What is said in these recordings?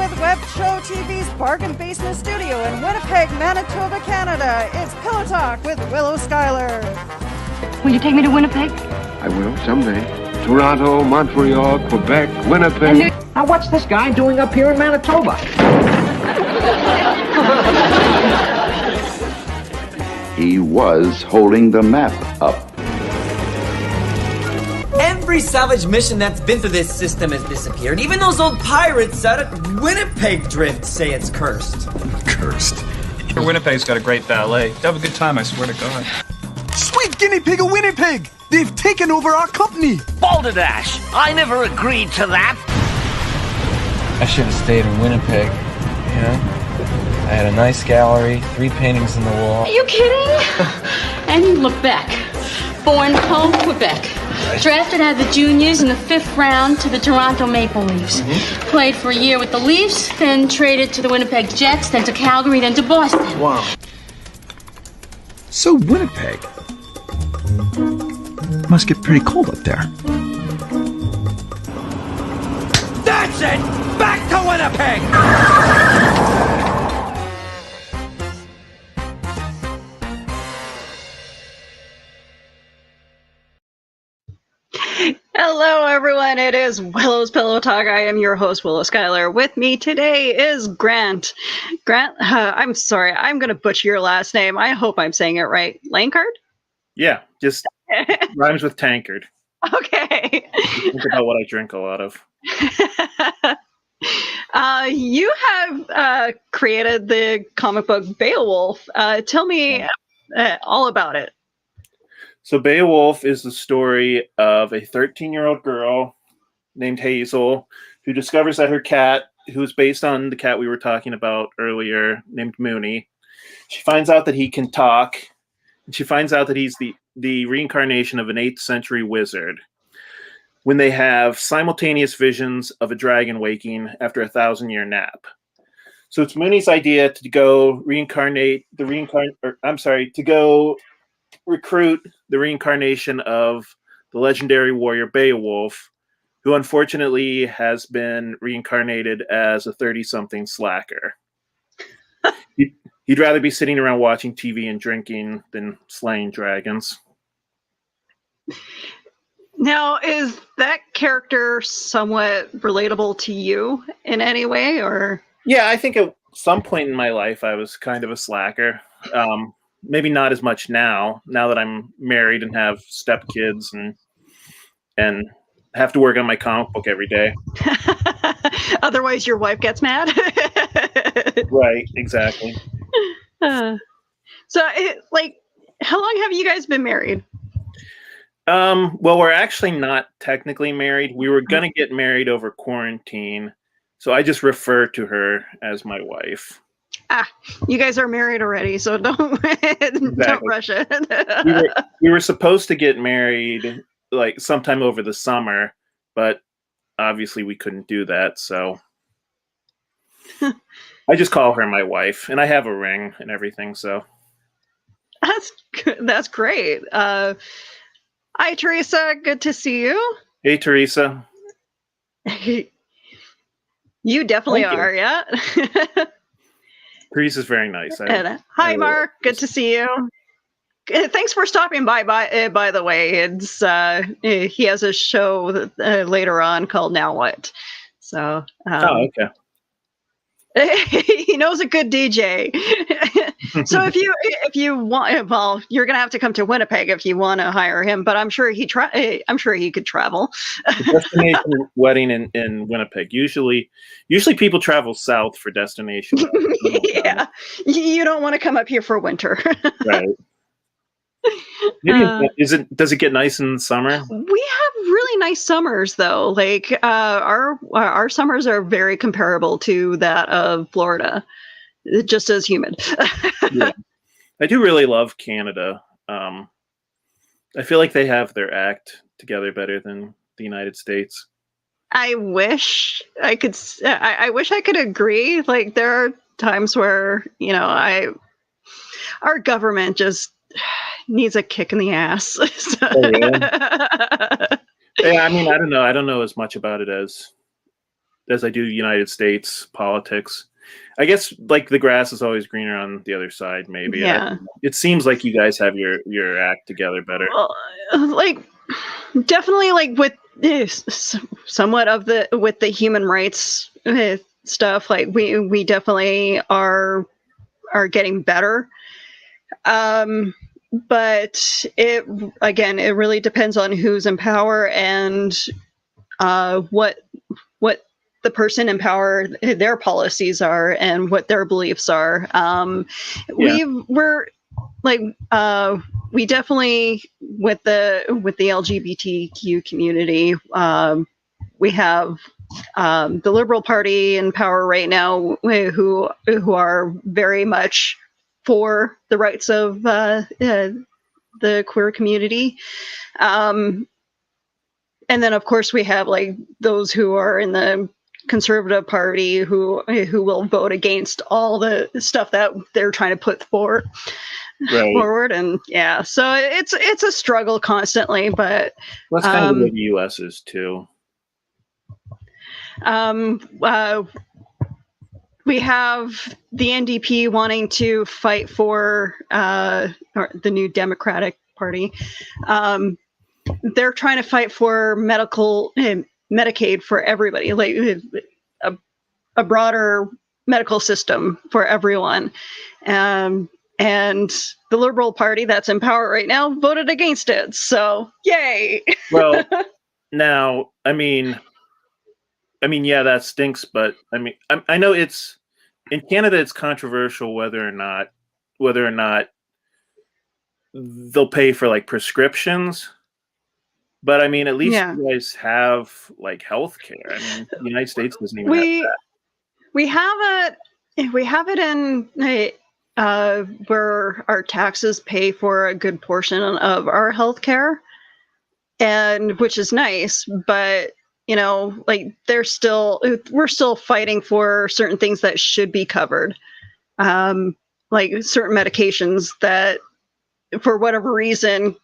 with Web Show TV's Bargain Basement Studio in Winnipeg, Manitoba, Canada. It's Pillow Talk with Willow Schuyler. Will you take me to Winnipeg? I will, someday. Toronto, Montreal, Quebec, Winnipeg. Now what's this guy doing up here in Manitoba? He was holding the map up. Every salvage mission that's been through this system has disappeared. Even those old pirates out at Winnipeg Drift say it's cursed. Cursed. Winnipeg's got a great ballet. You'll have a good time, I swear to God. Sweet guinea pig of Winnipeg! They've taken over our company! Balderdash! I never agreed to that! I should have stayed in Winnipeg, you know? I had a nice gallery, 3 paintings on the wall. Are you kidding? And you look back. Born home, Quebec. Drafted out of the juniors in the 5th round to the Toronto Maple Leafs. Played for a year with the Leafs, then traded to the Winnipeg Jets, then to Calgary, then to Boston. Wow. So Winnipeg must get pretty cold up there. That's it! Back to Winnipeg! Hello, everyone. It is Willow's Pillow Talk. I am your host, Willow Schuyler. With me today is Grant. Grant, I'm sorry. I'm going to butcher your last name. I hope I'm saying it right. Lankard? Yeah, just rhymes with tankard. Okay. Think about what I drink a lot of. You have created the comic book Beowulf. Tell me all about it. So Beowulf is the story of a 13-year-old girl named Hazel who discovers that her cat, who is based on the cat we were talking about earlier, named Mooney, she finds out that he can talk, and she finds out that he's the reincarnation of an 8th century wizard when they have simultaneous visions of a dragon waking after a 1,000-year nap. So it's Mooney's idea to go recruit the reincarnation of the legendary warrior Beowulf, who unfortunately has been reincarnated as a 30-something slacker. He'd rather be sitting around watching TV and drinking than slaying dragons. Now, is that character somewhat relatable to you in any way, or? Yeah, I think at some point in my life I was kind of a slacker. Maybe not as much now that I'm married and have stepkids and have to work on my comic book every day. Otherwise, your wife gets mad. Right, exactly. So, how long have you guys been married? Well, we're actually not technically married. We were going to get married over quarantine, so I just refer to her as my wife. You guys are married already, so don't rush it. we were supposed to get married like sometime over the summer, but obviously we couldn't do that, so I just call her my wife, and I have a ring and everything, so that's great. Hi, Teresa. Good to see you. Hey, Teresa. You definitely are, yeah. Teresa's very nice. Hi, Mark. Good to see you. Thanks for stopping by the way. It's he has a show later on called Now What. So okay. He knows a good DJ. So if you want, well, you're gonna have to come to Winnipeg if you want to hire him. But I'm sure he could travel. Destination wedding in Winnipeg. Usually people travel south for destination. Yeah, you don't want to come up here for winter. Right. Maybe does it get nice in the summer? We have really nice summers, though. Like our summers are very comparable to that of Florida, just as humid. Yeah. I do really love Canada. I feel like they have their act together better than the United States. I wish I could. I wish I could agree. Like there are times where our government just needs a kick in the ass. So. Oh, yeah. Yeah, I mean, I don't know as much about it as as I do United States politics. I guess like the grass is always greener on the other side. Maybe. Yeah. It seems like you guys have your act together better. Well, like definitely like with somewhat of with the human rights stuff. Like we definitely are getting better. But it really depends on who's in power and what the person in power, their policies are and what their beliefs are. We definitely with the LGBTQ community, we have the Liberal Party in power right now, who are very much for the rights of the queer community. And then, of course, we have like those who are in the Conservative Party who will vote against all the stuff that they're trying to put forward. And yeah, so it's a struggle constantly, but that's kind of what the U.S. is too. We have the NDP wanting to fight for or the new Democratic Party. They're trying to fight for Medicaid for everybody, like a broader medical system for everyone. And the Liberal Party that's in power right now voted against it. So yay. Well, now, I mean, yeah, that stinks. But I know it's in Canada. It's controversial whether or not they'll pay for like prescriptions. But I mean, at least you guys have like health care. I mean, the United States doesn't even have that. We have it in where our taxes pay for a good portion of our health care, and which is nice. But like we're still fighting for certain things that should be covered, like certain medications that, for whatever reason,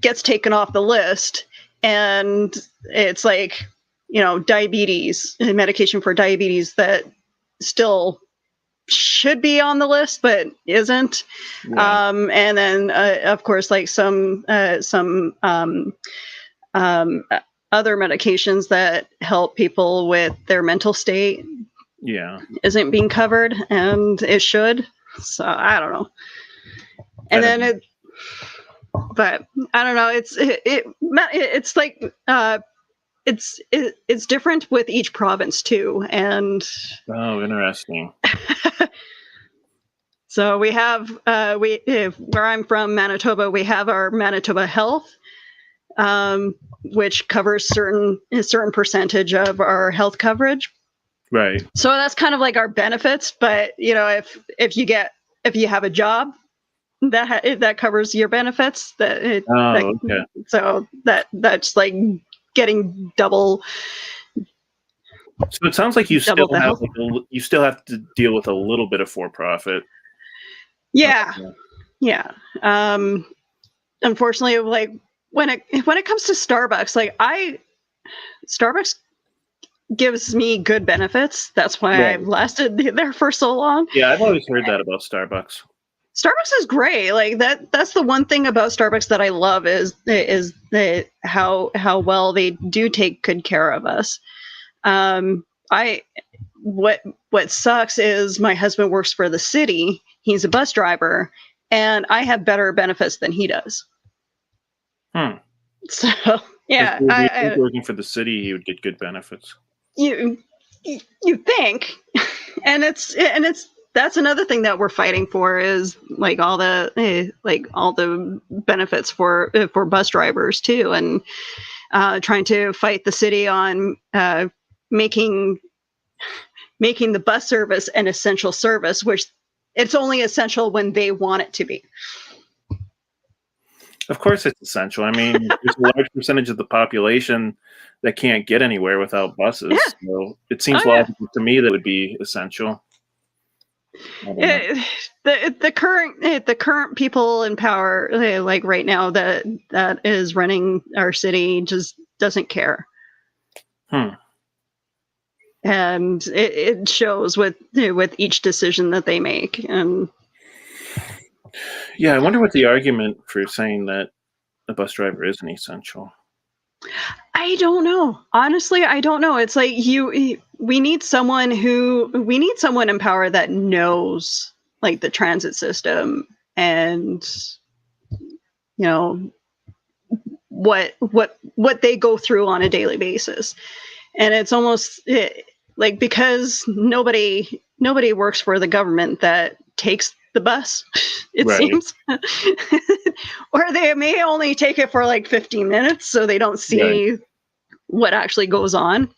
gets taken off the list. And it's like, diabetes, medication for diabetes that still should be on the list, but isn't. Yeah. And then, of course, like some other medications that help people with their mental state. Yeah. Isn't being covered, and it should. So I don't know. And then but I don't know. It's like it's different with each province too. And interesting. So we have where I'm from, Manitoba, we have our Manitoba Health, which covers a certain percentage of our health coverage. Right. So that's kind of like our benefits. But if you have a job, that covers your benefits. Okay. So that's like getting double. So it sounds like you still have to deal with a little bit of for-profit. Yeah. Yeah. Unfortunately, like when it comes to Starbucks, like Starbucks gives me good benefits. That's why I've lasted there for so long. Yeah, I've always heard that about Starbucks. Starbucks is great. Like that's the one thing about Starbucks that I love is how well they do take good care of us. What sucks is my husband works for the city. He's a bus driver, and I have better benefits than he does. So yeah, if working for the city, he would get good benefits. You think, and that's another thing that we're fighting for is like all the benefits for bus drivers too, and trying to fight the city on making the bus service an essential service, which it's only essential when they want it to be. Of course it's essential. I mean, there's a large percentage of the population that can't get anywhere without buses. Yeah. So it seems logical to me that it would be essential. The current people in power, like right now, that is running our city, just doesn't care. and it shows with each decision that they make. And yeah, I wonder what the argument for saying that a bus driver isn't essential. I don't know. Honestly, I don't know. It's like we need someone in power that knows like the transit system and what they go through on a daily basis. And it's almost like because nobody works for the government that takes the bus, it seems. Or they may only take it for like 15 minutes so they don't see what actually goes on.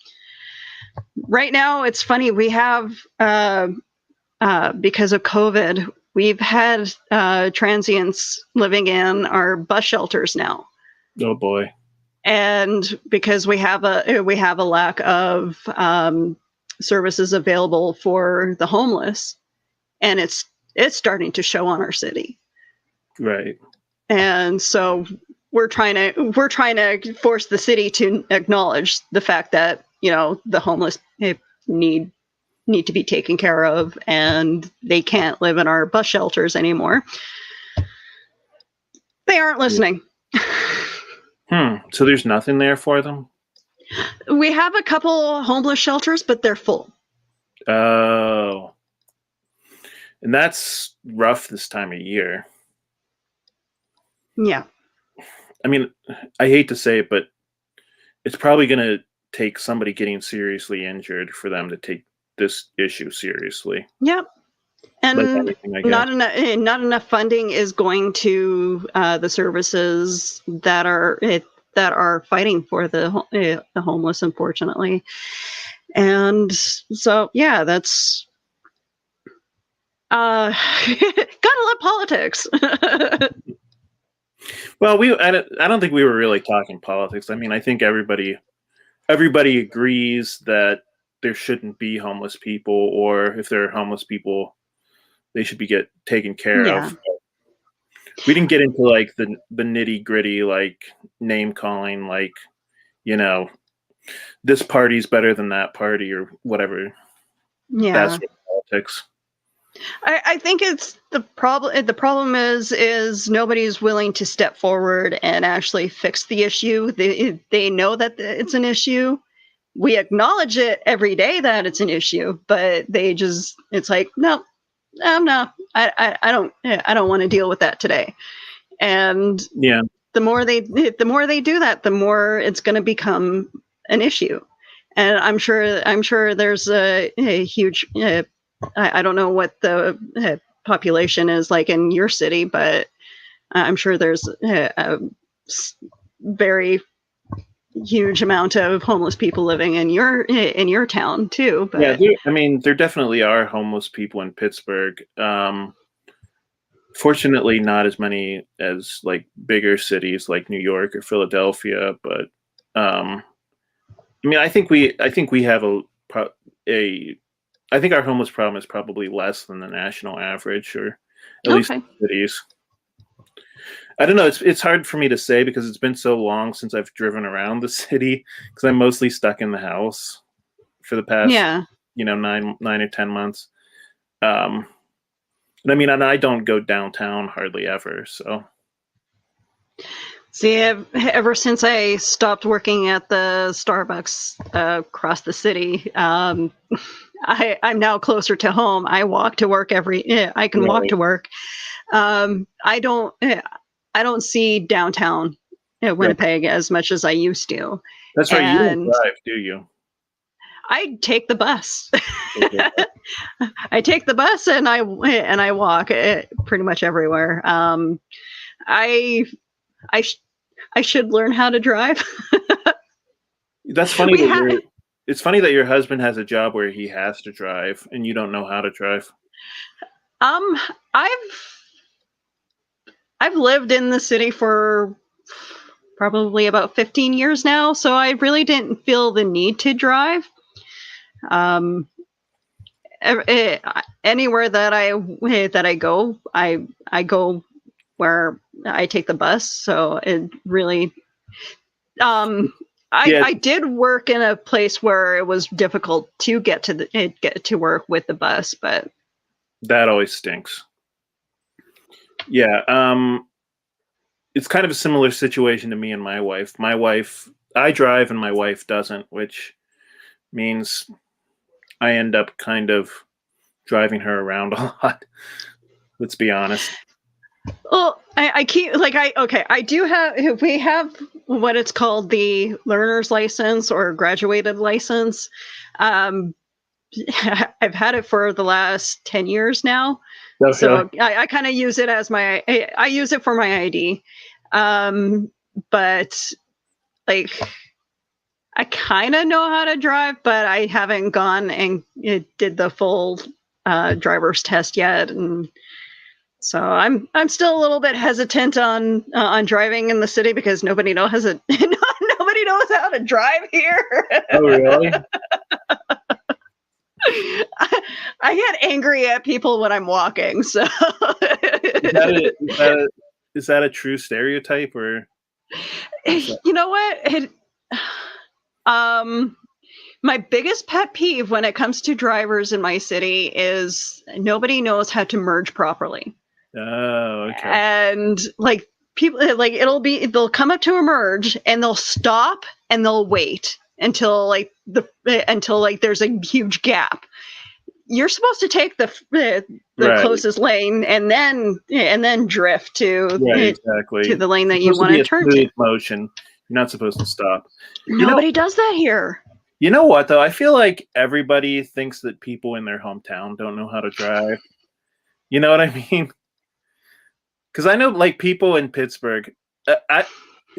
Right now, it's funny. We have, because of COVID, we've had transients living in our bus shelters now. Oh boy. And because we have a lack of services available for the homeless, and it's starting to show on our city. Right. And so we're trying to force the city to acknowledge the fact that the homeless need to be taken care of, and they can't live in our bus shelters anymore. They aren't listening. So there's nothing there for them? We have a couple homeless shelters, but they're full. Oh. And that's rough this time of year. Yeah. I mean, I hate to say it, but it's probably going to take somebody getting seriously injured for them to take this issue seriously. Yep. And like not enough funding is going to the services that are fighting for the homeless, unfortunately. And so, yeah, that's gotta love politics. Well, I don't think we were really talking politics. I mean, I think everybody agrees that there shouldn't be homeless people, or if there are homeless people, they should be taken care of. We didn't get into like the nitty gritty, like name calling, like, this party's better than that party or whatever. Yeah. That's what politics. I think it's the problem. The problem is nobody's willing to step forward and actually fix the issue. They know that it's an issue. We acknowledge it every day that it's an issue, but it's like, no, I don't want to deal with that today. And the more they do that, the more it's going to become an issue. And I'm sure there's a huge, I don't know what the population is like in your city, but I'm sure there's a very huge amount of homeless people living in your town too. But there definitely are homeless people in Pittsburgh. Fortunately, not as many as like bigger cities like New York or Philadelphia. But I think we have I think our homeless problem is probably less than the national average, or at least in cities. I don't know. It's hard for me to say because it's been so long since I've driven around the city, because I'm mostly stuck in the house for the past 9 or 10 months. And I don't go downtown hardly ever. So, see, ever since I stopped working at the Starbucks across the city, I'm now closer to home. I walk to work I can walk to work. I don't see downtown Winnipeg as much as I used to. That's right. You don't drive, do you? I take the bus. I take the bus and I walk pretty much everywhere. I should learn how to drive. That's funny. It's funny that your husband has a job where he has to drive and you don't know how to drive. I've lived in the city for probably about 15 years now, so I really didn't feel the need to drive. Anywhere that I go, I go where I take the bus. So it really, I did work in a place where it was difficult to get to work with the bus, but that always stinks. Yeah, it's kind of a similar situation to me and my wife. My wife, I drive and my wife doesn't, which means I end up kind of driving her around a lot. Let's be honest. Well, I keep we have what it's called the learner's license or graduated license. I've had it for the last 10 years now. Okay. So I kind of use it as I use it for my ID. But like, I kind of know how to drive, but I haven't gone and did the full driver's test yet. And so I'm still a little bit hesitant on driving in the city because nobody knows how to drive here. Oh, really? I get angry at people when I'm walking. So is that a true stereotype, or you know what? My biggest pet peeve when it comes to drivers in my city is nobody knows how to merge properly. Oh, okay. And like people, like they'll come up to a merge and they'll stop and they'll wait until there's a huge gap. You're supposed to take the Right. closest lane and then drift to the lane that you want to turn to. Motion. You're not supposed to stop. Nobody does that here. You know what, though? I feel like everybody thinks that people in their hometown don't know how to drive. You know what I mean? Because I know, like, people in Pittsburgh,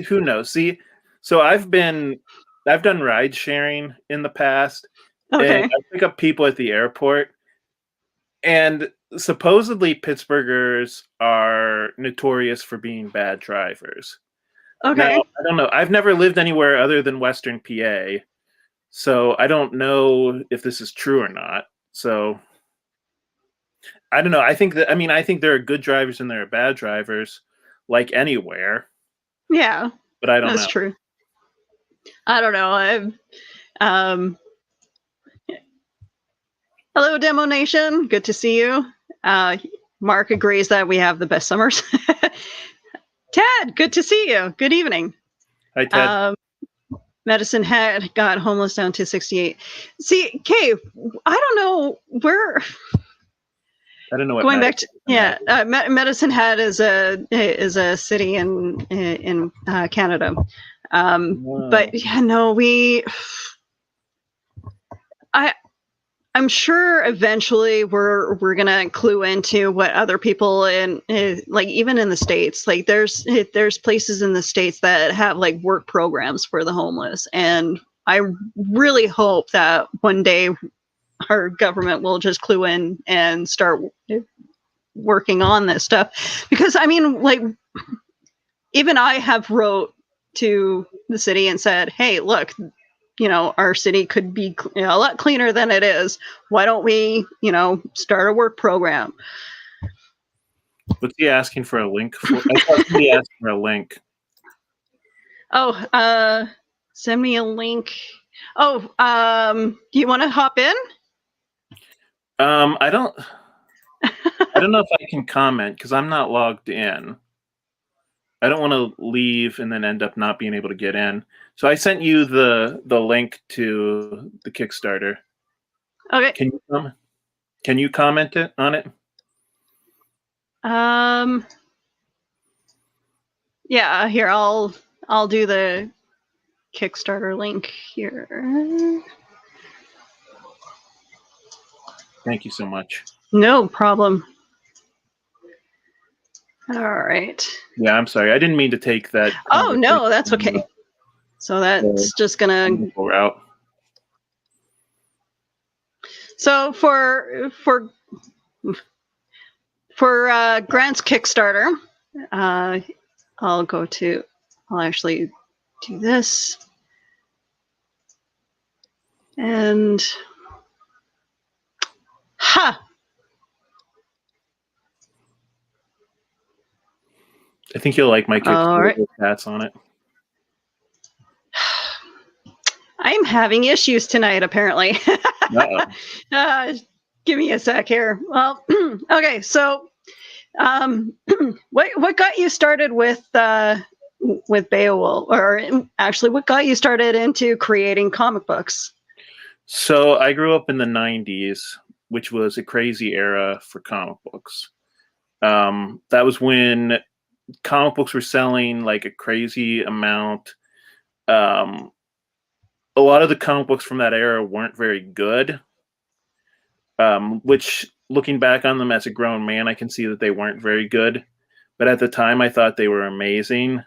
who knows? See, so I've done ride sharing in the past. Okay. And I pick up people at the airport, and supposedly Pittsburghers are notorious for being bad drivers. Okay. Now, I don't know. I've never lived anywhere other than Western PA, so I don't know if this is true or not. So I don't know. I think there are good drivers and there are bad drivers, like anywhere. Yeah. But I don't know. That's true. I don't know. Hello, Demo Nation. Good to see you. Mark agrees that we have the best summers. Ted, good to see you. Good evening. Hi, Ted. Medicine Hat got homeless down to 68. See, Kay, I don't know where. I don't know what. Going back to Medicine Hat is a city in Canada. But yeah, no, I'm sure eventually we're gonna clue into what other people like even in the States, like there's places in the States that have like work programs for the homeless, and I really hope that one day our government will just clue in and start working on this stuff, because I mean, like, even I have wrote to the city and said, hey, look, our city could be a lot cleaner than it is. Why don't we, start a work program? What's he asking for a link for? I thought he asked for a link. Oh, send me a link. Oh, do you want to hop in? I don't know if I can comment because I'm not logged in. I don't want to leave and then end up not being able to get in. So I sent you the link to the Kickstarter. Okay. Can you comment on it? Yeah, here I'll do the Kickstarter link here. Thank you so much. No problem. All right. Yeah, I'm sorry. I didn't mean to take that. Oh, no, that's okay. So that's just gonna go out. So for Grant's Kickstarter, I'll actually do this, and I think you'll like my Kickstarter All right. with hats on it. I'm having issues tonight, apparently. Give me a sec here. Well, okay, so what got you started with Beowulf, or actually, what got you started into creating comic books? So I grew up in the 90s, which was a crazy era for comic books. That was when comic books were selling like a crazy amount. A lot of the comic books from that era weren't very good, which, looking back on them as a grown man, I can see that they weren't very good. But at the time, I thought they were amazing.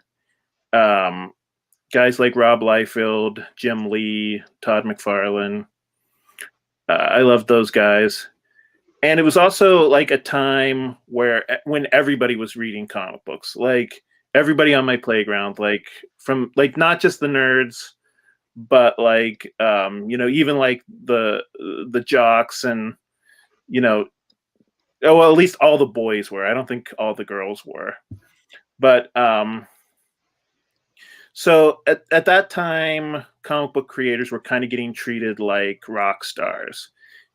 Guys like Rob Liefeld, Jim Lee, Todd McFarlane. I loved those guys. And it was also like a time when everybody was reading comic books, like everybody on my playground, like from like not just the nerds, but like even like the jocks and at least all the boys were. I don't think all the girls were, but so at that time, comic book creators were kind of getting treated like rock stars.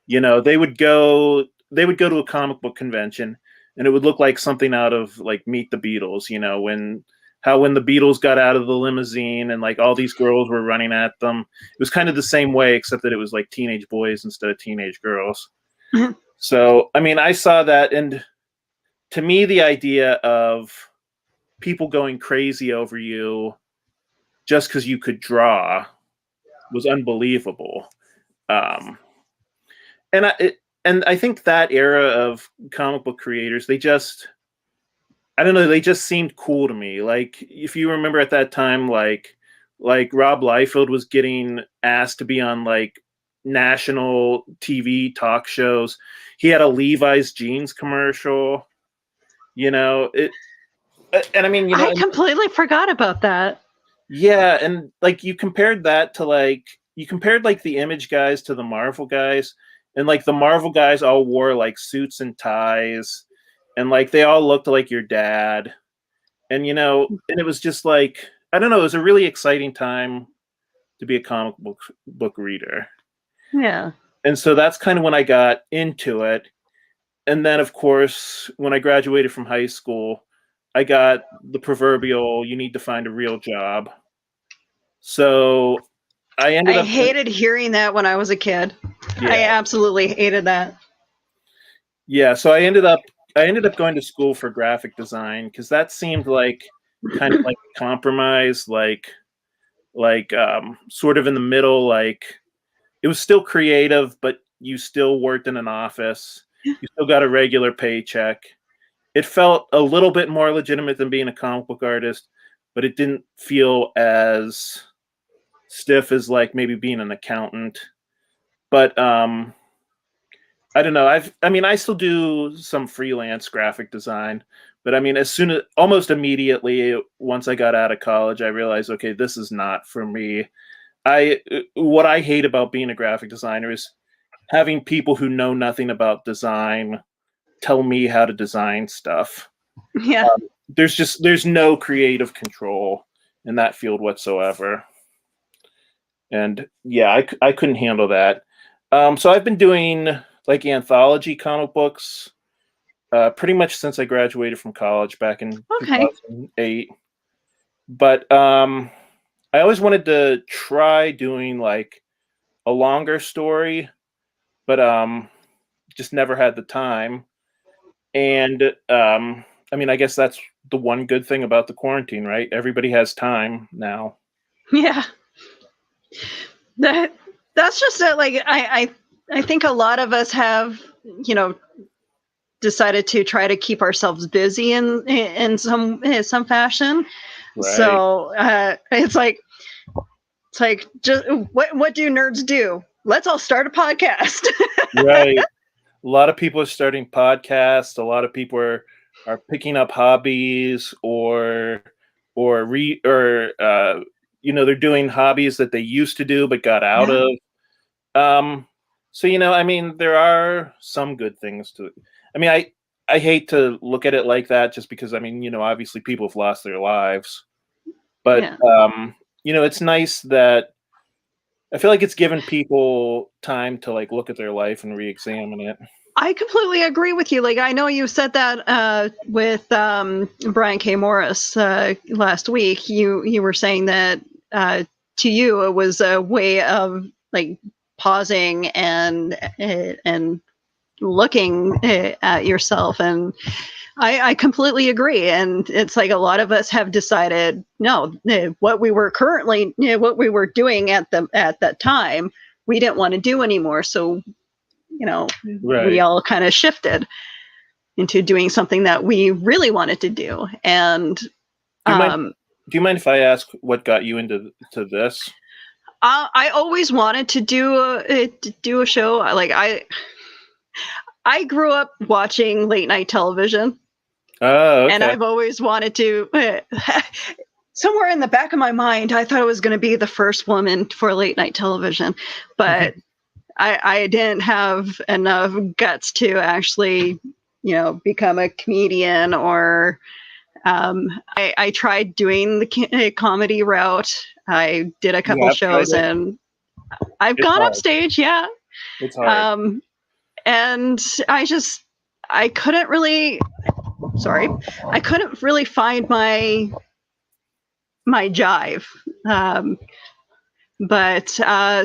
They would go to a comic book convention and it would look like something out of like Meet the Beatles, when the Beatles got out of the limousine and like all these girls were running at them. It was kind of the same way, except that it was like teenage boys instead of teenage girls. So, I mean, I saw that, and to me, the idea of people going crazy over you just because you could draw was unbelievable. And I think that era of comic book creators, they just seemed cool to me. Like, if you remember at that time, like Rob Liefeld was getting asked to be on like national TV talk shows. He had a Levi's jeans commercial, and I mean, I completely forgot about that. Yeah. And like, you compared the Image guys to the Marvel guys, and like the Marvel guys all wore like suits and ties, and like they all looked like your dad. And, and it was just like, I don't know, it was a really exciting time to be a comic book reader. Yeah. And so that's kind of when I got into it. And then, of course, when I graduated from high school, I got the proverbial, you need to find a real job. So I hated hearing that when I was a kid. Yeah. I absolutely hated that. Yeah. So I ended up going to school for graphic design because that seemed like kind of like a compromise, like sort of in the middle, like it was still creative, but you still worked in an office. You still got a regular paycheck. It felt a little bit more legitimate than being a comic book artist, but it didn't feel as stiff as like maybe being an accountant. But I don't know. I still do some freelance graphic design, but I mean, almost immediately once I got out of college, I realized, okay, this is not for me. What I hate about being a graphic designer is having people who know nothing about design tell me how to design stuff. Yeah. There's no creative control in that field whatsoever. And yeah, I couldn't handle that. So I've been doing like anthology comic books pretty much since I graduated from college back in 2008. But I always wanted to try doing like a longer story, but just never had the time. And I mean, I guess that's the one good thing about the quarantine, right? Everybody has time now. Yeah. That's just it. Like I think a lot of us have, decided to try to keep ourselves busy in some fashion. Right. So it's like just what do nerds do? Let's all start a podcast. Right. A lot of people are starting podcasts. A lot of people are picking up hobbies or they're doing hobbies that they used to do but got out of. So I mean, there are some good things to it. I mean, I hate to look at it like that just because, I mean, obviously people have lost their lives. But it's nice that I feel like it's given people time to like look at their life and re-examine it. I completely agree with you. Like, I know you said that with Brian K. Morris last week. You were saying that to you it was a way of like pausing and looking at yourself, and I completely agree. And it's like a lot of us have decided, no, what we were doing at that time, we didn't want to do anymore. So, we all kind of shifted into doing something that we really wanted to do. And do you mind if I ask what got you into this? I always wanted to do a show. Like I grew up watching late night television. Oh, okay. And I've always wanted to. Somewhere in the back of my mind, I thought I was going to be the first woman for late night television, but I didn't have enough guts to actually, become a comedian. Or I tried doing the comedy route. I did a couple shows, and I've gone up stage. Yeah, it's hard. And I couldn't really. Sorry, I couldn't really find my jive. But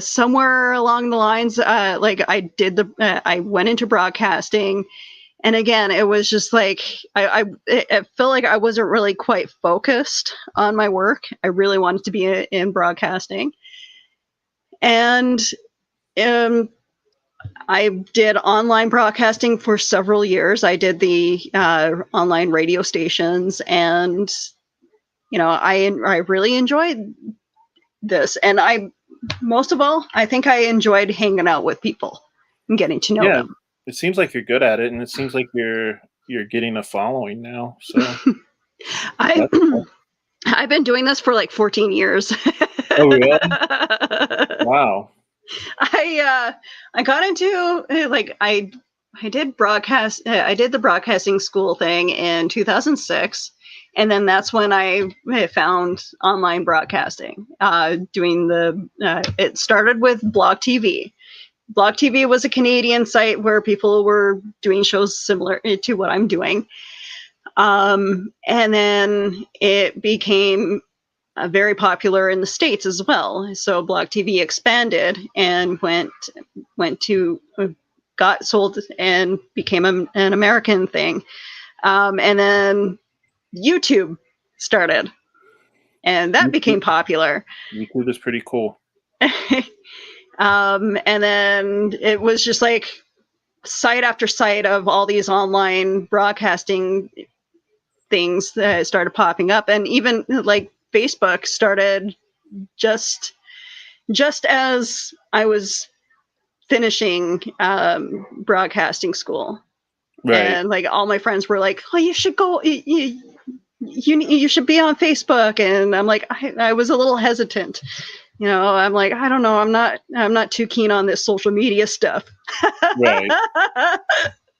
somewhere along the lines, like I went into broadcasting, and again, it was just like I felt like I wasn't really quite focused on my work. I really wanted to be in broadcasting, and I did online broadcasting for several years. I did the online radio stations, and I really enjoyed this. And most of all, I think I enjoyed hanging out with people and getting to know them. It seems like you're good at it, and it seems like you're getting a following now. So I've been doing this for like 14 years. Oh, really? Wow. I got into I did broadcast. I did the broadcasting school thing in 2006. And then that's when I found online broadcasting, it started with Blog TV. Blog TV was a Canadian site where people were doing shows similar to what I'm doing. And then it became very popular in the States as well. So Blog TV expanded and got sold and became an American thing. And then YouTube started, and that became popular. YouTube is pretty cool. And then it was just like site after site of all these online broadcasting things that started popping up, and even like Facebook started just as I was finishing broadcasting school. Right. And like all my friends were like, "Oh, you should go. You should be on Facebook." And I'm like, I was a little hesitant. I'm like, I don't know. I'm not too keen on this social media stuff. Right.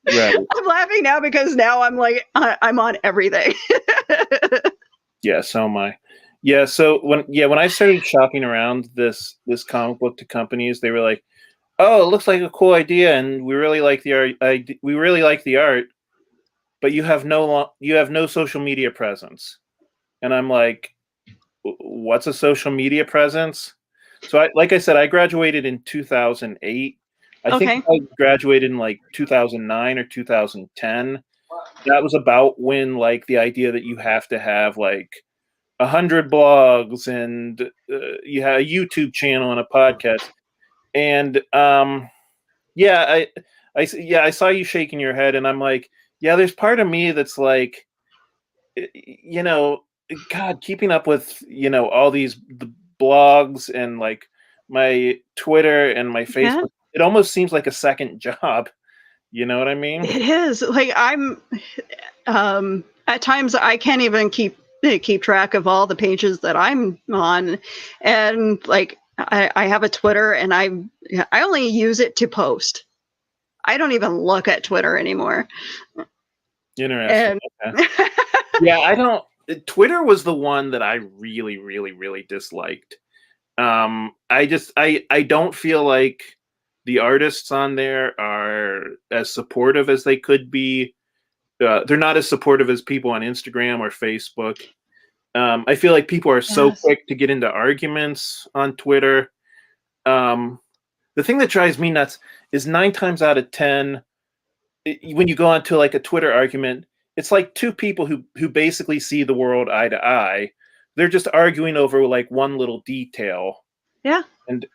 Right. I'm laughing now because now I'm like, I'm on everything. Yeah, so am I. Yeah, so when I started shopping around this comic book to companies, they were like, "Oh, it looks like a cool idea, and we really like the art. We really like the art, but you have no social media presence." And I'm like, "What's a social media presence?" So like I said, I graduated in 2008. I think I graduated in like 2009 or 2010. That was about when like the idea that you have to have like 100 blogs and you have a YouTube channel and a podcast. And I saw you shaking your head, and I'm like, yeah, there's part of me that's like, God, keeping up with all these blogs and like my Twitter and my Facebook, it almost seems like a second job. You know what I mean? It is. Like I'm at times I can't even keep track of all the pages that I'm on, and like I have a Twitter, and I only use it to post. I don't even look at Twitter anymore. Interesting. Yeah, I don't. Twitter was the one that I really, really, really disliked. I don't feel like the artists on there are as supportive as they could be. They're not as supportive as people on Instagram or Facebook. I feel like people are so quick to get into arguments on Twitter. The thing that drives me nuts is 9 times out of 10, when you go onto like a Twitter argument, it's like two people who basically see the world eye to eye. They're just arguing over like one little detail. Yeah. And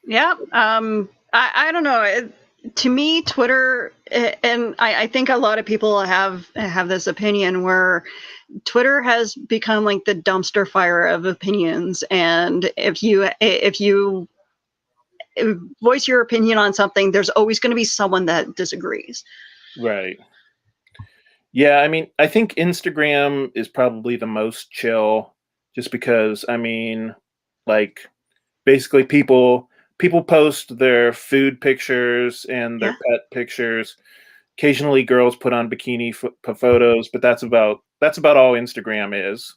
yeah, I don't know. To me, Twitter, and I think a lot of people have this opinion where Twitter has become like the dumpster fire of opinions, and if you voice your opinion on something, there's always going to be someone that disagrees. Right. Yeah, I mean, I think Instagram is probably the most chill, just because, I mean, like, basically people post their food pictures and their pet pictures. Occasionally, girls put on bikini photos, but that's about all Instagram is.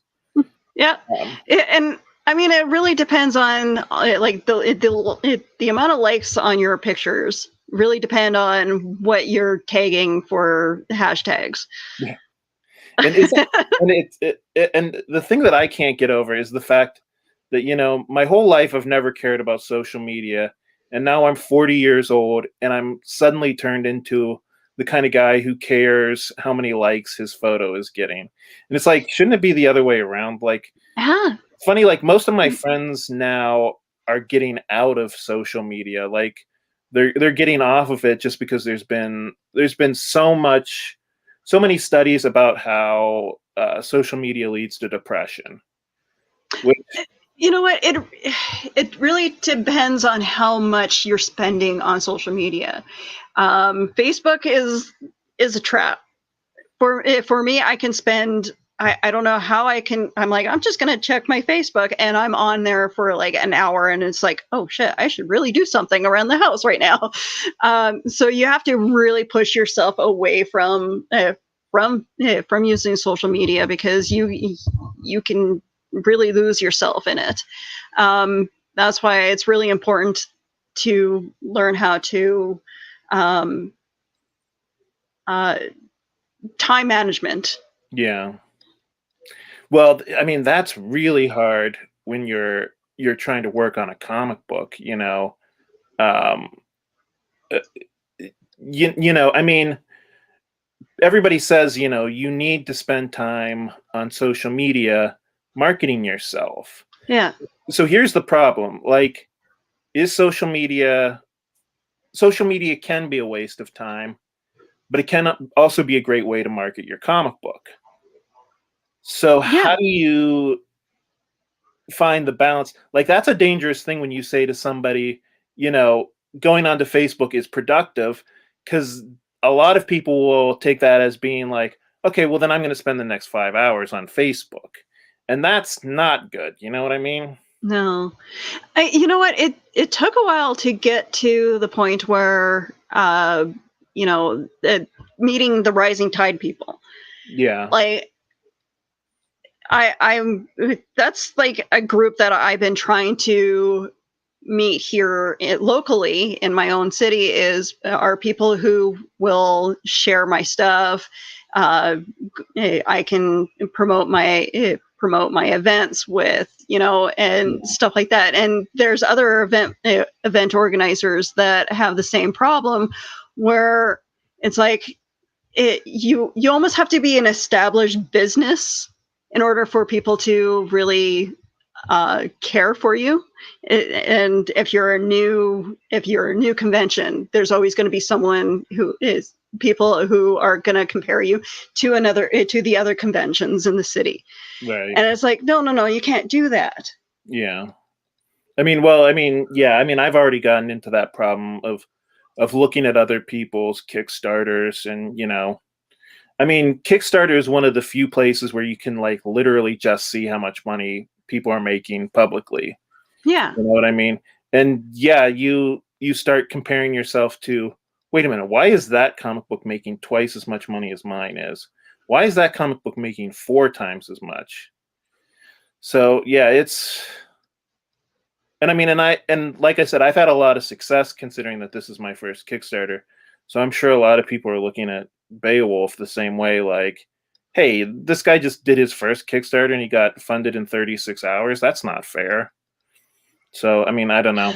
Yeah, and I mean, it really depends on like the amount of likes on your pictures really depend on what you're tagging for hashtags. Yeah. And and the thing that I can't get over is the fact that, you know, my whole life I've never cared about social media, and now I'm 40 years old and I'm suddenly turned into the kind of guy who cares how many likes his photo is getting. And it's like, shouldn't it be the other way around? Like, funny, like most of my friends now are getting out of social media. Like they're getting off of it just because there's been so many studies about how social media leads to depression. Which, you know what? It really depends on how much you're spending on social media. Facebook is a trap. For me, I can spend. I don't know how I can. I'm like, I'm just gonna check my Facebook, and I'm on there for like an hour, and it's like, oh shit, I should really do something around the house right now. So you have to really push yourself away from using social media, because you can really lose yourself in it. That's why it's really important to learn how to time management. Yeah. Well, I mean, that's really hard when you're trying to work on a comic book, you know. You know, I mean, everybody says, you know, you need to spend time on social media marketing yourself. Yeah. So here's the problem. Like, is social media can be a waste of time, but it can also be a great way to market your comic book. So how do you find the balance? Like, that's a dangerous thing when you say to somebody, you know, going onto Facebook is productive, because a lot of people will take that as being like, okay, well then I'm going to spend the next 5 hours on Facebook. And that's not good. You know what I mean? No. You know what? It took a while to get to the point where, you know, meeting the rising tide people. Yeah. Like, that's like a group that I've been trying to meet here locally in my own city are people who will share my stuff. I can promote my events with, you know, and stuff like that. And there's other event organizers that have the same problem, where it's like you almost have to be an established business in order for people to really care for you. And if you're a new convention, there's always going to be people who are going to compare you to the other conventions in the city. Right. And it's like, no, you can't do that. Yeah. I've already gotten into that problem of looking at other people's Kickstarters, and, you know, I mean, Kickstarter is one of the few places where you can like literally just see how much money people are making publicly. Yeah. You know what I mean? And yeah, you start comparing yourself to, wait a minute, why is that comic book making twice as much money as mine is? Why is that comic book making 4 times as much? So yeah, And I mean, and like I said, I've had a lot of success considering that this is my first Kickstarter. So I'm sure a lot of people are looking at Beowulf the same way, like, hey, this guy just did his first Kickstarter and he got funded in 36 hours. That's not fair. So, I mean, I don't know.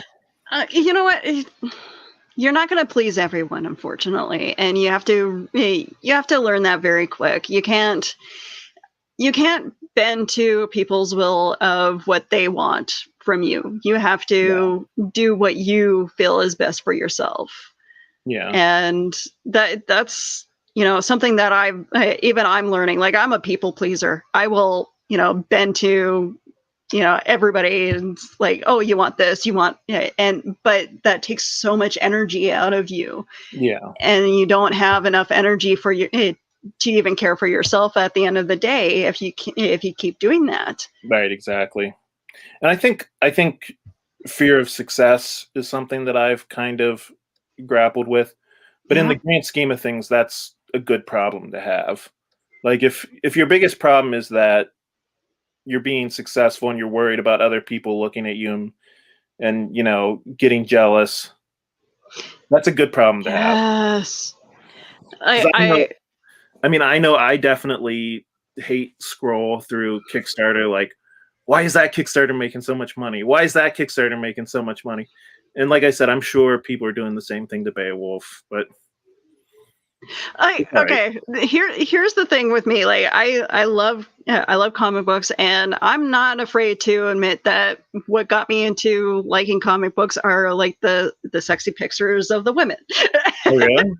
You know what? You're not going to please everyone, unfortunately, and you have to learn that very quick. You can't bend to people's will of what they want from you. You have to do what you feel is best for yourself. Yeah. And that's, you know, something that I'm learning. Like, I'm a people pleaser. I will, you know, bend to, you know, everybody, and like, oh, you want this, you want, but that takes so much energy out of you. Yeah. And you don't have enough energy for you to even care for yourself at the end of the day if you keep doing that. Right, exactly. And I think fear of success is something that I've kind of grappled with. But in the grand scheme of things, that's a good problem to have. Like, if your biggest problem is that you're being successful and you're worried about other people looking at you and you know, getting jealous, that's a good problem to have. Yes. I know I definitely hate scroll through Kickstarter, like, why is that Kickstarter making so much money? Why is that Kickstarter making so much money? And like I said, I'm sure people are doing the same thing to Beowulf, but okay. Here's the thing with me. Like, I love comic books, and I'm not afraid to admit that what got me into liking comic books are like the sexy pictures of the women. Oh, really?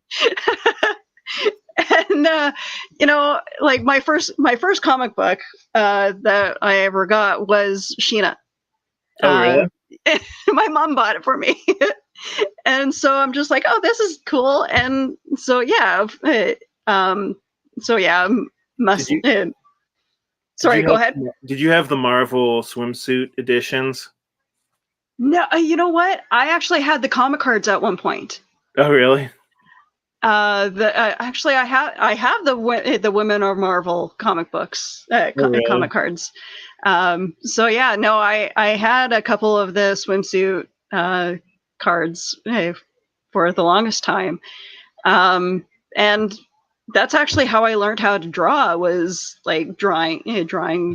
And you know, like my first comic book that I ever got was Sheena. Oh, really? My mom bought it for me. And so I'm just like, oh, this is cool. And so yeah, sorry, go ahead. Did you have the Marvel swimsuit editions? No, you know what? I actually had the comic cards at one point. Oh, really? Actually, I have the Women of Marvel comic books, comic cards. So yeah, no, I had a couple of the swimsuit cards for the longest time, and that's actually how I learned how to draw, was like drawing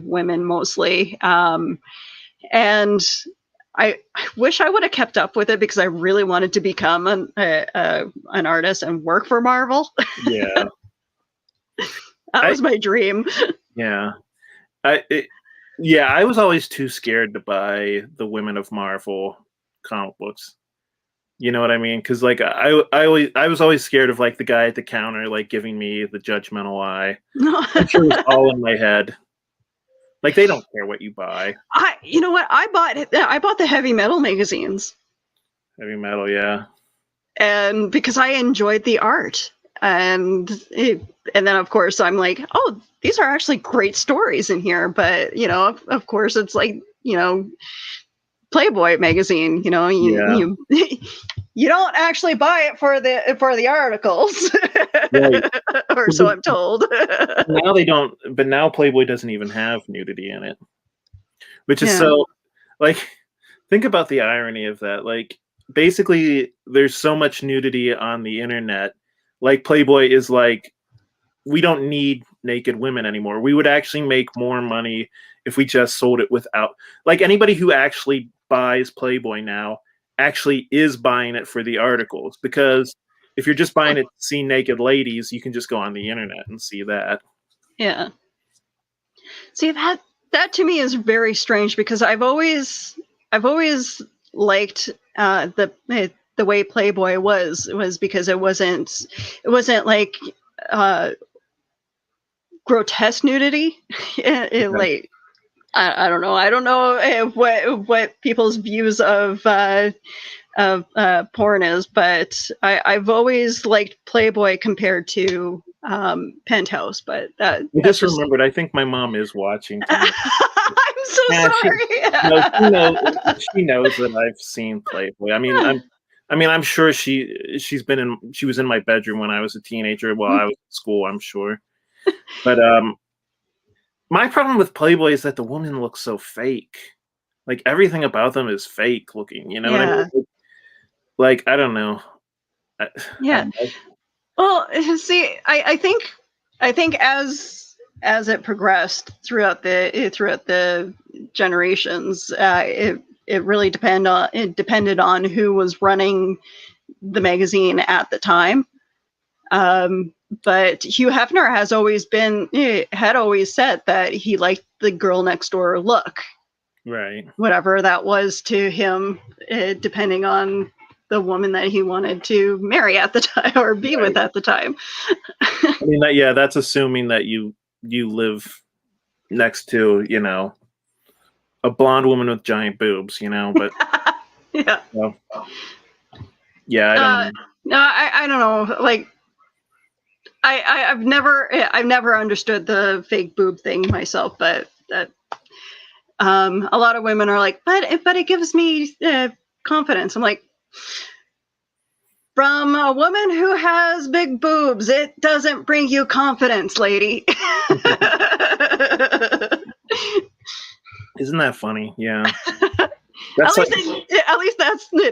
women mostly. And I wish I would have kept up with it, because I really wanted to become an artist and work for Marvel. Yeah. That was my dream. Yeah. I was always too scared to buy the Women of Marvel comic books. You know what I mean? Because like I was always scared of like the guy at the counter like giving me the judgmental eye. I'm sure it was all in my head. Like, they don't care what you buy. You know what? I bought the heavy metal magazines. Heavy metal, yeah. And because I enjoyed the art, and then of course I'm like, oh, these are actually great stories in here. But you know, of course, it's like, you know, Playboy magazine. You know, you don't actually buy it for the articles, right. Or so I'm told. Now they don't, but now Playboy doesn't even have nudity in it, which is so, like, think about the irony of that. Like, basically, there's so much nudity on the internet. Like, Playboy is like, we don't need naked women anymore. We would actually make more money if we just sold it without. Like, anybody who actually buys Playboy now actually is buying it for the articles, because if you're just buying it to see naked ladies, you can just go on the internet and see that. Yeah. See, that to me is very strange, because I've always liked the way Playboy was because it wasn't like grotesque nudity. Like, I don't know. I don't know what people's views of porn is, but I've always liked Playboy compared to Penthouse. But I just remembered. I think my mom is watching. I'm so sorry. She knows that I've seen Playboy. I'm sure she was in my bedroom when I was a teenager while I was in school, I'm sure. But my problem with Playboy is that the woman looks so fake. like everything about them is fake looking. You know what I Yeah. mean? Like I don't know. Yeah. Well, see, I think as it progressed throughout the generations, it really depended on who was running the magazine at the time. But Hugh Hefner had always said that he liked the girl next door look, Right? whatever that was to him, depending on the woman that he wanted to marry at the time or be with at the time. I mean, that's assuming that you live next to, a blonde woman with giant boobs, but yeah. Yeah, I don't know. No, I don't know. Like, I've never understood the fake boob thing myself, but that a lot of women are like, but it gives me confidence. I'm like, from a woman who has big boobs, it doesn't bring you confidence, lady. Isn't that funny? Yeah. At least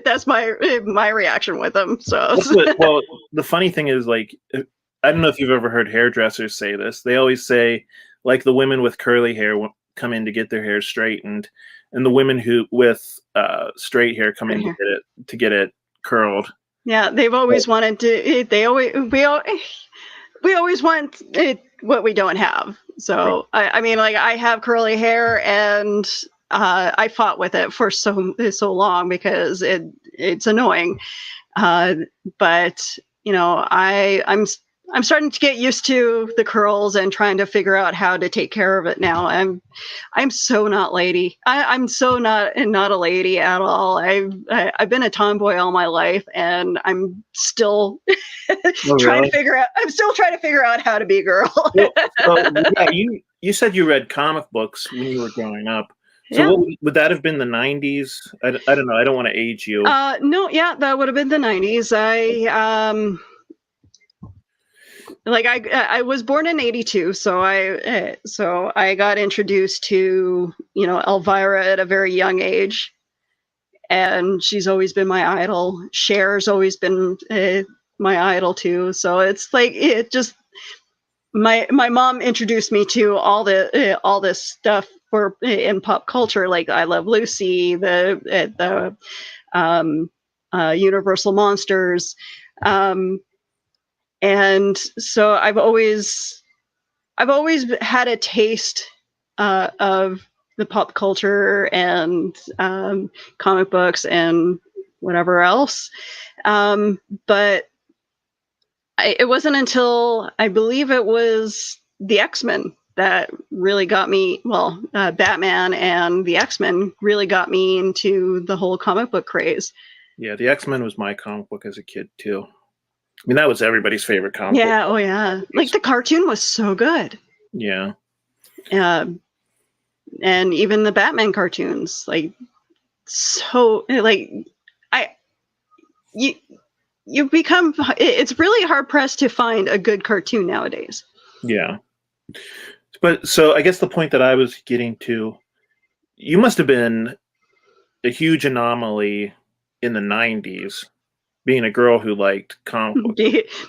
that's my reaction with them. So well, the funny thing is, like, I don't know if you've ever heard hairdressers say this. They always say, like, the women with curly hair come in to get their hair straightened, and the women who with straight hair come in to get it curled. Yeah, they've always wanted to. We always want what we don't have. So I mean, like, I have curly hair, and I fought with it for so long because it's annoying. But I'm starting to get used to the curls and trying to figure out how to take care of it now. I'm so not lady. I'm so not a lady at all. I've been a tomboy all my life, and I'm still trying to figure out. I'm still trying to figure out how to be a girl. Yeah, you said you read comic books when you were growing up. So would that have been the 90s? I don't know. I don't want to age you. No, yeah, that would have been the 90s. I was born in 82, so I got introduced to, Elvira at a very young age, and she's always been my idol. Cher's always been my idol too. So it's like it just my mom introduced me to all this stuff in pop culture, like I Love Lucy, the Universal Monsters. And so I've always had a taste of the pop culture and comic books and whatever else. But it wasn't until I believe it was the X-Men that really got me. Well, Batman and the X-Men really got me into the whole comic book craze. Yeah, the X-Men was my comic book as a kid too. I mean, that was everybody's favorite comic book. Oh yeah. Like, the cartoon was so good. Yeah. And even the Batman cartoons, like, so, like, you become, it's really hard pressed to find a good cartoon nowadays. Yeah. But so I guess the point that I was getting to, you must have been a huge anomaly in the 90s. Being a girl who liked comic books.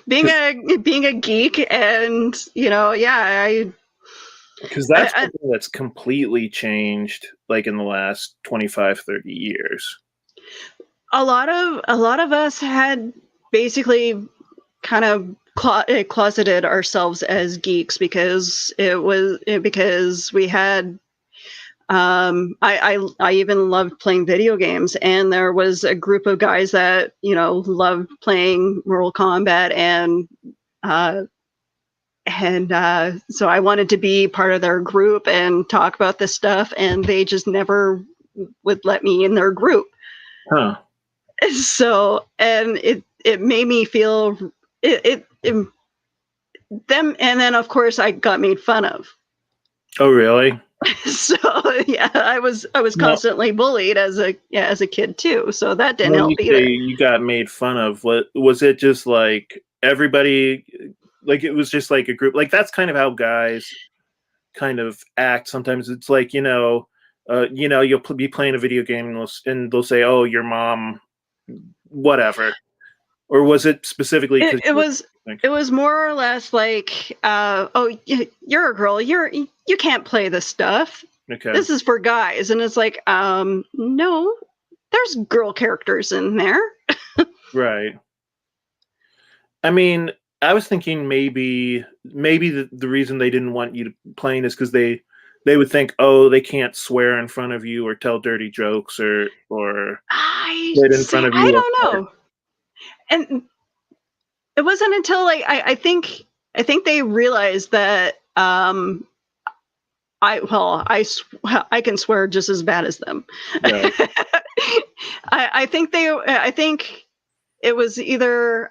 being a geek, and because that's something that's completely changed, like, in the last 25, 30 years. A lot of us had basically kind of closeted ourselves as geeks because we had. I even loved playing video games, and there was a group of guys that loved playing Mortal Kombat, and so I wanted to be part of their group and talk about this stuff, and they just never would let me in their group. Huh. So, and it made me feel them, and then of course I got made fun of. Oh, really? So yeah, I was constantly bullied as a kid too. So that didn't help either. You got made fun of. What was it? Just like everybody, like it was just like a group. Like that's kind of how guys kind of act. Sometimes it's like you'll be playing a video game and they'll say, "Oh, your mom, whatever," or was it specifically? It was more or less like, "Oh, you're a girl. You can't play this stuff. Okay. This is for guys." And it's like, no, there's girl characters in there. Right. I mean, I was thinking maybe the reason they didn't want you to playing is because they would think, oh, they can't swear in front of you or tell dirty jokes or spit in front of you. I don't know. And it wasn't until like I think they realized that I can swear just as bad as them. Yeah. I think it was either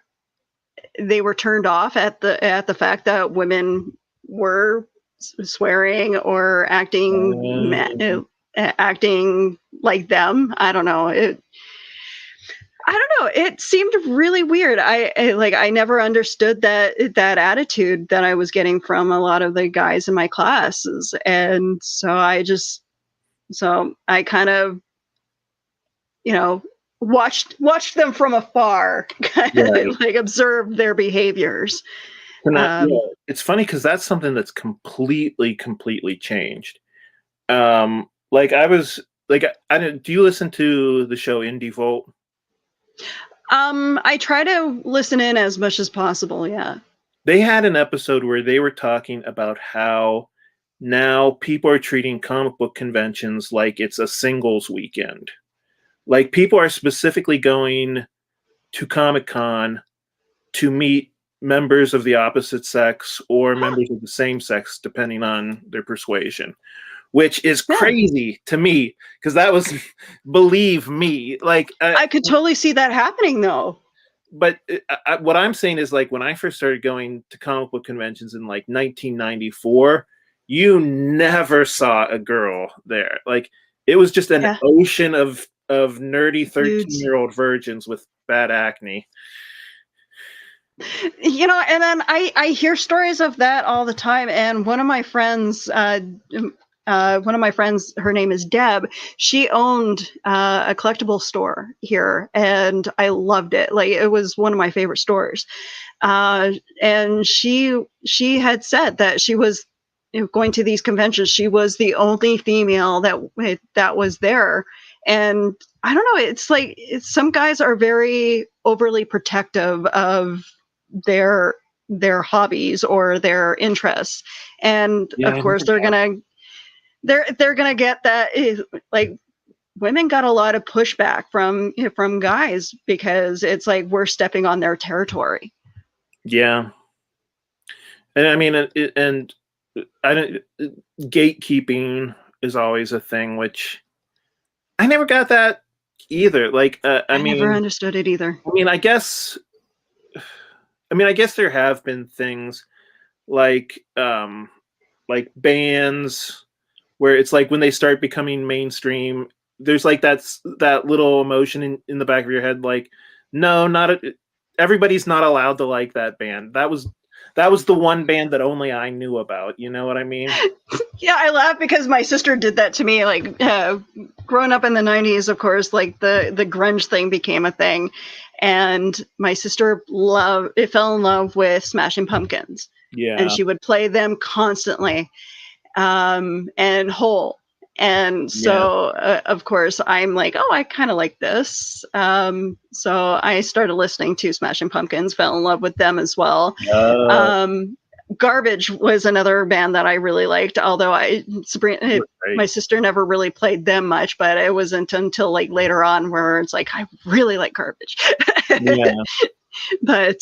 they were turned off at the fact that women were swearing or acting like them. I don't know. It seemed really weird. I never understood that attitude that I was getting from a lot of the guys in my classes, and so I kind of, watched them from afar, kind of like observed their behaviors. It's funny because that's something that's completely changed. Like I was like, do you listen to the show Indie Volt? I try to listen in as much as possible. Yeah. They had an episode where they were talking about how now people are treating comic book conventions like it's a singles weekend. Like people are specifically going to Comic-Con to meet members of the opposite sex or members of the same sex, depending on their persuasion, which is crazy to me because that was, believe me, like I could totally see that happening though. But what I'm saying is, like, when I first started going to comic book conventions in like 1994, you never saw a girl there. Like it was just an ocean of nerdy 13-year-old virgins with bad acne. And then I hear stories of that all the time. And one of my friends, her name is Deb. She owned a collectible store here, and I loved it. Like it was one of my favorite stores. And she had said that she was going to these conventions. She was the only female that was there. And I don't know. It's like some guys are very overly protective of their hobbies or their interests, and of course they're gonna get that. Like women got a lot of pushback from guys because it's like we're stepping on their territory. Yeah, and I mean, gatekeeping is always a thing, which I never got that either. Like, I mean, never understood it either. I guess there have been things like bands where it's like when they start becoming mainstream, there's like that little emotion in the back of your head, like, no, everybody's not allowed to like that band. That was the one band that only I knew about. You know what I mean? Yeah, I laugh because my sister did that to me. Like growing up in the 90s, of course, like the grunge thing became a thing. And my sister fell in love with Smashing Pumpkins. Yeah. And she would play them constantly, and Hole. And so, of course, I'm like, oh, I kind of like this. So I started listening to Smashing Pumpkins, fell in love with them as well. Garbage was another band that I really liked, although my sister never really played them much, but it wasn't until like later on where it's like, I really like Garbage. Yeah. But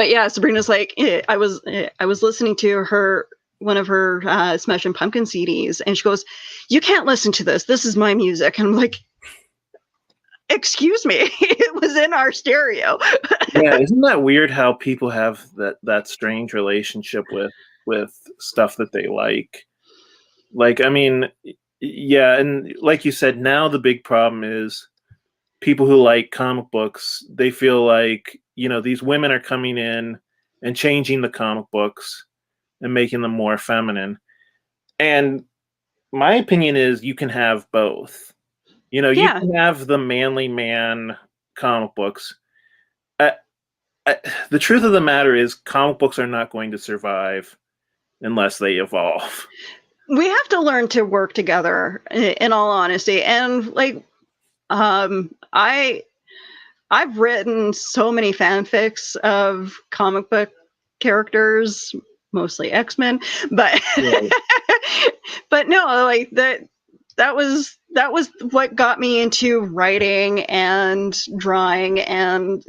yeah, Sabrina's like, I was listening to one of her Smashing Pumpkin CDs, and she goes, "You can't listen to this. This is my music." And I'm like, excuse me, it was in our stereo. Yeah, isn't that weird how people have that strange relationship with stuff that they like? Like, I mean, yeah, and like you said, now the big problem is people who like comic books, they feel like, these women are coming in and changing the comic books and making them more feminine. And my opinion is you can have both. You know, you Yeah. can have the manly man comic books. The truth of the matter is comic books are not going to survive unless they evolve. We have to learn to work together, in all honesty. And like, I've written so many fanfics of comic book characters, mostly X-Men, but Right. but no, like that was what got me into writing and drawing, and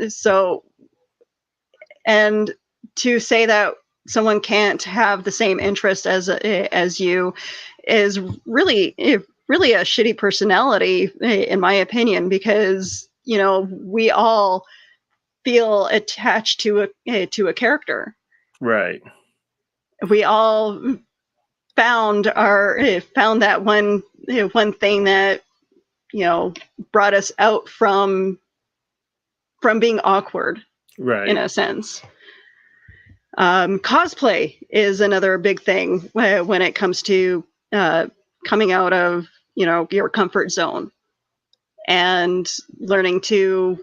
to say that someone can't have the same interest as you is really a shitty personality, in my opinion, because we all feel attached to a character. Right. We all found that one thing that brought us out from being awkward, right, in a sense. Cosplay is another big thing when it comes to coming out of your comfort zone and learning to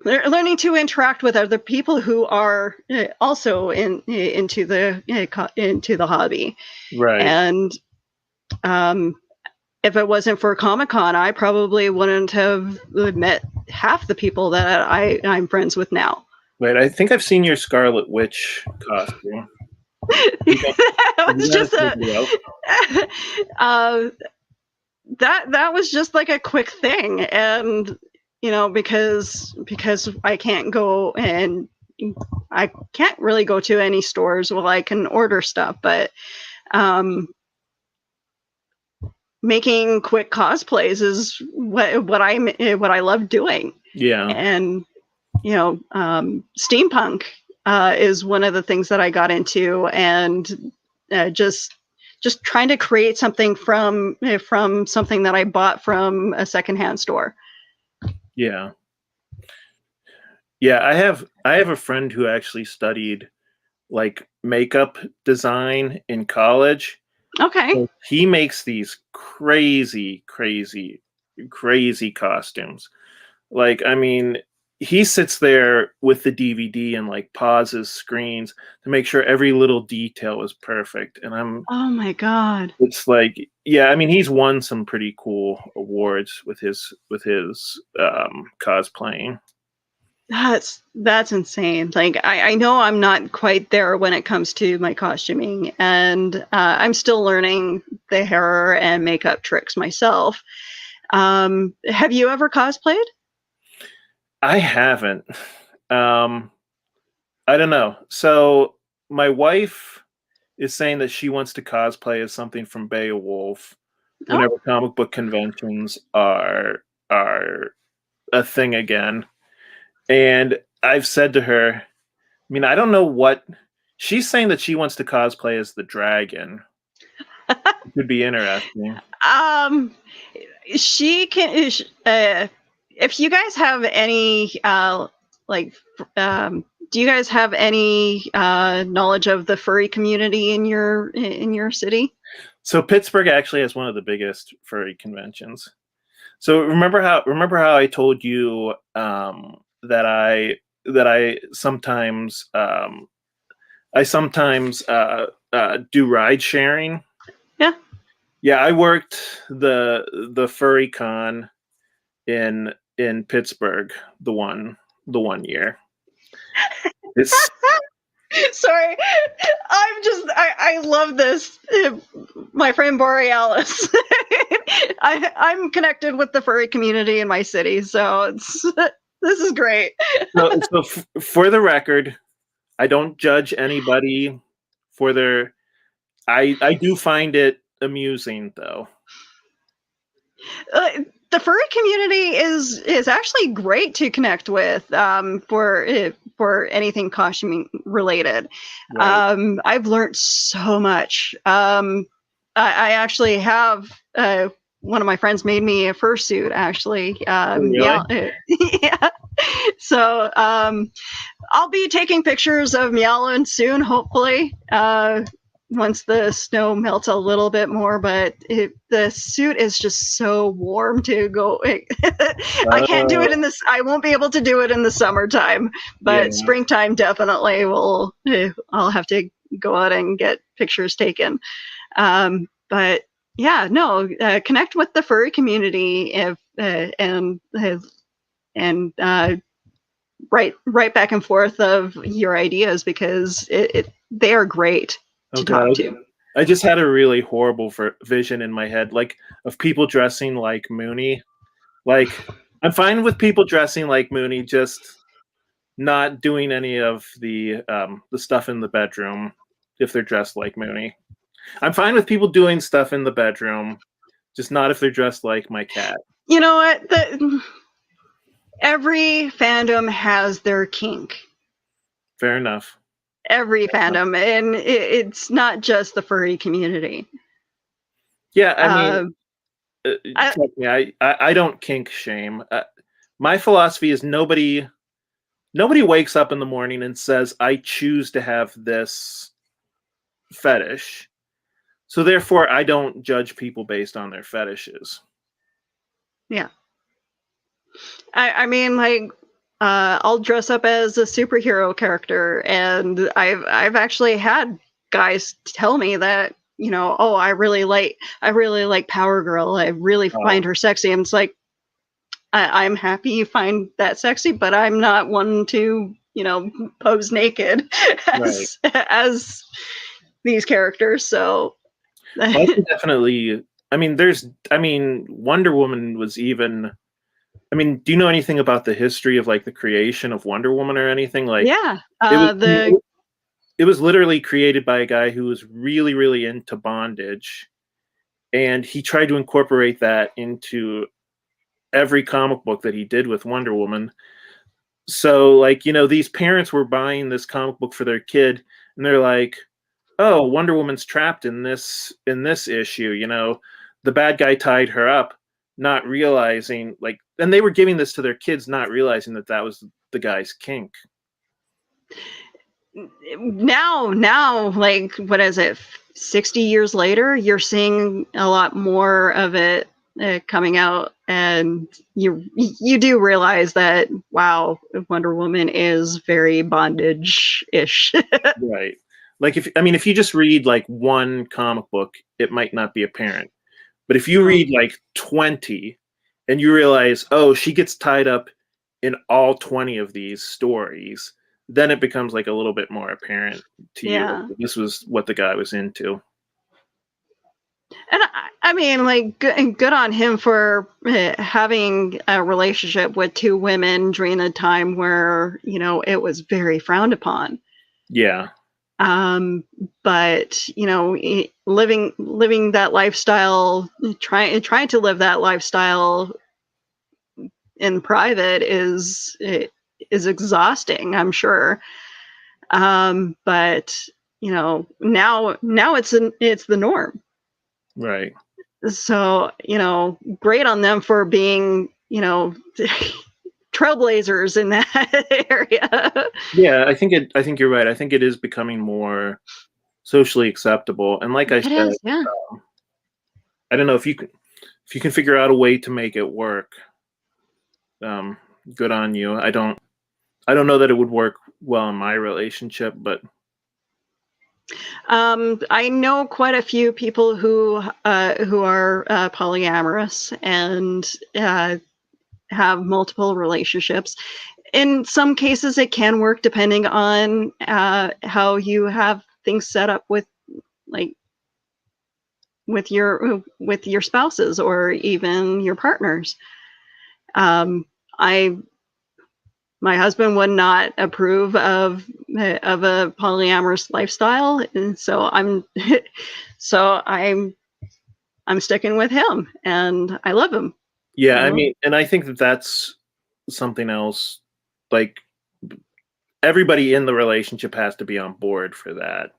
interact with other people who are also into the hobby. Right. And if it wasn't for Comic-Con, I probably wouldn't have met half the people that I'm friends with now. Wait, I think I've seen your Scarlet Witch costume. That was just that was just like a quick thing, and because I can't go, and I can't really go to any stores. Well, I can order stuff, but making quick cosplays is what I love doing. Yeah. And steampunk is one of the things that I got into, and just trying to create something from something that I bought from a secondhand store. Yeah. Yeah, I have a friend who actually studied like makeup design in college. Okay. So he makes these crazy costumes. Like, I mean, he sits there with the DVD and like pauses screens to make sure every little detail is perfect. And oh my God. It's like, yeah, I mean, he's won some pretty cool awards with his cosplaying. That's insane. Like, I know I'm not quite there when it comes to my costuming, and I'm still learning the hair and makeup tricks myself. Have you ever cosplayed? I haven't. I don't know. So my wife is saying that she wants to cosplay as something from Beowulf whenever comic book conventions are a thing again. And I've said to her, I mean, I don't know what she's saying, that she wants to cosplay as the dragon. It could be interesting. She can. If you guys have any, do you guys have any knowledge of the furry community in your city? So Pittsburgh actually has one of the biggest furry conventions. So remember how I told you that I sometimes do ride sharing. Yeah, I worked the furry con in Pittsburgh the one year. It's sorry, I love this. My friend Borealis. I'm connected with the furry community in my city, so this is great. so for the record, I don't judge anybody for their. I do find it amusing, though. The furry community is actually great to connect with for anything costuming related. Right. I've learned so much. I actually have one of my friends made me a fursuit, actually. Really? Yeah. So I'll be taking pictures of Meowlin soon, hopefully. once the snow melts a little bit more, but the suit is just so warm to go. I can't do it in this. I won't be able to do it in the summertime, but springtime definitely will. I'll have to go out and get pictures taken. But yeah, no, connect with the furry community if and write back and forth of your ideas, because they are great to talk to. I just had a really horrible vision in my head, like of people dressing like Mooney. Like, I'm fine with people dressing like Mooney, just not doing any of the stuff in the bedroom if they're dressed like Mooney. I'm fine with people doing stuff in the bedroom, just not if they're dressed like my cat. You know what? Every fandom has their kink. Fair enough. Every fandom, and it's not just the furry community. Yeah, I mean, I don't kink shame. My philosophy is nobody wakes up in the morning and says, I choose to have this fetish. So therefore, I don't judge people based on their fetishes. Yeah. I mean, like, I'll dress up as a superhero character, and I've actually had guys tell me that, you know, oh, I really like Power Girl. I really find her sexy. And it's like, I'm happy you find that sexy, but I'm not one to, you know, pose naked as these characters. So I can definitely. I mean, Wonder Woman was even. I mean, do you know anything about the history of like the creation of Wonder Woman or anything? Like, yeah, it was literally created by a guy who was really, really into bondage, and he tried to incorporate that into every comic book that he did with Wonder Woman. So, like, you know, these parents were buying this comic book for their kid, and they're like, "Oh, Wonder Woman's trapped in this issue." You know, the bad guy tied her up, not realizing, like, and they were giving this to their kids, not realizing that that was the guy's kink. Now, like, what is it? 60 years later, you're seeing a lot more of it coming out, and you do realize that, wow, Wonder Woman is very bondage-ish. Right. Like, if you just read like one comic book, it might not be apparent. But if you read like 20 and you realize, oh, she gets tied up in all 20 of these stories, then it becomes like a little bit more apparent to you. This was what the guy was into. And I mean, like, good on him for having a relationship with two women during a time where, you know, it was very frowned upon. Yeah. But, you know, living that lifestyle, trying to live that lifestyle in private is exhausting, I'm sure. But, you know, now it's the norm. Right. So, you know, great on them for being, you know, trailblazers in that area. Yeah, I think you're right. I think it is becoming more socially acceptable. And like I said, I don't know if you can figure out a way to make it work. Good on you. I don't know that it would work well in my relationship, but I know quite a few people who are polyamorous and have multiple relationships. In some cases, it can work depending on how you have things set up with your spouses or even your partners. My husband would not approve of a polyamorous lifestyle, and so I'm sticking with him, and I love him. Yeah, I mean, and I think that's something else. Like, everybody in the relationship has to be on board for that.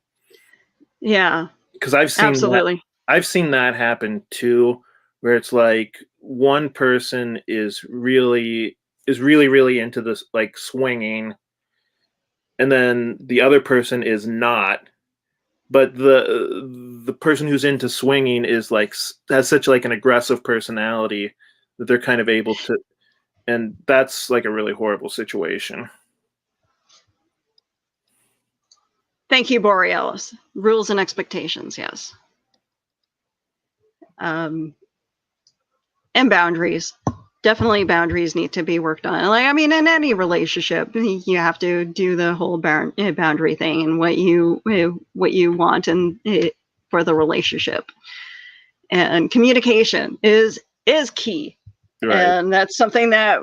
Yeah, because I've seen that happen too, where it's like one person is really into this, like, swinging, and then the other person is not, but the person who's into swinging is like has such like an aggressive personality that they're kind of able to, and that's like a really horrible situation. Thank you, Borealis. Rules and expectations, yes. And boundaries. Definitely boundaries need to be worked on. Like, I mean, in any relationship, you have to do the whole boundary thing and what you want and for the relationship. And communication is key. Right. And that's something that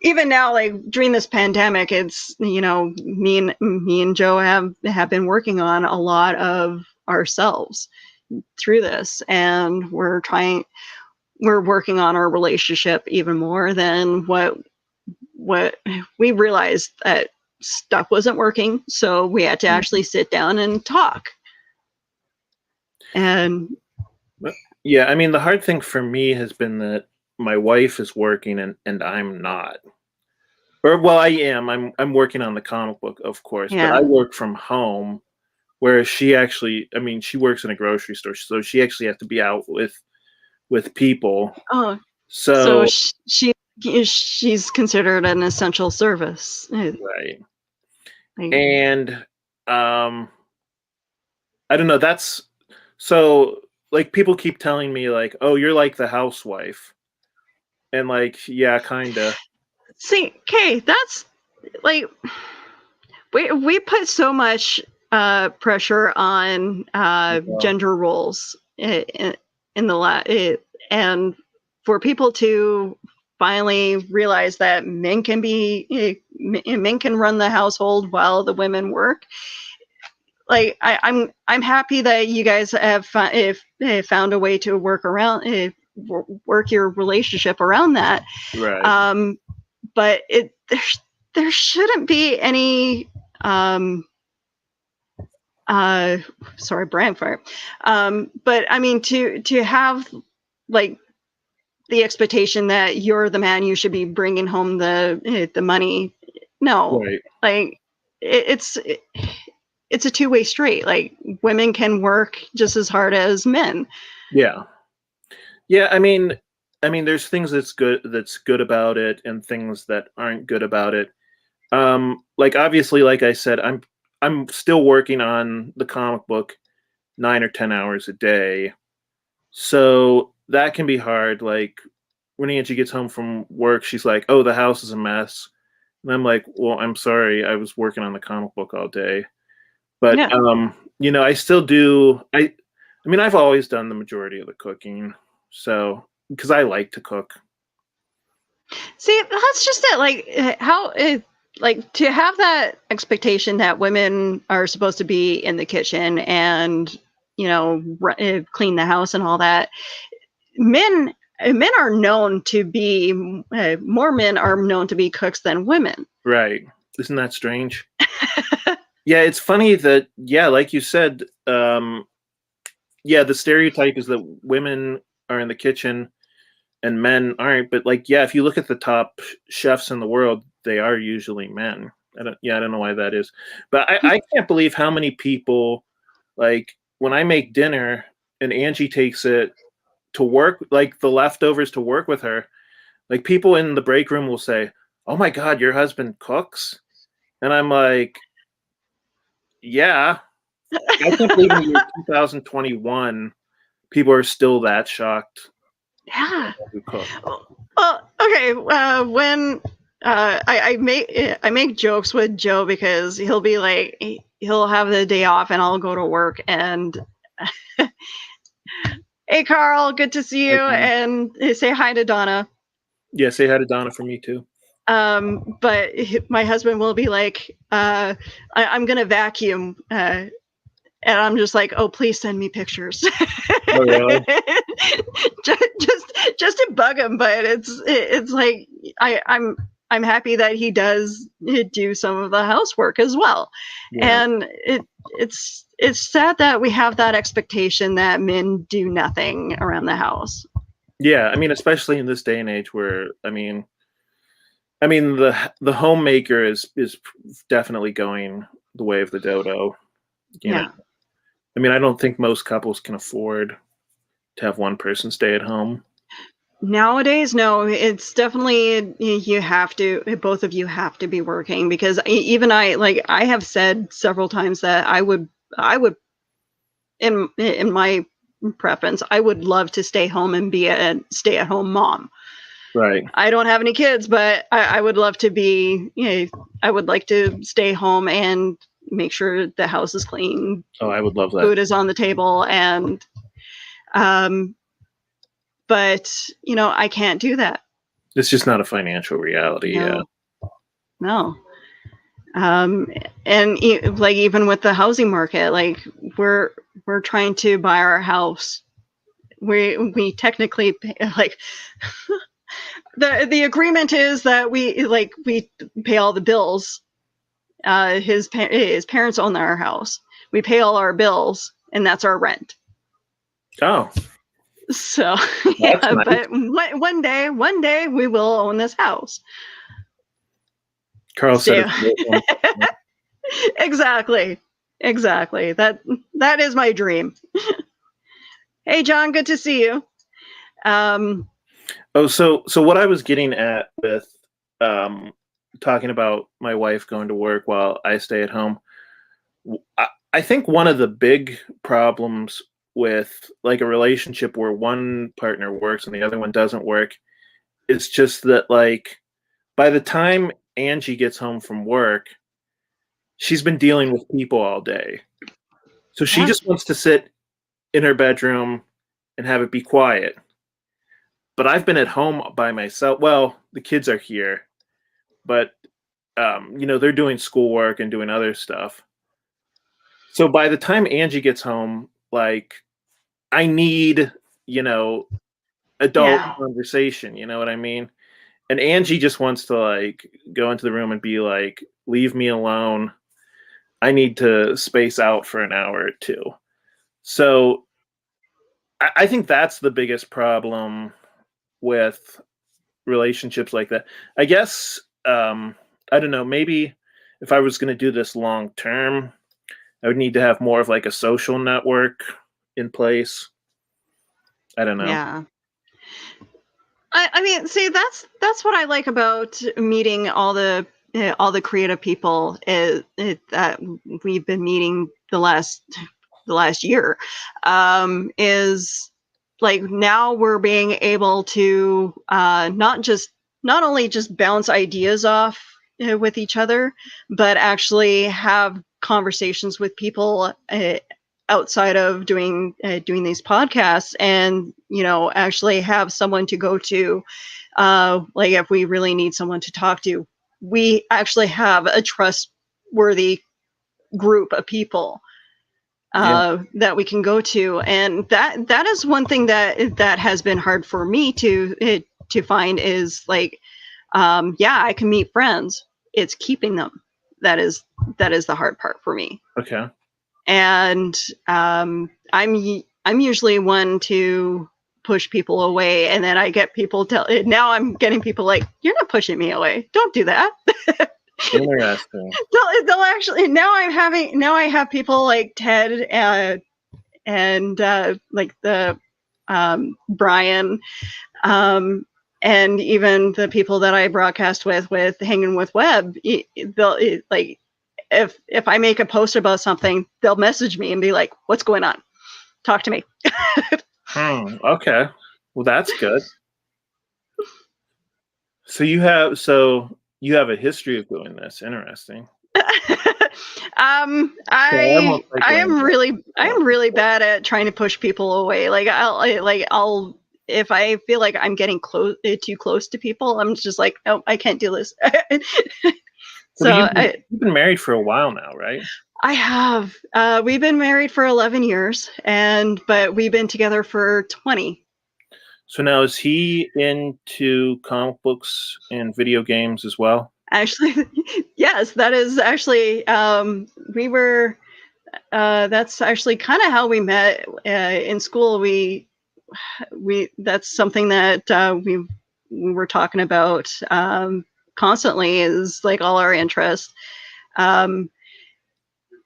even now, like during this pandemic, it's, you know, me and Joe have been working on a lot of ourselves through this, and we're working on our relationship even more than what we realized that stuff wasn't working. So we had to actually sit down and talk. And yeah, I mean, the hard thing for me has been that my wife is working and I'm not. Or, well, I am. I'm working on the comic book, of course, but I work from home, whereas she actually, I mean, she works in a grocery store, so she actually has to be out with people. Oh, so she's considered an essential service, right? And I don't know. That's so like people keep telling me like, oh, you're like the housewife. And like, yeah, kind of. See, okay, that's like we put so much pressure on gender roles in the and for people to finally realize that men can run the household while the women work. Like I'm happy that you guys have found a way to work your relationship around that, right? But there shouldn't be any sorry, brain fire. But I mean to have like the expectation that you're the man, you should be bringing home the money. No, right. Like it's a two-way street. Like women can work just as hard as men. Yeah. I mean, there's things that's good about it, and things that aren't good about it. Like obviously, like I said, I'm still working on the comic book 9 or 10 hours a day, so that can be hard. Like when Angie gets home from work, she's like, "Oh, the house is a mess," and I'm like, "Well, I'm sorry, I was working on the comic book all day." But you know, I still do. I mean, I've always done the majority of the cooking, so because I like to cook. See, that's just it. Like like to have that expectation that women are supposed to be in the kitchen and, you know, clean the house and all that. Men are known to be more men are known to be cooks than women. Right? Isn't that strange? Yeah, it's funny that like you said, the stereotype is that women are in the kitchen and men aren't. But like, if you look at the top chefs in the world, they are usually men. I don't know why that is, but I can't believe how many people, like when I make dinner and Angie takes it to work, like the leftovers to work with her, like people in the break room will say, "Oh my God, your husband cooks," and I'm like, yeah. I can't believe in the year 2021, people are still that shocked. Yeah. Well, okay. When I make jokes with Joe because he'll be like, he'll have the day off and I'll go to work and, hey Carl, good to see you, and say hi to Donna. Yeah, say hi to Donna for me too. But my husband will be like, I'm gonna vacuum, and I'm just like, oh, please send me pictures. Oh, really? just to bug him, but it's like I'm happy that he does do some of the housework as well. Yeah. And it's sad that we have that expectation that men do nothing around the house. Yeah, I mean, especially in this day and age where the homemaker is definitely going the way of the dodo. You know? I mean, I don't think most couples can afford to have one person stay at home. Nowadays, no, it's definitely you have to, both of you have to be working, because even I have said several times that I would in my preference, I would love to stay home and be a stay-at-home mom. Right. I don't have any kids, but I would love to be, I would like to stay home and make sure the house is clean. Oh, I would love that. Food is on the table, and but I can't do that. It's just not a financial reality. No. No. And even with the housing market, we're trying to buy our house. We technically the agreement is that we pay all the bills. His parents own our house. We pay all our bills, and that's our rent. Oh. So yeah, nice. But one day we will own this house. Carl said Exactly. That is my dream. Hey, John, good to see you. So what I was getting at with talking about my wife going to work while I stay at home, I think one of the big problems with a relationship where one partner works and the other one doesn't work is just that by the time Angie gets home from work, she's been dealing with people all day. So she just wants to sit in her bedroom and have it be quiet. But I've been at home by myself. Well, the kids are here, but they're doing schoolwork and doing other stuff. So by the time Angie gets home, I need, adult conversation, you know what I mean? And Angie just wants to go into the room and be leave me alone. I need to space out for an hour or two. So I think that's the biggest problem with relationships like that. I guess, I don't know, maybe if I was going to do this long term, I would need to have more of a social network in place. I don't know. Yeah. I mean, see, that's what I like about meeting all the creative people that we've been meeting the last year. Is now we're being able to not only just bounce ideas off with each other, but actually have conversations with people outside of doing these podcasts, and actually have someone to go to, if we really need someone to talk to, we actually have a trustworthy group of people that we can go to. And that is one thing that has been hard for me to find is I can meet friends. It's keeping them. That is the hard part for me. Okay. And I'm usually one to push people away, and then I get people now I'm getting people you're not pushing me away. Don't do that. Interesting. They'll actually now I have people like Ted and the Brian, and even the people that I broadcast with Hanging with Webb. They'll if I make a post about something, they'll message me and be like, "What's going on? Talk to me." Okay. Well, that's good. So you have a history of doing this. Interesting. I am really bad at trying to push people away. I'll if I feel like I'm getting too close to people, I'm just like, no, I can't do this. You've been married for a while now, right? I have. We've been married for 11 years, but we've been together for 20. So now, is he into comic books and video games as well? Actually, yes, that is actually, we were, that's actually kind of how we met in school. That's something that we were talking about constantly, is all our interests.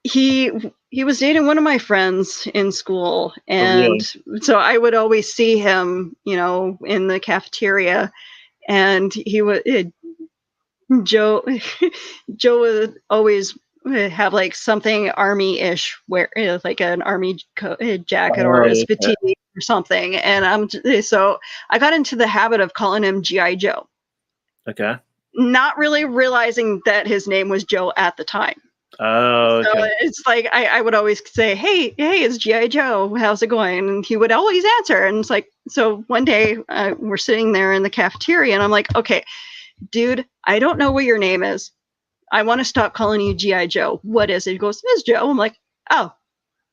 He he was dating one of my friends in school, and so I would always see him, in the cafeteria, and he would Joe Joe would always have like something army-ish, wear like an army jacket or his fatigue or something, and so I got into the habit of calling him G.I. Joe. Okay. Not really realizing that his name was Joe at the time. Oh, okay. So it's like I would always say, hey, it's G.I. Joe. How's it going? And he would always answer. And it's like, so one day we're sitting there in the cafeteria, and I'm like, okay, dude, I don't know what your name is. I want to stop calling you G.I. Joe. What is it? He goes, it's Joe. I'm like, oh,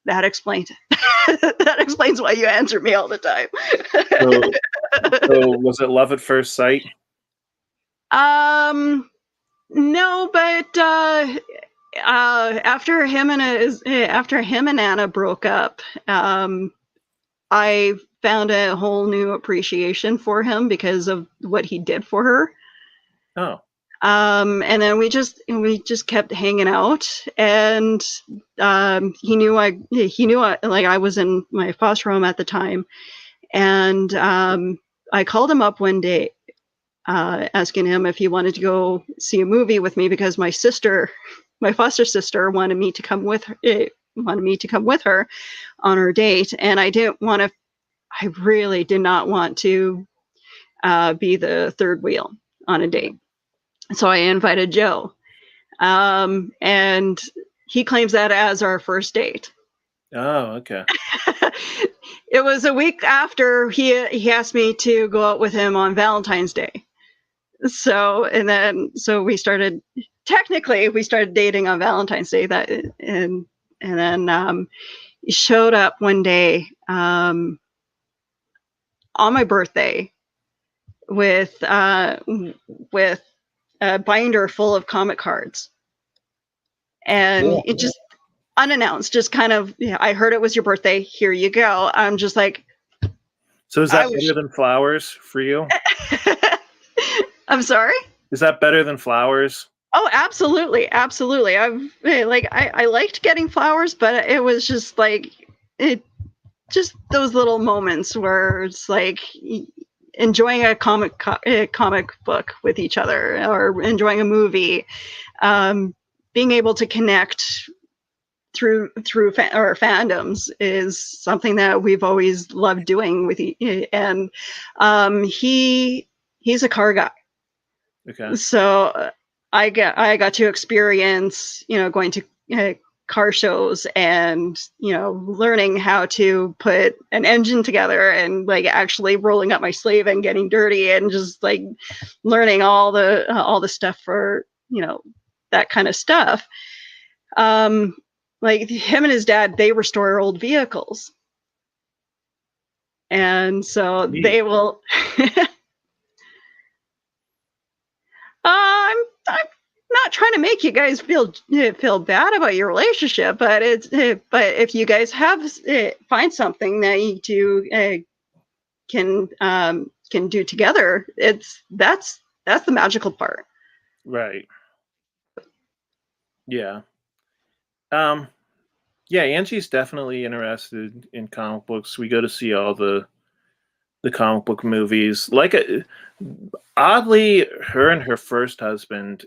that explains it. That explains why you answer me all the time. So was it love at first sight? No, but after him and Anna broke up, I found a whole new appreciation for him because of what he did for her. Oh. And then we just kept hanging out, and he knew I was in my foster home at the time, and I called him up one day, asking him if he wanted to go see a movie with me because my foster sister wanted me to come with her on her date, and I really did not want to be the third wheel on a date. So I invited Joe, and he claims that as our first date. Oh, okay. It was a week after he asked me to go out with him on Valentine's Day. So we started dating on Valentine's Day, and then he showed up one day on my birthday with a binder full of comic cards, and it just unannounced, just kind of, I heard it was your birthday, here you go. I'm just like, so is that better than flowers for you? I'm sorry? Is that better than flowers? Oh, absolutely. I liked getting flowers, but it was just like, just those little moments where it's like enjoying a comic book with each other, or enjoying a movie, being able to connect through our fandoms is something that we've always loved doing with and he's a car guy. Okay. So I got to experience, going to car shows and, learning how to put an engine together, and like actually rolling up my sleeve and getting dirty, and just like learning all the stuff for, that kind of stuff. Like him and his dad, they restore old vehicles. And so they will, I'm not trying to make you guys feel bad about your relationship, but if you guys find something that you two can do together, that's the magical part. Right. Yeah. Yeah, Angie's definitely interested in comic books. We go to see all the comic book movies. Like, oddly, her and her first husband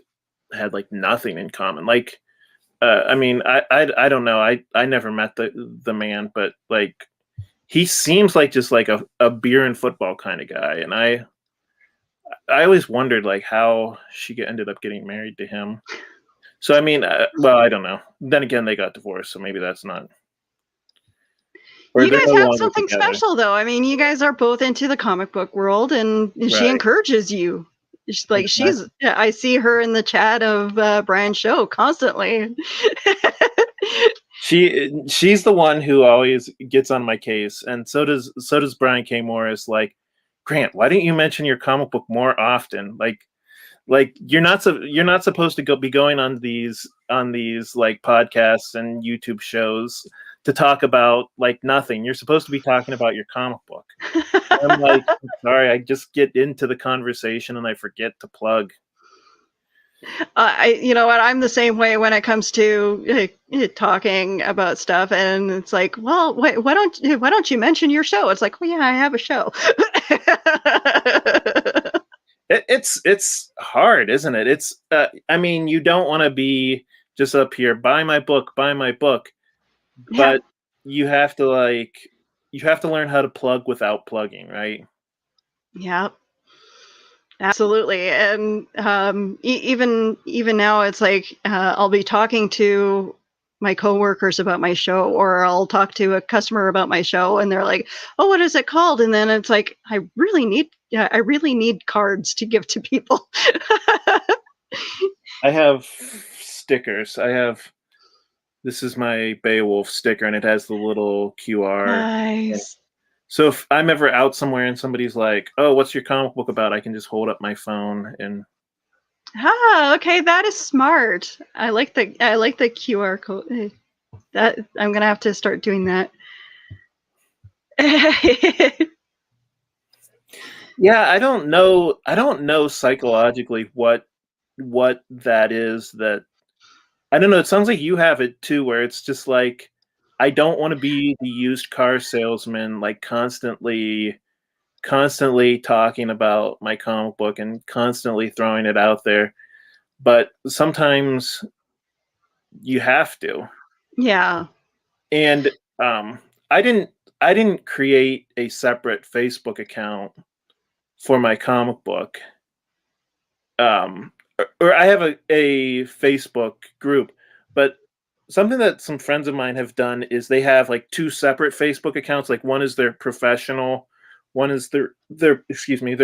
had like nothing in common. Like, I mean, I don't know. I never met the man, but like, he seems like just like a beer and football kind of guy. And I always wondered like how she ended up getting married to him. So, I mean, well, I don't know. Then again, they got divorced, so maybe that's not. You guys have something special, though. I mean, you guys are both into the comic book world, and she encourages you. Like, I see her in the chat of Brian's show constantly. She's the one who always gets on my case, and so does Brian K. Morris. Like, Grant, why don't you mention your comic book more often? Like you're not supposed to be going on these like podcasts and YouTube shows to talk about like nothing. You're supposed to be talking about your comic book. I'm like, sorry, I just get into the conversation and I forget to plug. You know what? I'm the same way when it comes to talking about stuff, and it's like, well, wait, why don't you mention your show? It's like, well, yeah, I have a show. It's hard, isn't it? It's I mean, you don't want to be just up here, buy my book, but you have to learn how to plug without plugging, right? Yeah. Absolutely, and even now, it's like I'll be talking to my coworkers about my show, or I'll talk to a customer about my show, and they're like, "Oh, what is it called?" And then it's like, I really need cards to give to people. I have stickers. This is my Beowulf sticker, and it has the little QR. Nice. So if I'm ever out somewhere and somebody's like, "Oh, what's your comic book about?" I can just hold up my phone and. Okay, that is smart. I like the QR code. That I'm gonna have to start doing that. Yeah, I don't know psychologically what that is. That I don't know. It sounds like you have it too, where it's just like, I don't want to be the used car salesman, like constantly talking about my comic book and constantly throwing it out there. But sometimes you have to. Yeah. And I didn't create a separate Facebook account for my comic book. Or I have a Facebook group, but something that some friends of mine have done is they have like two separate Facebook accounts. Like one is their professional, one is their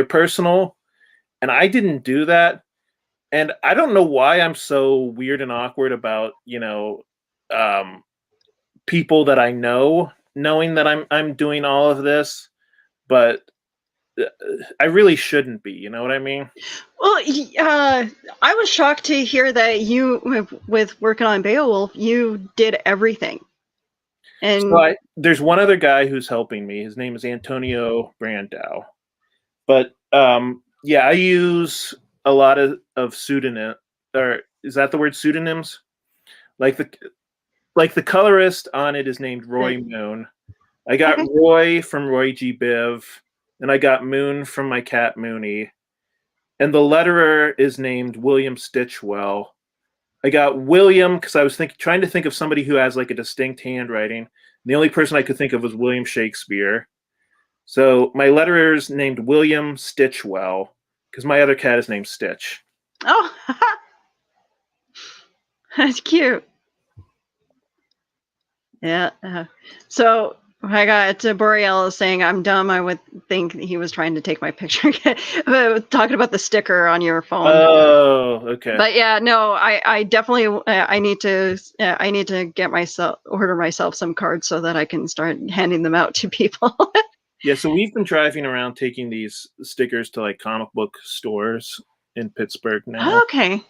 personal. And I didn't do that. And I don't know why I'm so weird and awkward about, people that I know knowing that I'm doing all of this, but I really shouldn't be. You know what I mean? Well, I was shocked to hear that you, with working on Beowulf, you did everything. And so there's one other guy who's helping me. His name is Antonio Brandau. But I use a lot of pseudonym, or is that the word, pseudonyms? Like the colorist on it is named Roy Moon. I got Roy from Roy G. Biv, and I got Moon from my cat Mooney. And the letterer is named William Stitchwell. I got William because I was trying to think of somebody who has like a distinct handwriting. The only person I could think of was William Shakespeare. So my letterer is named William Stitchwell because my other cat is named Stitch. Oh, that's cute. Yeah. So I got Boreal saying I'm dumb. I would think he was trying to take my picture. Talking about the sticker on your phone. Oh, okay. But yeah, no, I definitely I need to order myself some cards so that I can start handing them out to people. Yeah, so we've been driving around taking these stickers to like comic book stores in Pittsburgh now. Okay.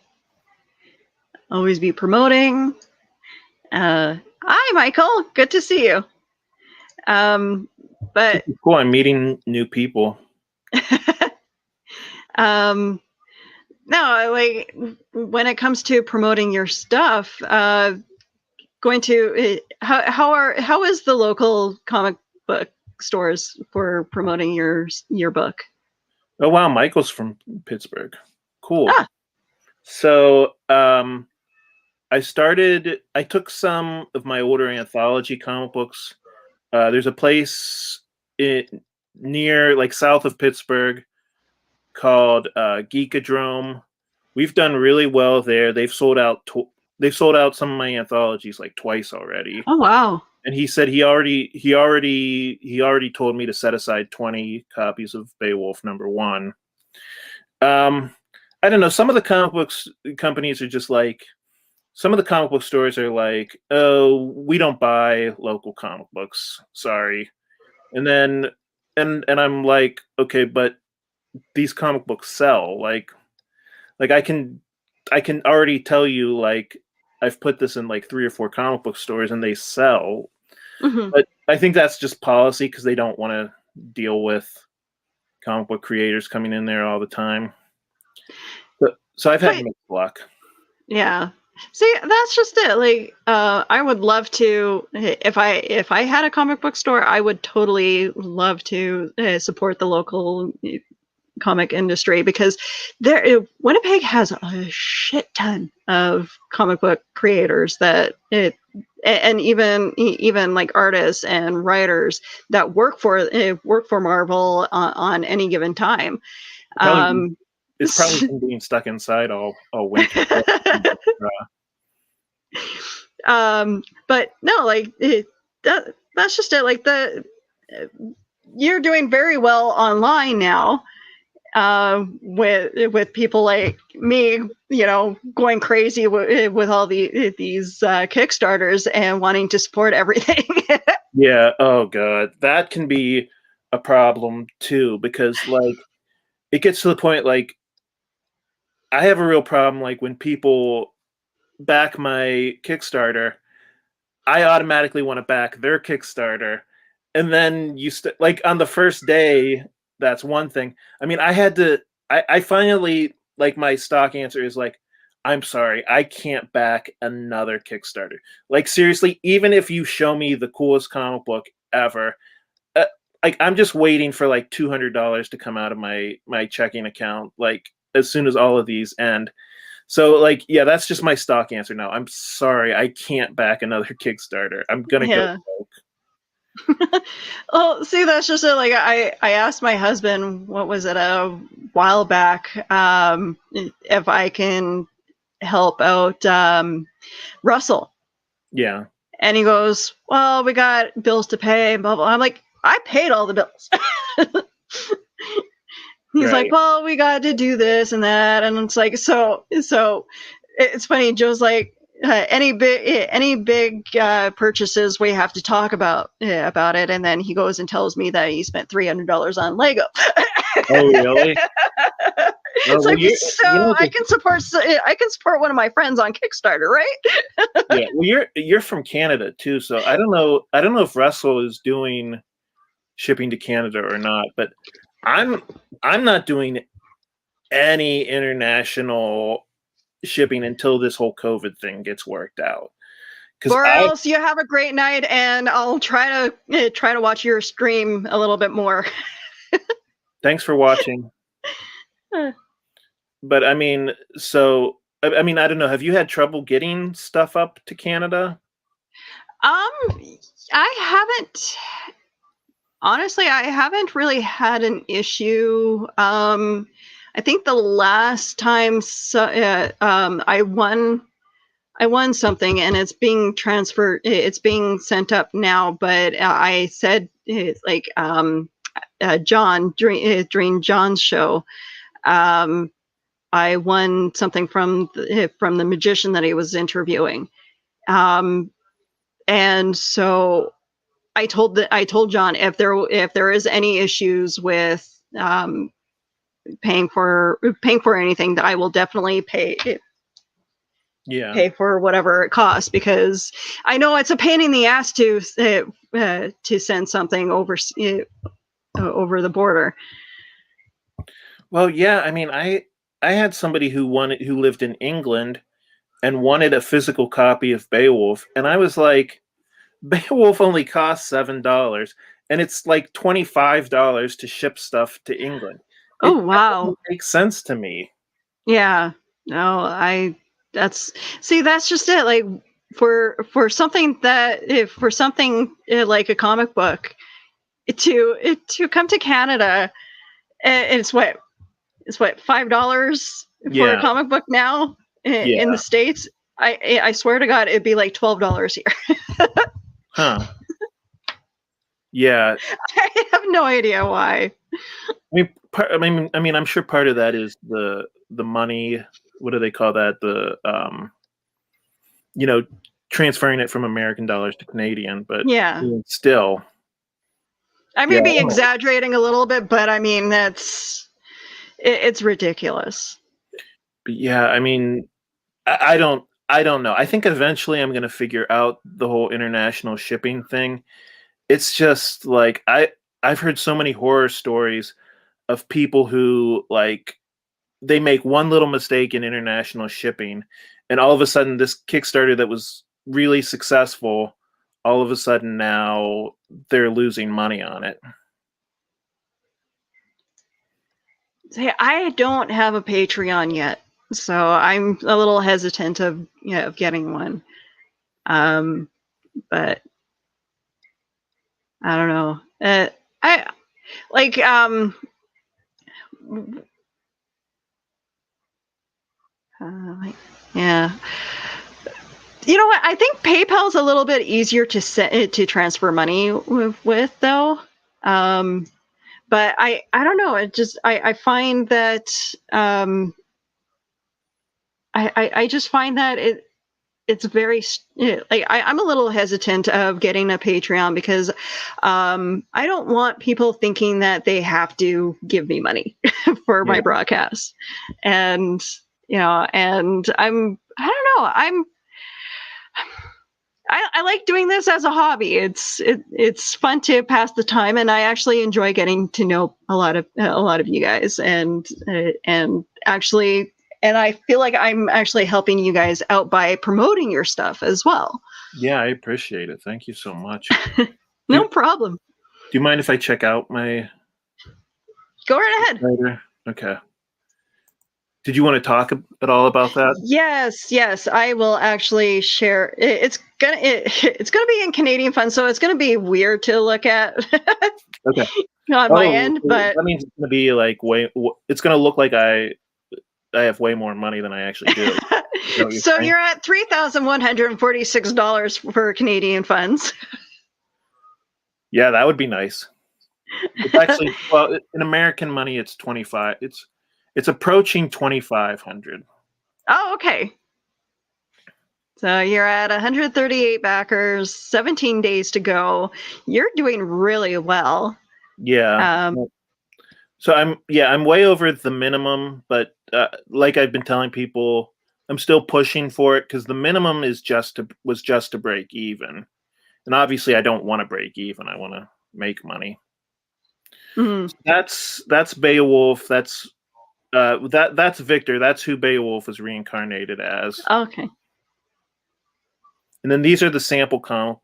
Always be promoting. Hi, Michael. Good to see you. But cool. I'm meeting new people. No, like when it comes to promoting your stuff, how is the local comic book stores for promoting your book? Oh wow, Michael's from Pittsburgh. Cool. So I took some of my older anthology comic books. There's a place near, like, south of Pittsburgh called Geekadrome. We've done really well there. They've sold out some of my anthologies like twice already. Oh wow. And he said he already told me to set aside 20 copies of Beowulf #1. I don't know. Some of the comic books companies are just like, some of the comic book stores are like, oh, we don't buy local comic books. Sorry. And then, and I'm like, okay, but these comic books sell. Like I can already tell you, like, I've put this in like 3 or 4 comic book stores and they sell. Mm-hmm. But I think that's just policy because they don't want to deal with comic book creators coming in there all the time. So I've had mixed luck. Yeah. See, that's just it. Like, I would love to, if I had a comic book store, I would totally love to support the local comic industry, because Winnipeg has a shit ton of comic book creators and even like artists and writers that work for Marvel on any given time. It's probably been being stuck inside all winter. But no, like that's just it. Like you're doing very well online now, with people like me, going crazy with all these Kickstarters and wanting to support everything. Yeah. Oh God, that can be a problem too, because like it gets to the point like I have a real problem like when people back my Kickstarter, I automatically want to back their Kickstarter, and then like on the first day, that's one thing. I mean, I finally, like, my stock answer is like, I'm sorry, I can't back another Kickstarter. Like, seriously, even if you show me the coolest comic book ever, like, I'm just waiting for like $200 to come out of my checking account, like, as soon as all of these end. So, like, yeah, that's just my stock answer now. I'm sorry, I can't back another Kickstarter. I'm gonna go broke. Well, see, that's just it. Like, I asked my husband, what was it, a while back, if I can help out Russell. Yeah. And he goes, well, we got bills to pay, blah, blah. I'm like, I paid all the bills. He's right. like, well, we got to do this and that. And it's like, so it's funny. Joe's like, any big purchases, we have to talk about it. And then he goes and tells me that he spent $300 on Lego. Oh, really? It's like, so I can support one of my friends on Kickstarter, right? Yeah, well, you're from Canada too, so I don't know if Russell is doing shipping to Canada or not, but I'm not doing any international shipping until this whole COVID thing gets worked out. Or else you have a great night, and I'll try to watch your stream a little bit more. Thanks for watching. But I mean, I don't know. Have you had trouble getting stuff up to Canada? I haven't. Honestly, I haven't really had an issue. I think the last time I won something, and it's being transferred. It's being sent up now. But I said, like, John during John's show, I won something from the magician that he was interviewing, and so I told John, if there is any issues with paying for anything, that I will definitely pay for whatever it costs, because I know it's a pain in the ass to send something over the border. Well, yeah, I mean, I had somebody who lived in England and wanted a physical copy of Beowulf, and I was like, Beowulf only costs $7, and it's like $25 to ship stuff to England. Oh, wow. Makes sense to me. Yeah. No, that's just it. Like, for something like a comic book to come to Canada, it's what $5 for a comic book now in the States. I swear to God, it'd be like $12 here. Huh. Yeah. I have no idea why. I mean, I'm sure part of that is the money. What do they call that? The transferring it from American dollars to Canadian, but yeah, still. I may be exaggerating a little bit, but I mean, it's ridiculous. But yeah, I mean, I don't know. I think eventually I'm going to figure out the whole international shipping thing. It's just like I've heard so many horror stories of people who, like, they make one little mistake in international shipping, and all of a sudden this Kickstarter that was really successful, all of a sudden now they're losing money on it. Say, I don't have a Patreon yet, so I'm a little hesitant of getting one. But I don't know. I like yeah. You know what? I think PayPal's a little bit easier to transfer money with though. But I don't know. It just I find that I just find that it's very like I'm a little hesitant of getting a Patreon because I don't want people thinking that they have to give me money for my broadcast, and and I don't know. I like doing this as a hobby. It's fun to pass the time, and I actually enjoy getting to know a lot of you guys, and actually. And I feel like I'm actually helping you guys out by promoting your stuff as well. Yeah, I appreciate it. Thank you so much. No problem. Do you mind if I check out my... Go right ahead. Okay. Did you want to talk at all about that? Yes. I will actually share. It's gonna be in Canadian funds, so it's gonna be weird to look at. Okay. On my end, but that means it's gonna be like it's gonna look like I have way more money than I actually do. So you're at $3,146 for Canadian funds. Yeah, that would be nice. It's actually, well, in American money, it's 25. It's approaching 2,500. Oh, okay. So you're at 138 backers, 17 days to go. You're doing really well. Yeah. So I'm way over the minimum, but like I've been telling people, I'm still pushing for it because the minimum was just to break even, and obviously I don't want to break even. I want to make money. Mm-hmm. So that's Beowulf. That's Victor. That's who Beowulf is reincarnated as. Okay. And then these are the sample comic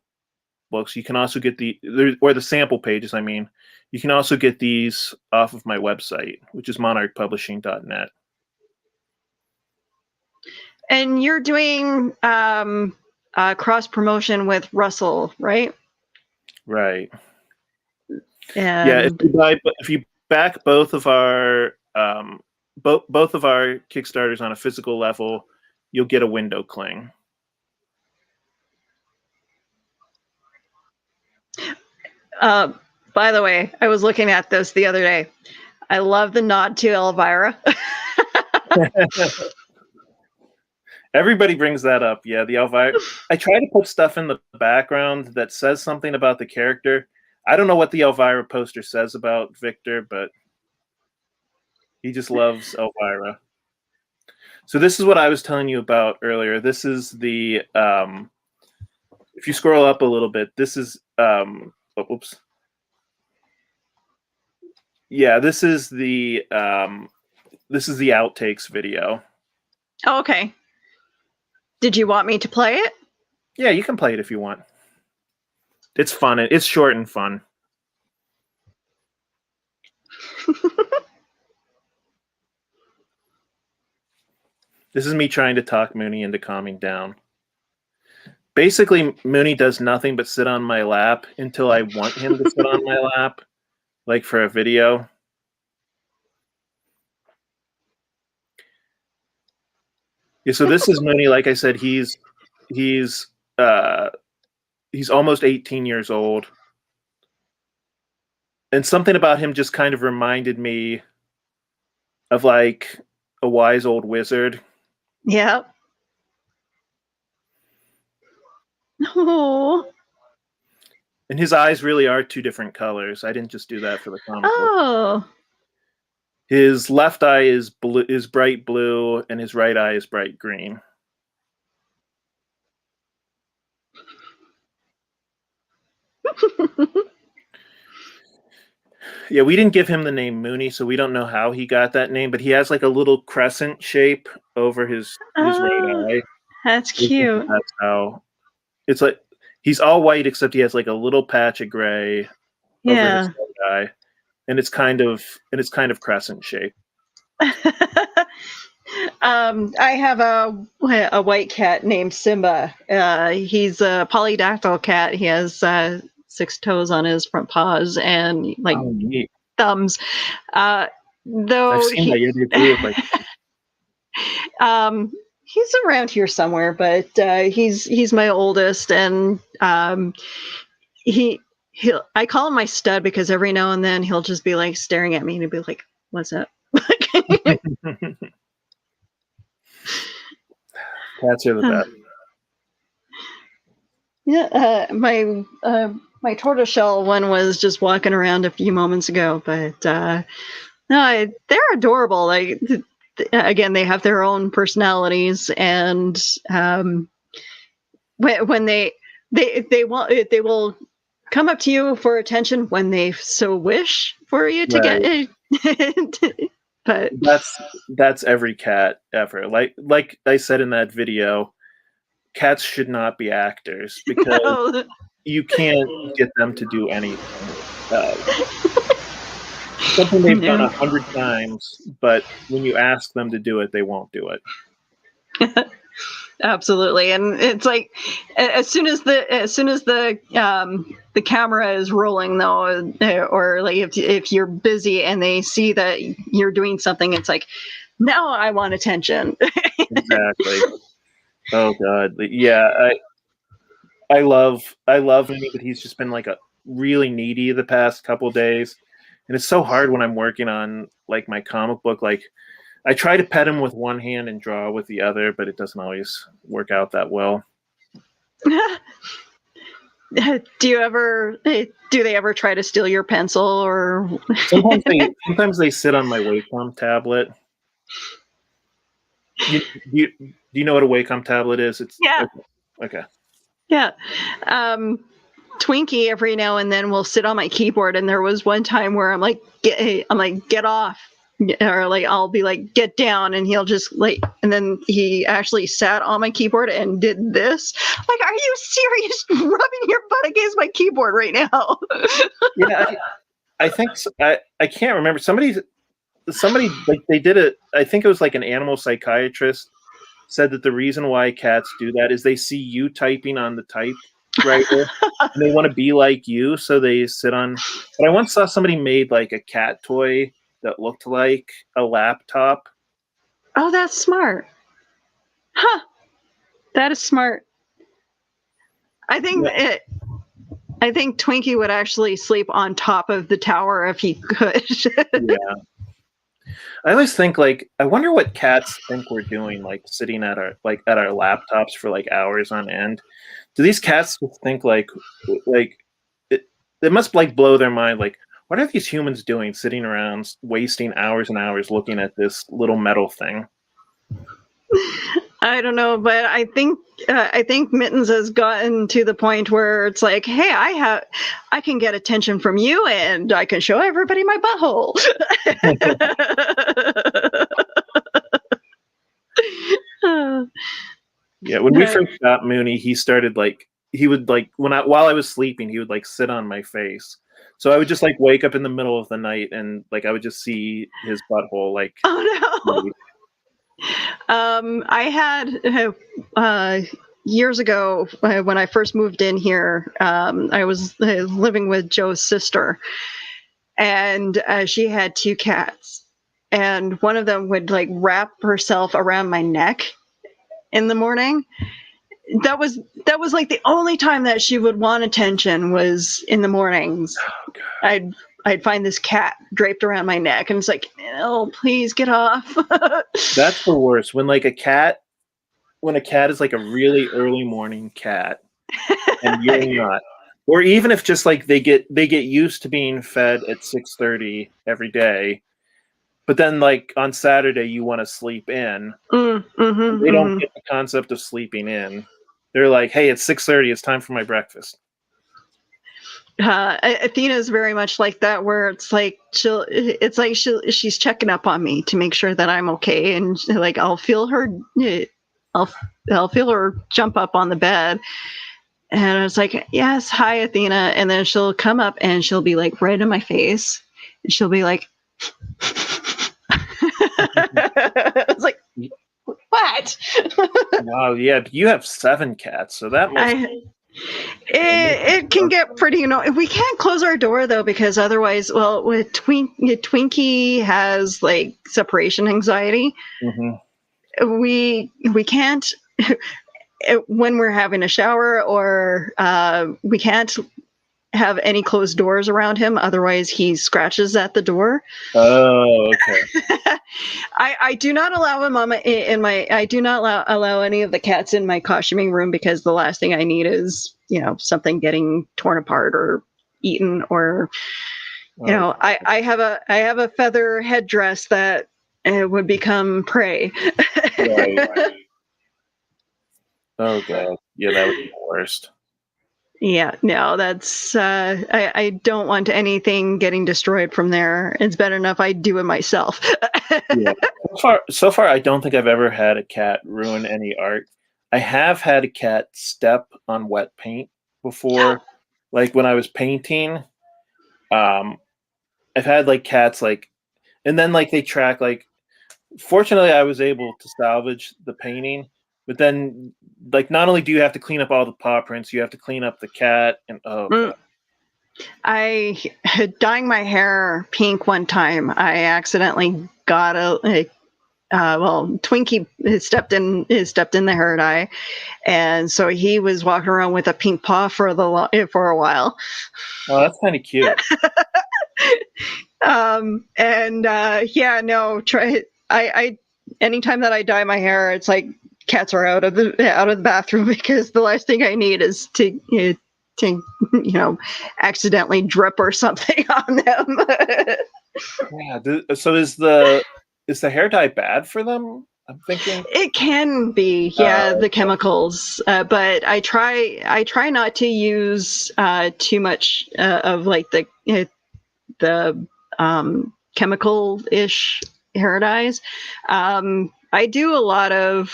books. You can also get the sample pages. I mean, you can also get these off of my website, which is monarchpublishing.net. And you're doing cross promotion with Russell, right? Right. And yeah, if you back both of our both of our Kickstarters on a physical level, you'll get a window cling. By the way, I was looking at this the other day. I love the nod to Elvira. Everybody brings that up. Yeah, the Elvira. I try to put stuff in the background that says something about the character. I don't know what the Elvira poster says about Victor, but he just loves Elvira. So this is what I was telling you about earlier. This is the if you scroll up a little bit, this is oops. Yeah, this is the outtakes video. Oh, okay. Did you want me to play it? Yeah, you can play it if you want. It's fun. It's short and fun. This is me trying to talk Mooney into calming down. Basically, Mooney does nothing but sit on my lap until I want him to sit on my lap, like for a video. Yeah, so this is Mooney. Like I said, he's almost 18 years old. And something about him just kind of reminded me of like a wise old wizard. Yeah. Oh. And his eyes really are two different colors. I didn't just do that for the comic book. Oh. His left eye is bright blue, and his right eye is bright green. Yeah, we didn't give him the name Mooney, so we don't know how he got that name, but he has like a little crescent shape over his right eye. That's cute. That's how it's like he's all white except he has like a little patch of gray over his right eye. And it's kind of crescent shape. I have a white cat named Simba. He's a polydactyl cat. He has 6 toes on his front paws and like thumbs. Though I've seen that. You do like. He's around here somewhere, but he's my oldest, and I call him my stud because every now and then he'll just be like staring at me and he'll be like, "What's up?" Cats are the best. Yeah, my tortoiseshell one was just walking around a few moments ago, but no, they're adorable. Like again, they have their own personalities, and when they will come up to you for attention when they so wish for you to get it. But that's every cat ever. Like I said in that video, cats should not be actors because you can't get them to do anything. Something they've done 100 times, but when you ask them to do it, they won't do it. Absolutely, and it's like as soon as the camera is rolling, though, or like if you're busy and they see that you're doing something, it's like, now I want attention. Exactly. Oh God, yeah. I love him, but he's just been like a really needy the past couple of days, and it's so hard when I'm working on like my comic book. Like, I try to pet him with one hand and draw with the other, but it doesn't always work out that well. Do they ever try to steal your pencil or? Sometimes they sit on my Wacom tablet. Do you know what a Wacom tablet is? Okay. Yeah. Twinkie every now and then will sit on my keyboard, and there was one time where I'm like, get off. Or like I'll be like, get down, and he'll just like, and then he actually sat on my keyboard and did this. Like, are you serious? Rubbing your butt against my keyboard right now? Yeah, I think so. I can't remember. Somebody like they did it. I think it was like an animal psychiatrist said that the reason why cats do that is they see you typing on the typewriter and they want to be like you, so they sit on. But I once saw somebody made like a cat toy that looked like a laptop. Oh, that's smart. Huh. That is smart. I think Twinkie would actually sleep on top of the tower if he could. Yeah. I always think like, I wonder what cats think we're doing, like sitting at our laptops for like hours on end. Do these cats think like it must like blow their mind, like, what are these humans doing sitting around wasting hours and hours looking at this little metal thing? I don't know, but I think Mittens has gotten to the point where it's like, hey, I can get attention from you, and I can show everybody my butthole. Yeah, when we first got Mooney, he started like while I was sleeping, he would like sit on my face. So I would just like wake up in the middle of the night and like I would just see his butthole like. Oh no! I had years ago when I first moved in here. I was living with Joe's sister, and she had 2 cats, and one of them would like wrap herself around my neck in the morning. That was like the only time that she would want attention was in the mornings. Oh, I'd find this cat draped around my neck, and it's like, oh, please get off. That's the worst. When a cat is like a really early morning cat, and you're not, or even if just like they get used to being fed at 6:30 every day, but then like on Saturday you want to sleep in. They don't get the concept of sleeping in. They're like, hey, it's 6:30. It's time for my breakfast. Athena is very much like that, where it's like she's checking up on me to make sure that I'm okay, and like I'll feel her jump up on the bed, and it's like, yes, hi Athena, and then she'll come up and she'll be like right in my face, and she'll be like, it's like, what? Wow, yeah, you have 7 cats, so that must. It can get pretty annoying. We can't close our door though, because otherwise, well, with Twinkie has like separation anxiety. Mm-hmm. We can't when we're having a shower, or we can't have any closed doors around him. Otherwise, he scratches at the door. Oh, okay. I do not allow him on I do not allow any of the cats in my costuming room, because the last thing I need is, something getting torn apart or eaten, or I have a feather headdress that would become prey. Right. Oh god, yeah, that would be the worst. Yeah, no, that's I don't want anything getting destroyed from there. It's bad enough I do it myself. Yeah. So far, I don't think I've ever had a cat ruin any art. I have had a cat step on wet paint before, like when I was painting. I've had like cats and then like they track like. Fortunately, I was able to salvage the painting, but then like not only do you have to clean up all the paw prints, you have to clean up the cat and God. I dyeing my hair pink one time. I accidentally got Twinkie stepped in the hair dye, and so he was walking around with a pink paw for a while. Oh, that's kind of cute. I anytime that I dye my hair, it's like cats are out of the bathroom, because the last thing I need is to accidentally drip or something on them. Yeah. So is the hair dye bad for them? I'm thinking it can be, the chemicals, but I try not to use too much of like the chemical-ish hair dyes. I do a lot of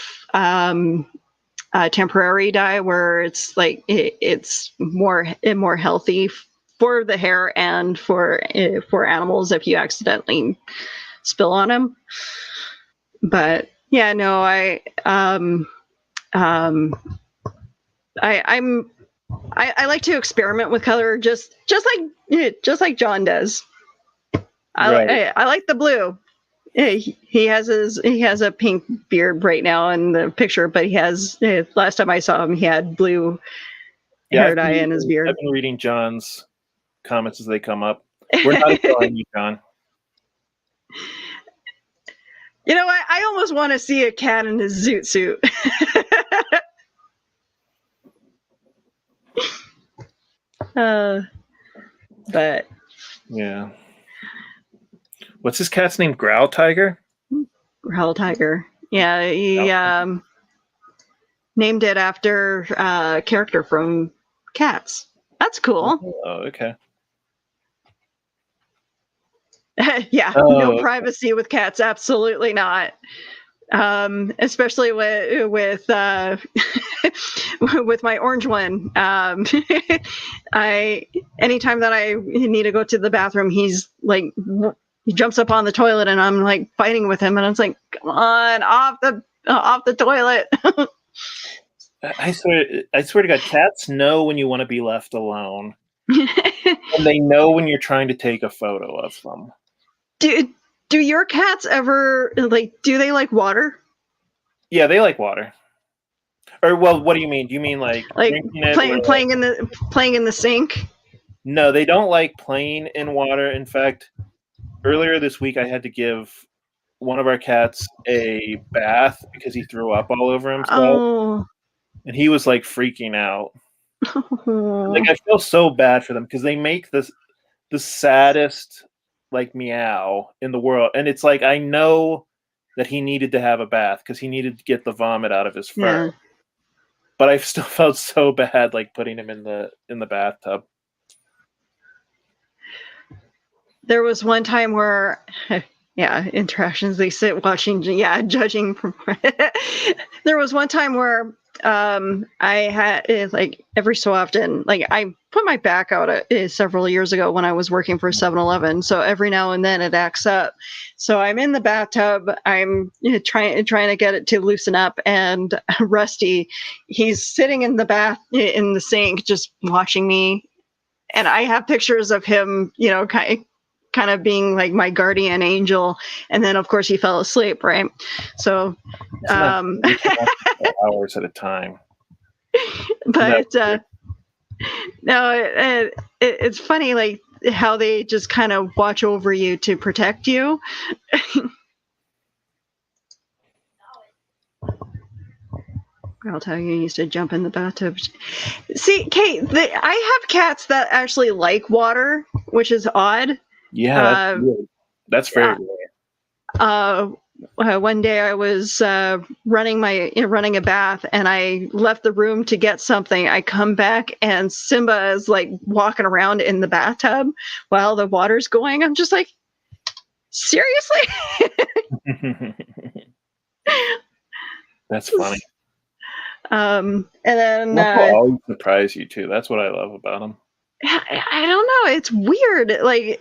temporary dye, where it's like it's more healthy for the hair and for animals if you accidentally spill on them. But yeah, no, I like to experiment with color, just like John does. Right. I like the blue. He has a pink beard right now in the picture, but he has, last time I saw him, he had blue hair dye in his beard. I've been reading John's comments as they come up. We're not ignoring you, John. I almost want to see a cat in his zoot suit. But yeah. What's his cat's name? Growl Tiger? Growl Tiger. Yeah, he named it after a character from Cats. That's cool. Oh, okay. Yeah, no privacy with cats. Absolutely not. Especially with with my orange one. Anytime that I need to go to the bathroom, he's like, he jumps up on the toilet, and I'm like fighting with him, and it's like, come on, off the toilet. I swear to God, cats know when you want to be left alone, and they know when you're trying to take a photo of them. Do your cats ever do they like water? Yeah, they like water. Or well, what do you mean? Do you mean like playing in the sink? No, they don't like playing in water. In fact, earlier this week I had to give one of our cats a bath because he threw up all over himself. Oh. And he was like freaking out. Like I feel so bad for them because they make the saddest like meow in the world, and it's like I know that he needed to have a bath because he needed to get the vomit out of his fur. Yeah. But I still felt so bad like putting him in the bathtub. there was one time where, yeah, interactions, they sit watching, yeah, judging from. There was one time where I had, like, every so often, like, I put my back out several years ago when I was working for 7-Eleven. So every now and then it acts up. So I'm in the bathtub. I'm trying to get it to loosen up. And Rusty, he's sitting in the sink, just watching me. And I have pictures of him, kind of being like my guardian angel. And then, of course, he fell asleep, right? So, hours at a time. But no, it's funny, like, how they just kind of watch over you to protect you. I'll tell you, used to jump in the bathtub. See, Kate, I have cats that actually like water, which is odd. Yeah, that's very rare. One day I was running a bath, and I left the room to get something. I come back, and Simba is like walking around in the bathtub while the water's going. I'm just like, seriously? That's funny. And then they'll always surprise you too. That's what I love about them. I don't know. It's weird. Like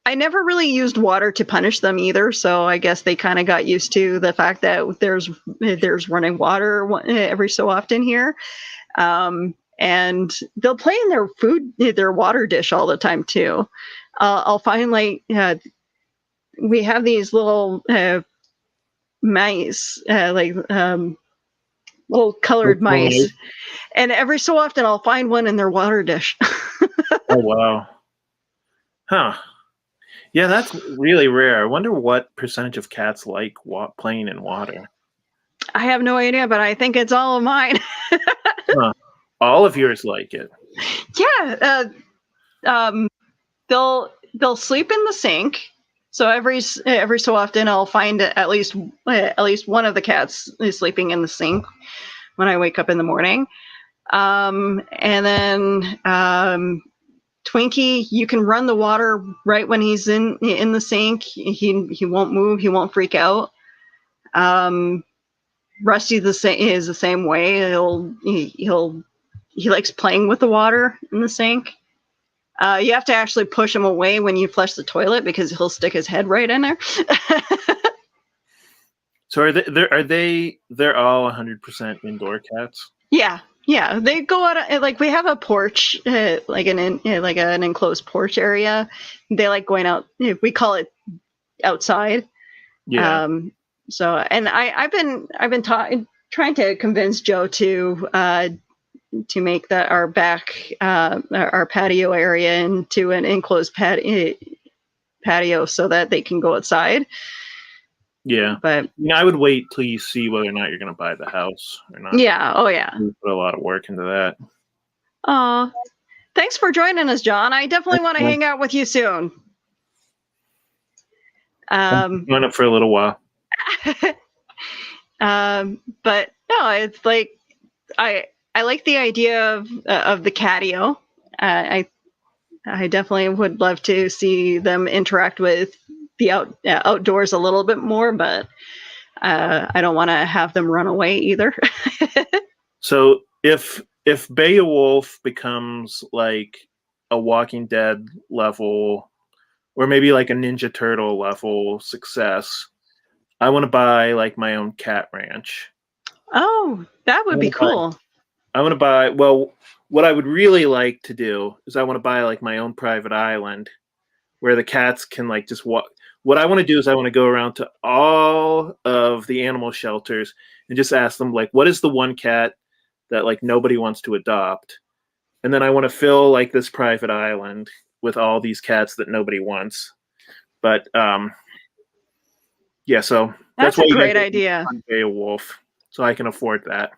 I never really used water to punish them either, so I guess they kind of got used to the fact that there's running water every so often here, and they'll play in their water dish all the time too. I'll find, like, we have these little mice, little colored mice, and every so often I'll find one in their water dish. Oh wow, huh? Yeah, that's really rare. I wonder what percentage of cats like playing in water. I have no idea, but I think it's all of mine. Huh. All of yours like it. Yeah, they'll sleep in the sink. So every so often I'll find at least one of the cats is sleeping in the sink when I wake up in the morning, and then. Twinkie, you can run the water right when he's in the sink. He won't move. He won't freak out. Rusty is the same way. He likes playing with the water in the sink. You have to actually push him away when you flush the toilet because he'll stick his head right in there. So they're all 100% indoor cats? Yeah, they go out, like, we have a porch, like an enclosed porch area. They like going out. We call it outside. Yeah. So, and I've been trying to convince Joe to make our back our patio area into an enclosed patio so that they can go outside. Yeah, but I would wait till you see whether or not you're going to buy the house or not. Yeah, oh yeah. You put a lot of work into that. Thanks for joining us, John. I definitely want to hang out with you soon. Going up for a little while. But no, it's like I like the idea of the catio. I definitely would love to see them interact with the outdoors a little bit more, but I don't want to have them run away either. So if Beowulf becomes like a Walking Dead level, or maybe like a Ninja Turtle level success, I want to buy like my own cat ranch. Oh, that would be cool. I want to buy, well, what I would really like to do is I want to buy like my own private island where the cats can like just walk. What I want to do is I want to go around to all of the animal shelters and just ask them, like, what is the one cat that like nobody wants to adopt? And then I want to fill like this private island with all these cats that nobody wants. But yeah, so that's a great idea. Beowulf, so I can afford that.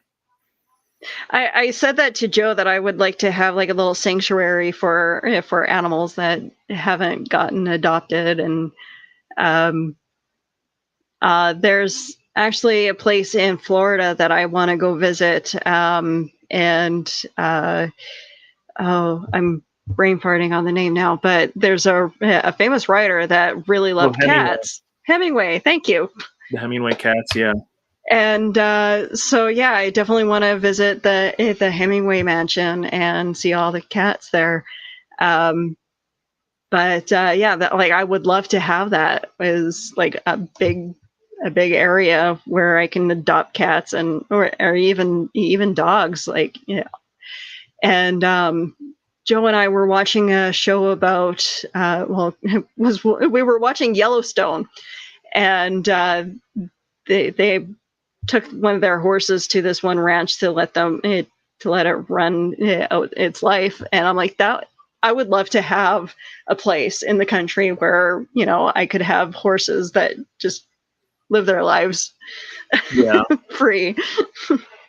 I said that to Joe that I would like to have like a little sanctuary for animals that haven't gotten adopted, and there's actually a place in Florida that I want to go visit, and I'm brain farting on the name now, but there's a famous writer that really loved cats. Hemingway, thank you. The Hemingway cats, yeah. And so, yeah, I definitely want to visit the Hemingway mansion and see all the cats there. But yeah, like I would love to have that as like a big area where I can adopt cats and or even dogs, like, you know. And Joe and I were watching a show about we were watching Yellowstone, and they took one of their horses to this one ranch to let it run out its life. And I'm like, that I would love to have a place in the country where, you know, I could have horses that just live their lives free.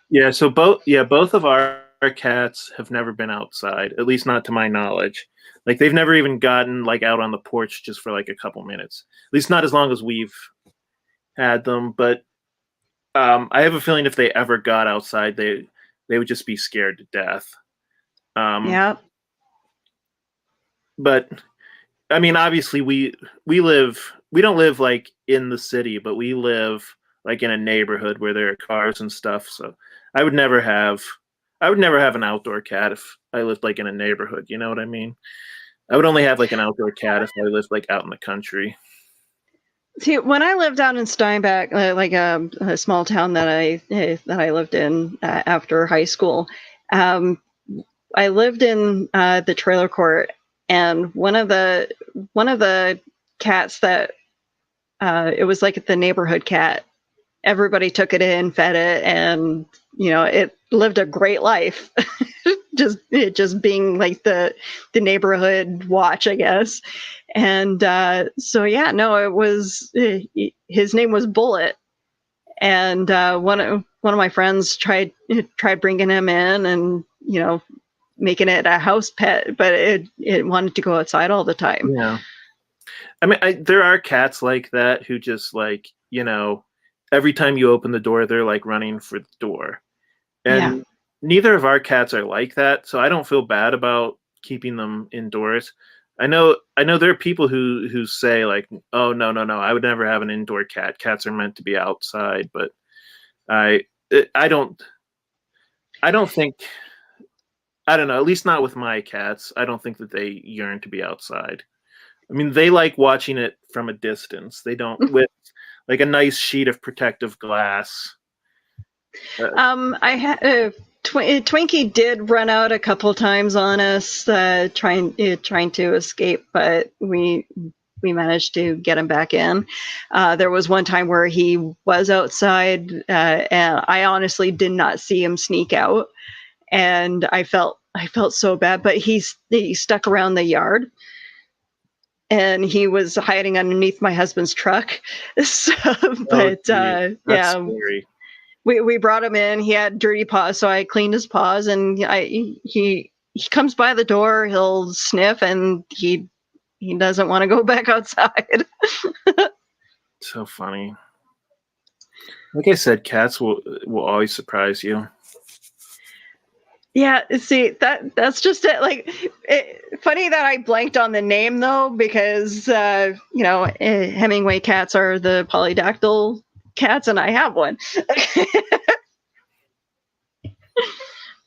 Yeah. So both of our cats have never been outside, at least not to my knowledge. Like they've never even gotten like out on the porch just for like a couple minutes, at least not as long as we've had them. But I have a feeling if they ever got outside, they would just be scared to death. Yeah. But I mean, obviously we don't live like in the city, but we live like in a neighborhood where there are cars and stuff. So I would never have an outdoor cat if I lived like in a neighborhood. You know what I mean? I would only have like an outdoor cat if I lived like out in the country. See, when I lived out in Steinbach, like a small town that I lived in after high school, I lived in the trailer court, and one of the cats that it was like the neighborhood cat. Everybody took it in, fed it, and you know it lived a great life. just being like the neighborhood watch, I guess. And so yeah, no, it was his name was Bullet, and one of my friends tried bringing him in and, you know, making it a house pet, but it wanted to go outside all the time. Yeah, I mean, there are cats like that who just like, you know, every time you open the door, they're like running for the door, and neither of our cats are like that, so I don't feel bad about keeping them indoors. I know there are people who say like, oh no, I would never have an indoor cat. Cats are meant to be outside, but I don't think, I don't know, at least not with my cats. I don't think that they yearn to be outside. I mean, they like watching it from a distance. They don't with like a nice sheet of protective glass. Twinkie did run out a couple times on us, trying to escape, but we managed to get him back in. There was one time where he was outside, and I honestly did not see him sneak out, and I felt so bad. But he stuck around the yard, and he was hiding underneath my husband's truck. So, but That's yeah. scary. We brought him in. He had dirty paws, so I cleaned his paws, and he comes by the door. He'll sniff, and he doesn't want to go back outside. So funny. Like I said, cats will always surprise you. Yeah, see, that's just it. Like, funny that I blanked on the name though, because you know, Hemingway cats are the polydactyl cats, and I have one.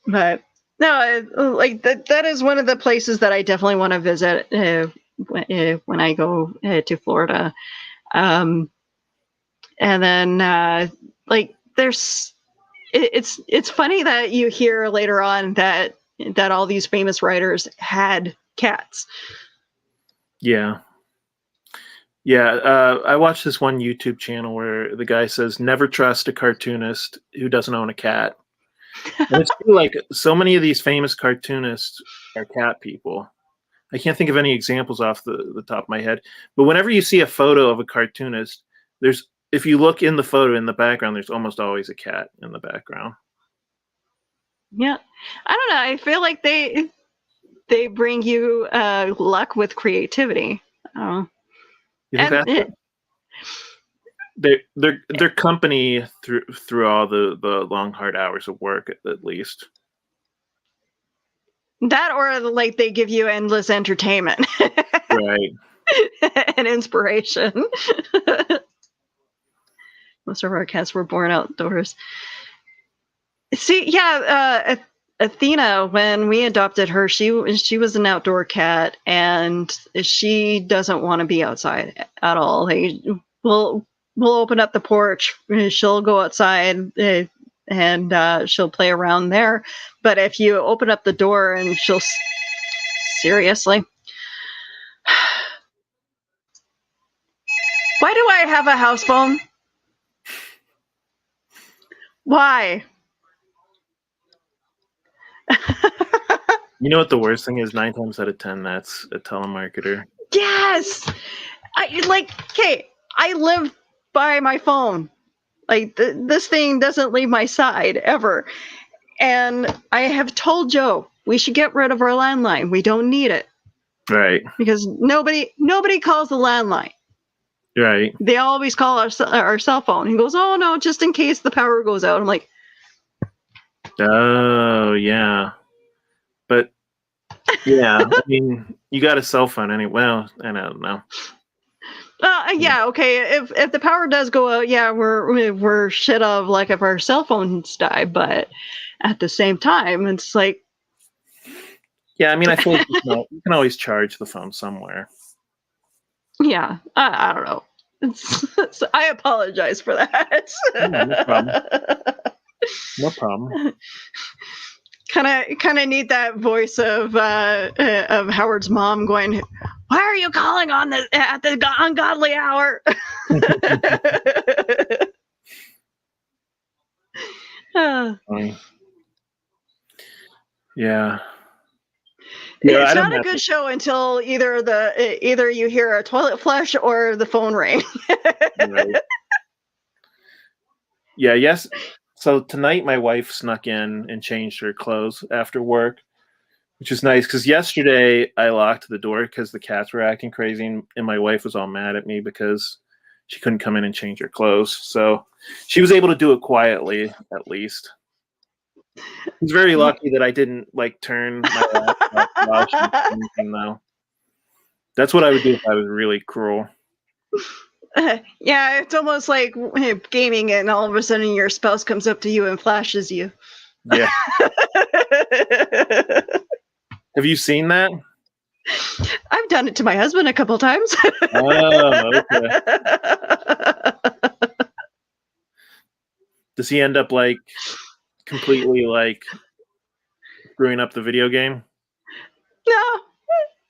But no, like that is one of the places that I definitely want to visit when I go to Florida. And then like there's it's funny that you hear later on that all these famous writers had cats. Yeah. I watched this one YouTube channel where the guy says, never trust a cartoonist who doesn't own a cat. And it's true, like so many of these famous cartoonists are cat people. I can't think of any examples off the top of my head, but whenever you see a photo of a cartoonist, if you look in the photo in the background, there's almost always a cat in the background. Yeah. I don't know. I feel like they bring you luck with creativity. Oh. You think their company through all the long hard hours of work at least. That or like they give you endless entertainment. Right. And inspiration. Most of our cats were born outdoors. See, yeah, Athena, when we adopted her, she was an outdoor cat, and she doesn't want to be outside at all. Like, we'll open up the porch, she'll go outside, and she'll play around there. But if you open up the door, and she'll seriously. Why do I have a house phone? Why? You know what the worst thing is? 9 times out of 10, that's a telemarketer. Yes! I live by my phone. Like, this thing doesn't leave my side, ever. And I have told Joe, we should get rid of our landline. We don't need it. Right. Because nobody calls the landline. Right. They always call our cell phone. He goes, oh, no, just in case the power goes out. I'm like... Oh, yeah. But, yeah, I mean, you got a cell phone anyway. Well, I don't know. Yeah, okay. If the power does go out, yeah, we're shit of like if our cell phones die. But at the same time, it's like... Yeah, I mean, I feel like you can always charge the phone somewhere. Yeah, I don't know. I apologize for that. No problem. No problem. Kind of need that voice of Howard's mom going, "Why are you calling on at the ungodly hour?" Yeah. It's not a good show until either you hear a toilet flush or the phone ring. Right. Yeah, yes. So tonight my wife snuck in and changed her clothes after work, which is nice because yesterday I locked the door because the cats were acting crazy and my wife was all mad at me because she couldn't come in and change her clothes. So she was able to do it quietly, at least. I was very lucky that I didn't turn my laptop while she was anything, though. That's what I would do if I was really cruel. Yeah, it's almost like gaming and all of a sudden your spouse comes up to you and flashes you. Yeah. Have you seen that? I've done it to my husband a couple times. Oh, okay. Does he end up completely screwing up the video game? No.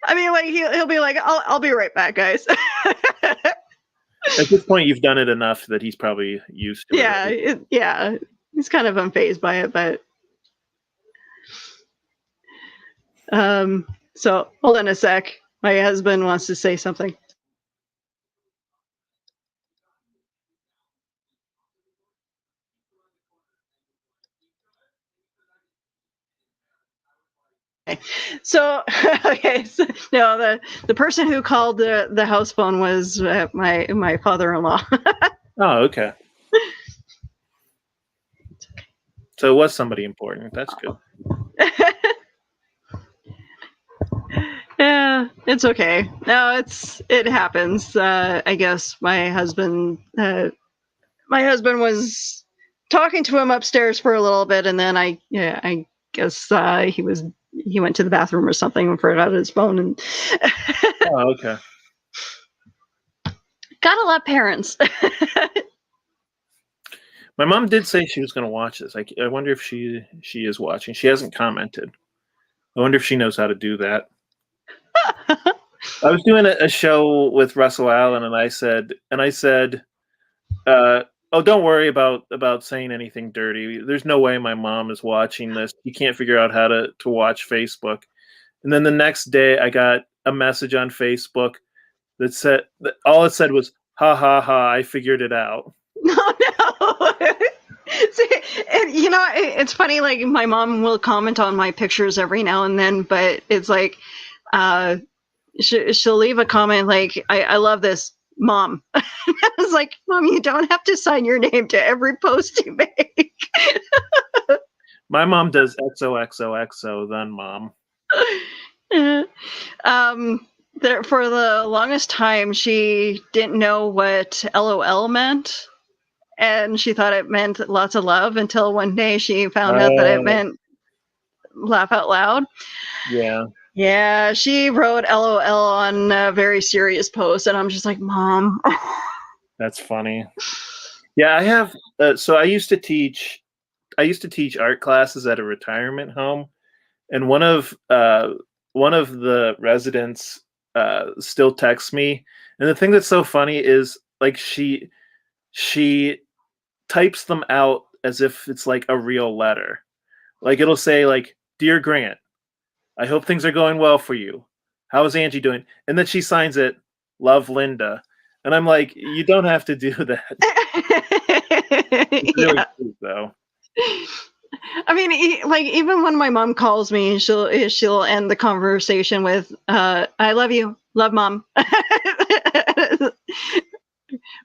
I mean, he'll be like, I'll be right back, guys. At this point, you've done it enough that he's probably used to it. Yeah. He's kind of unfazed by it, but... So, hold on a sec. My husband wants to say something. So no, the person who called the house phone was my father-in-law. Oh, okay. So it was somebody important. That's good. Yeah, it's okay. No, it happens. I guess my husband was talking to him upstairs for a little bit, and then I guess he went to the bathroom or something and forgot his phone. And oh, okay. Gotta love parents. My mom did say she was going to watch this. I wonder if she is watching. She hasn't commented. I wonder if she knows how to do that. I was doing a show with Russell Allen, and I said, oh, don't worry about saying anything dirty. There's no way my mom is watching this. You can't figure out how to watch Facebook. And then the next day, I got a message on Facebook that said all it said was, "Ha ha ha! I figured it out." No. See, it's funny. Like, my mom will comment on my pictures every now and then, but it's like, she'll leave a comment like, "I love this, Mom." I was like, "Mom, you don't have to sign your name to every post you make." My mom does XOXOXO, then Mom. For the longest time, she didn't know what LOL meant, and she thought it meant lots of love until one day she found out that it meant laugh out loud. Yeah. Yeah, she wrote LOL on a very serious post, and I'm just like, Mom. That's funny. Yeah, I have. So I used to teach art classes at a retirement home, and one of the residents still texts me. And the thing that's so funny is like she types them out as if it's like a real letter. Like it'll say like, "Dear Grant, I hope things are going well for you. How is Angie doing?" And then she signs it, "Love, Linda." And I'm like, you don't have to do that. It's really cute, though. I mean, even when my mom calls me, she'll end the conversation with, "I love you, love, Mom,"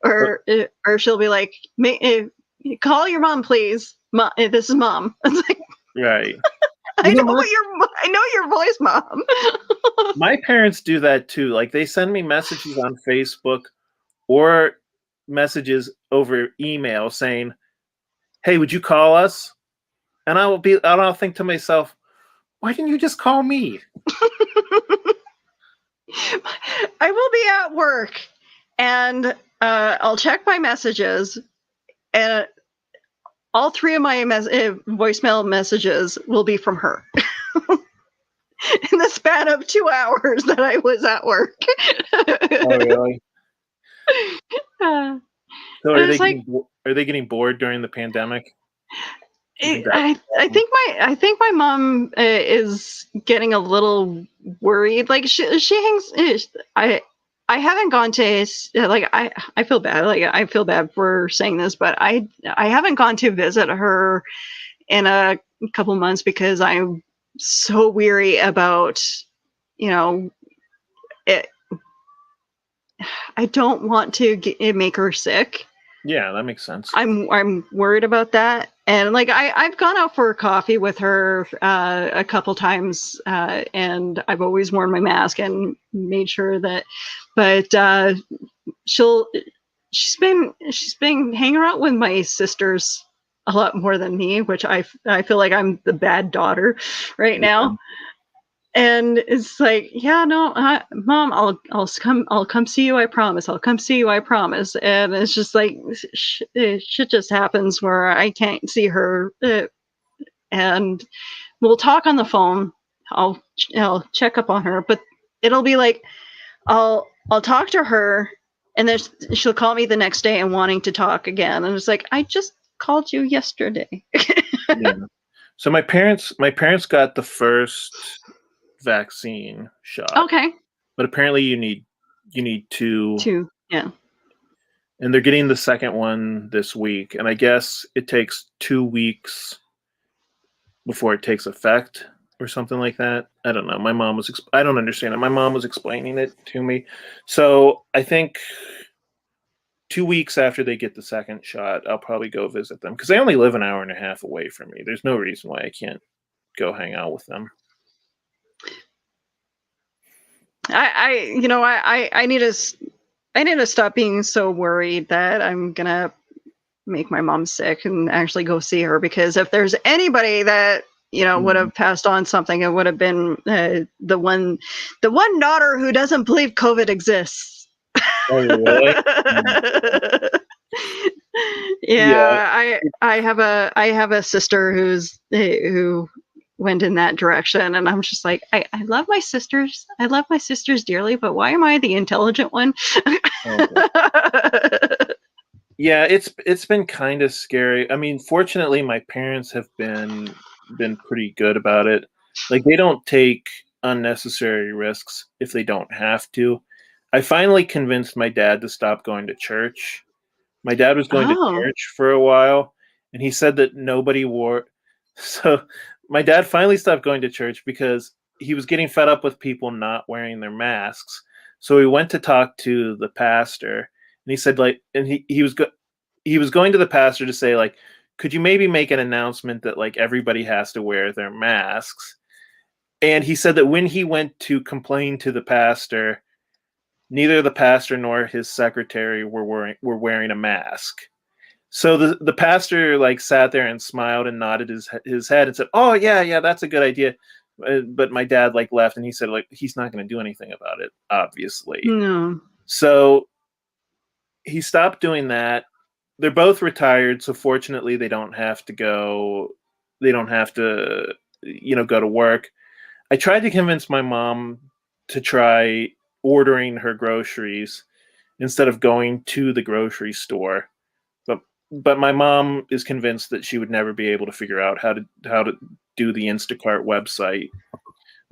or she'll be like, "Call your mom, please. Mom, this is Mom." It's like, right. I know your voice, Mom. My parents do that too. Like they send me messages on Facebook or messages over email saying, "Hey, would you call us?" And I'll think to myself, why didn't you just call me? I will be at work and I'll check my messages, and all three of my voicemail messages will be from her. In the span of 2 hours that I was at work. Oh, really? So are they getting bored during the pandemic? I think my mom is getting a little worried. Like she hangs. I haven't gone to like I feel bad. Like I feel bad for saying this, but I haven't gone to visit her in a couple months because I'm so weary about it. I don't want to make her sick. Yeah, that makes sense. I'm worried about that, and like I've gone out for coffee with her a couple times, and I've always worn my mask and made sure that. But she's been hanging out with my sisters a lot more than me, which I feel like I'm the bad daughter right now. And it's like, yeah, no, Mom, I'll come see you. I promise. I'll come see you. I promise. And it's just like shit just happens where I can't see her, and we'll talk on the phone. I'll check up on her, but it'll be like I'll talk to her, and then she'll call me the next day and wanting to talk again, and it's like I just called you yesterday. Yeah. So my parents got the first vaccine shot. Okay. But apparently you need two. Two, yeah. And they're getting the second one this week, and I guess it takes 2 weeks before it takes effect or something like that. I don't know. My mom was I don't understand it. My mom was explaining it to me. So I think 2 weeks after they get the second shot, I'll probably go visit them because they only live an hour and a half away from me. There's no reason why I can't go hang out with them. I need to stop being so worried that I'm gonna make my mom sick and actually go see her, because if there's anybody that would have passed on something, it would have been the one daughter who doesn't believe COVID exists. Oh, really? Yeah. I have a sister who went in that direction, and I'm just like, I love my sisters. I love my sisters dearly, but why am I the intelligent one? Yeah, it's been kind of scary. I mean, fortunately, my parents have been pretty good about it. Like they don't take unnecessary risks if they don't have to. I finally convinced my dad to stop going to church. My dad was going to church for a while, and he said that nobody wore. So my dad finally stopped going to church because he was getting fed up with people not wearing their masks. So he went to talk to the pastor, and he said, like, and he was going to the pastor to say, like, could you maybe make an announcement that like everybody has to wear their masks? And he said that when he went to complain to the pastor, neither the pastor nor his secretary were wearing a mask. So the pastor like sat there and smiled and nodded his head and said, "Oh yeah, that's a good idea." But my dad like left, and he said like he's not going to do anything about it, obviously. No. So he stopped doing that. They're both retired, so fortunately they don't have to go. They don't have to, go to work. I tried to convince my mom to try ordering her groceries instead of going to the grocery store. But my mom is convinced that she would never be able to figure out how to do the Instacart website.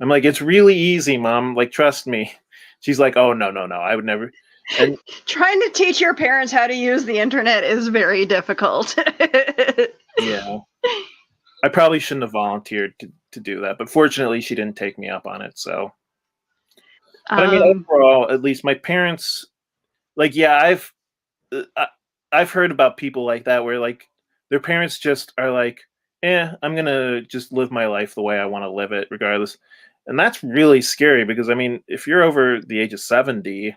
I'm like, it's really easy, Mom. Like, trust me. She's like, oh, no. I would never. And trying to teach your parents how to use the internet is very difficult. Yeah. I probably shouldn't have volunteered to do that, but fortunately she didn't take me up on it. So, but I mean, overall, at least my parents, like, yeah, I've heard about people like that where like their parents just are like, I'm going to just live my life the way I want to live it regardless. And that's really scary because, I mean, if you're over the age of 70,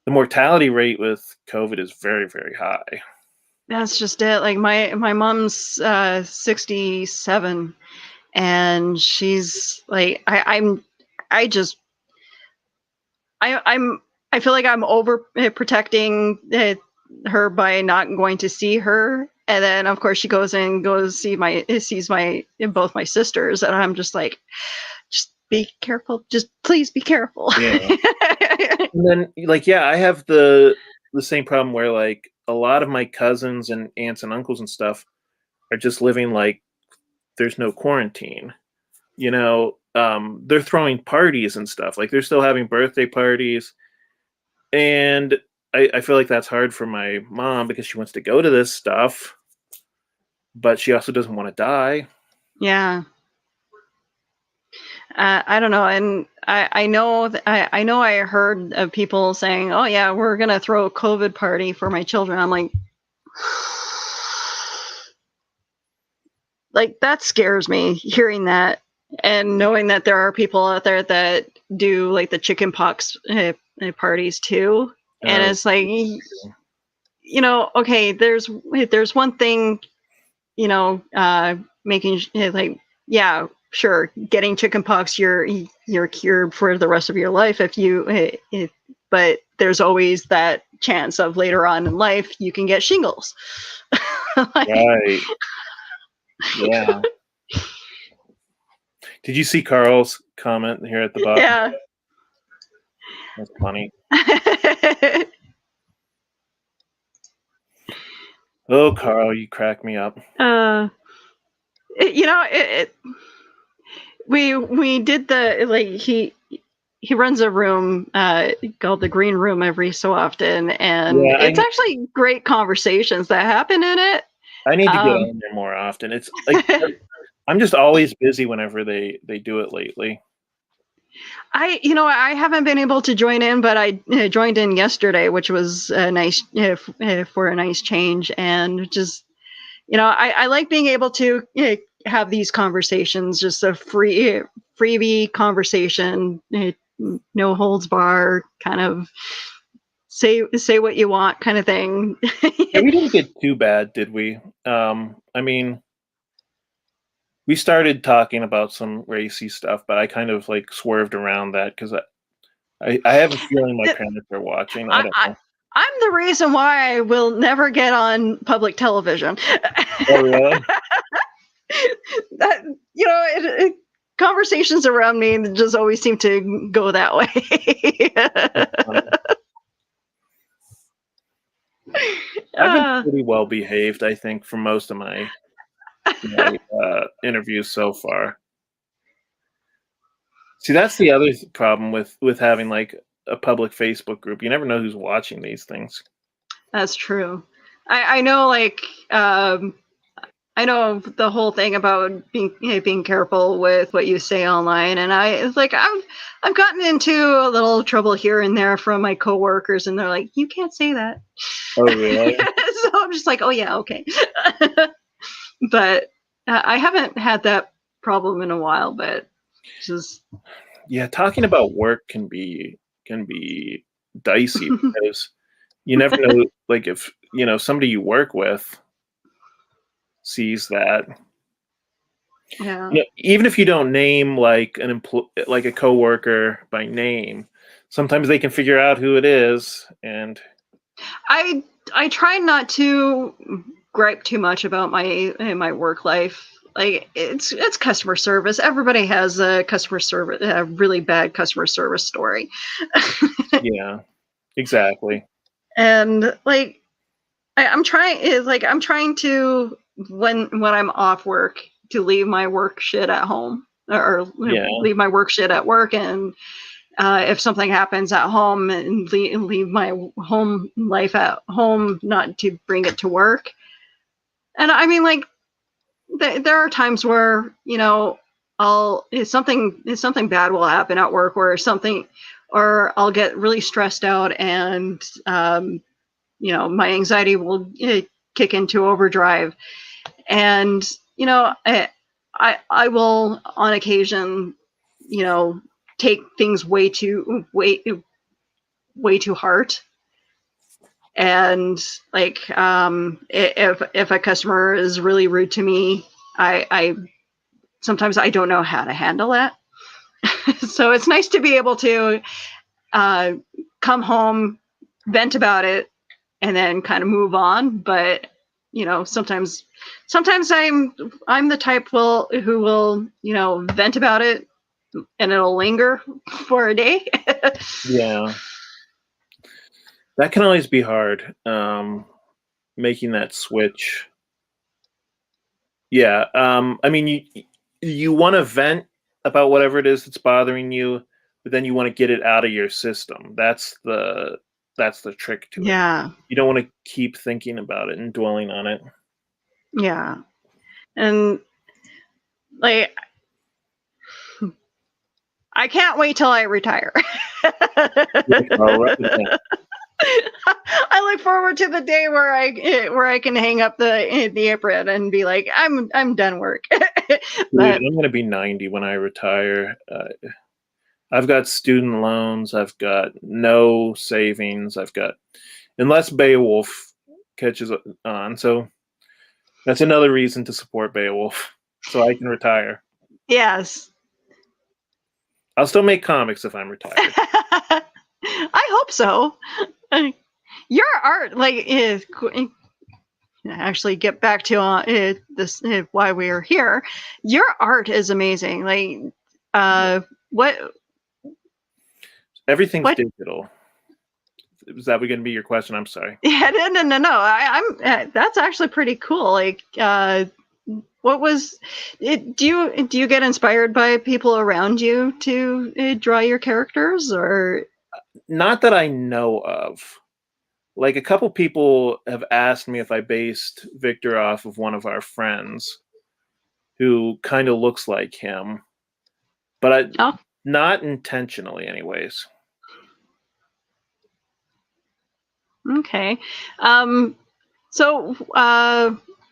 the mortality rate with COVID is very, very high. That's just it. Like my mom's 67, and she's like, I feel like I'm over protecting her by not going to see her, and then of course she goes sees both my sisters, and I'm just like, just be careful, just please be careful. Yeah. And then like, yeah, I have the same problem where like a lot of my cousins and aunts and uncles and stuff are just living like there's no quarantine. They're throwing parties and stuff, like they're still having birthday parties, and I feel like that's hard for my mom because she wants to go to this stuff, but she also doesn't want to die. Yeah. I don't know, and I know I heard of people saying, "Oh yeah, we're gonna throw a COVID party for my children." I'm like that scares me hearing that, and knowing that there are people out there that do like the chicken pox parties too, and it's like, okay, there's one thing, making like, yeah. Sure, getting chickenpox, you're cured for the rest of your life but there's always that chance of later on in life you can get shingles. Right. Yeah. Did you see Carl's comment here at the bottom? Yeah. That's funny. Oh, Carl, you crack me up. We did the, like, he runs a room called the Green Room every so often, and it's actually great conversations that happen in it. I need to get on there more often. It's like I'm just always busy whenever they do it lately. I haven't been able to join in, but I joined in yesterday, which was a nice for a nice change, and just I like being able to have these conversations, just a freebie conversation, no holds bar, kind of say what you want kind of thing. Yeah, we didn't get too bad, did we? I mean, we started talking about some racy stuff, but I kind of like swerved around that because I have a feeling my parents are watching. I don't know. I'm the reason why I will never get on public television. Oh, really? That conversations around me just always seem to go that way. I've been pretty well behaved, I think, for most of my interviews so far. See, that's the other problem with having like a public Facebook group. You never know who's watching these things. That's true. I know, like, I know the whole thing about being careful with what you say online, and I've gotten into a little trouble here and there from my coworkers, and they're like, "You can't say that." Oh, really? So I'm just like, "Oh yeah, okay." But I haven't had that problem in a while. But Just Yeah, talking about work can be dicey because you never know, like if somebody you work with sees that. yeah. Even if you don't name like like a coworker by name, sometimes they can figure out who it is, and I try not to gripe too much about my work life. Like it's customer service. Everybody has a really bad customer service story. yeah, exactly. And like I'm trying to when I'm off work to leave my work shit at home or leave my work shit at work, and if something happens at home, and leave my home life at home, not to bring it to work. And I mean, like there are times where something bad will happen at work, or I'll get really stressed out, and my anxiety will kick into overdrive, and I will on occasion take things way too heart. And like if a customer is really rude to me, I sometimes I don't know how to handle that. So it's nice to be able to come home, vent about it, and then kind of move on. But sometimes I'm the type who will vent about it, and it'll linger for a day. Yeah, that can always be hard, making that switch. Yeah, I mean, you want to vent about whatever it is that's bothering you, but then you want to get it out of your system. That's the trick to it. Yeah. You don't want to keep thinking about it and dwelling on it. Yeah. And like I can't wait till I retire. I look forward to the day where I can hang up the apron and be like, I'm done work. Dude, I'm gonna be 90 when I retire. I've got student loans. I've got no savings. Unless Beowulf catches on. So that's another reason to support Beowulf, so I can retire. Yes. I'll still make comics if I'm retired. I hope so. Your art, actually get back to this why we are here. Your art is amazing. Everything's digital. Is that going to be your question? I'm sorry. Yeah, no. I'm that's actually pretty cool. What was it? Do you get inspired by people around you to draw your characters, or? Not that I know of. Like a couple people have asked me if I based Victor off of one of our friends who kind of looks like him, but not intentionally anyways. Okay. So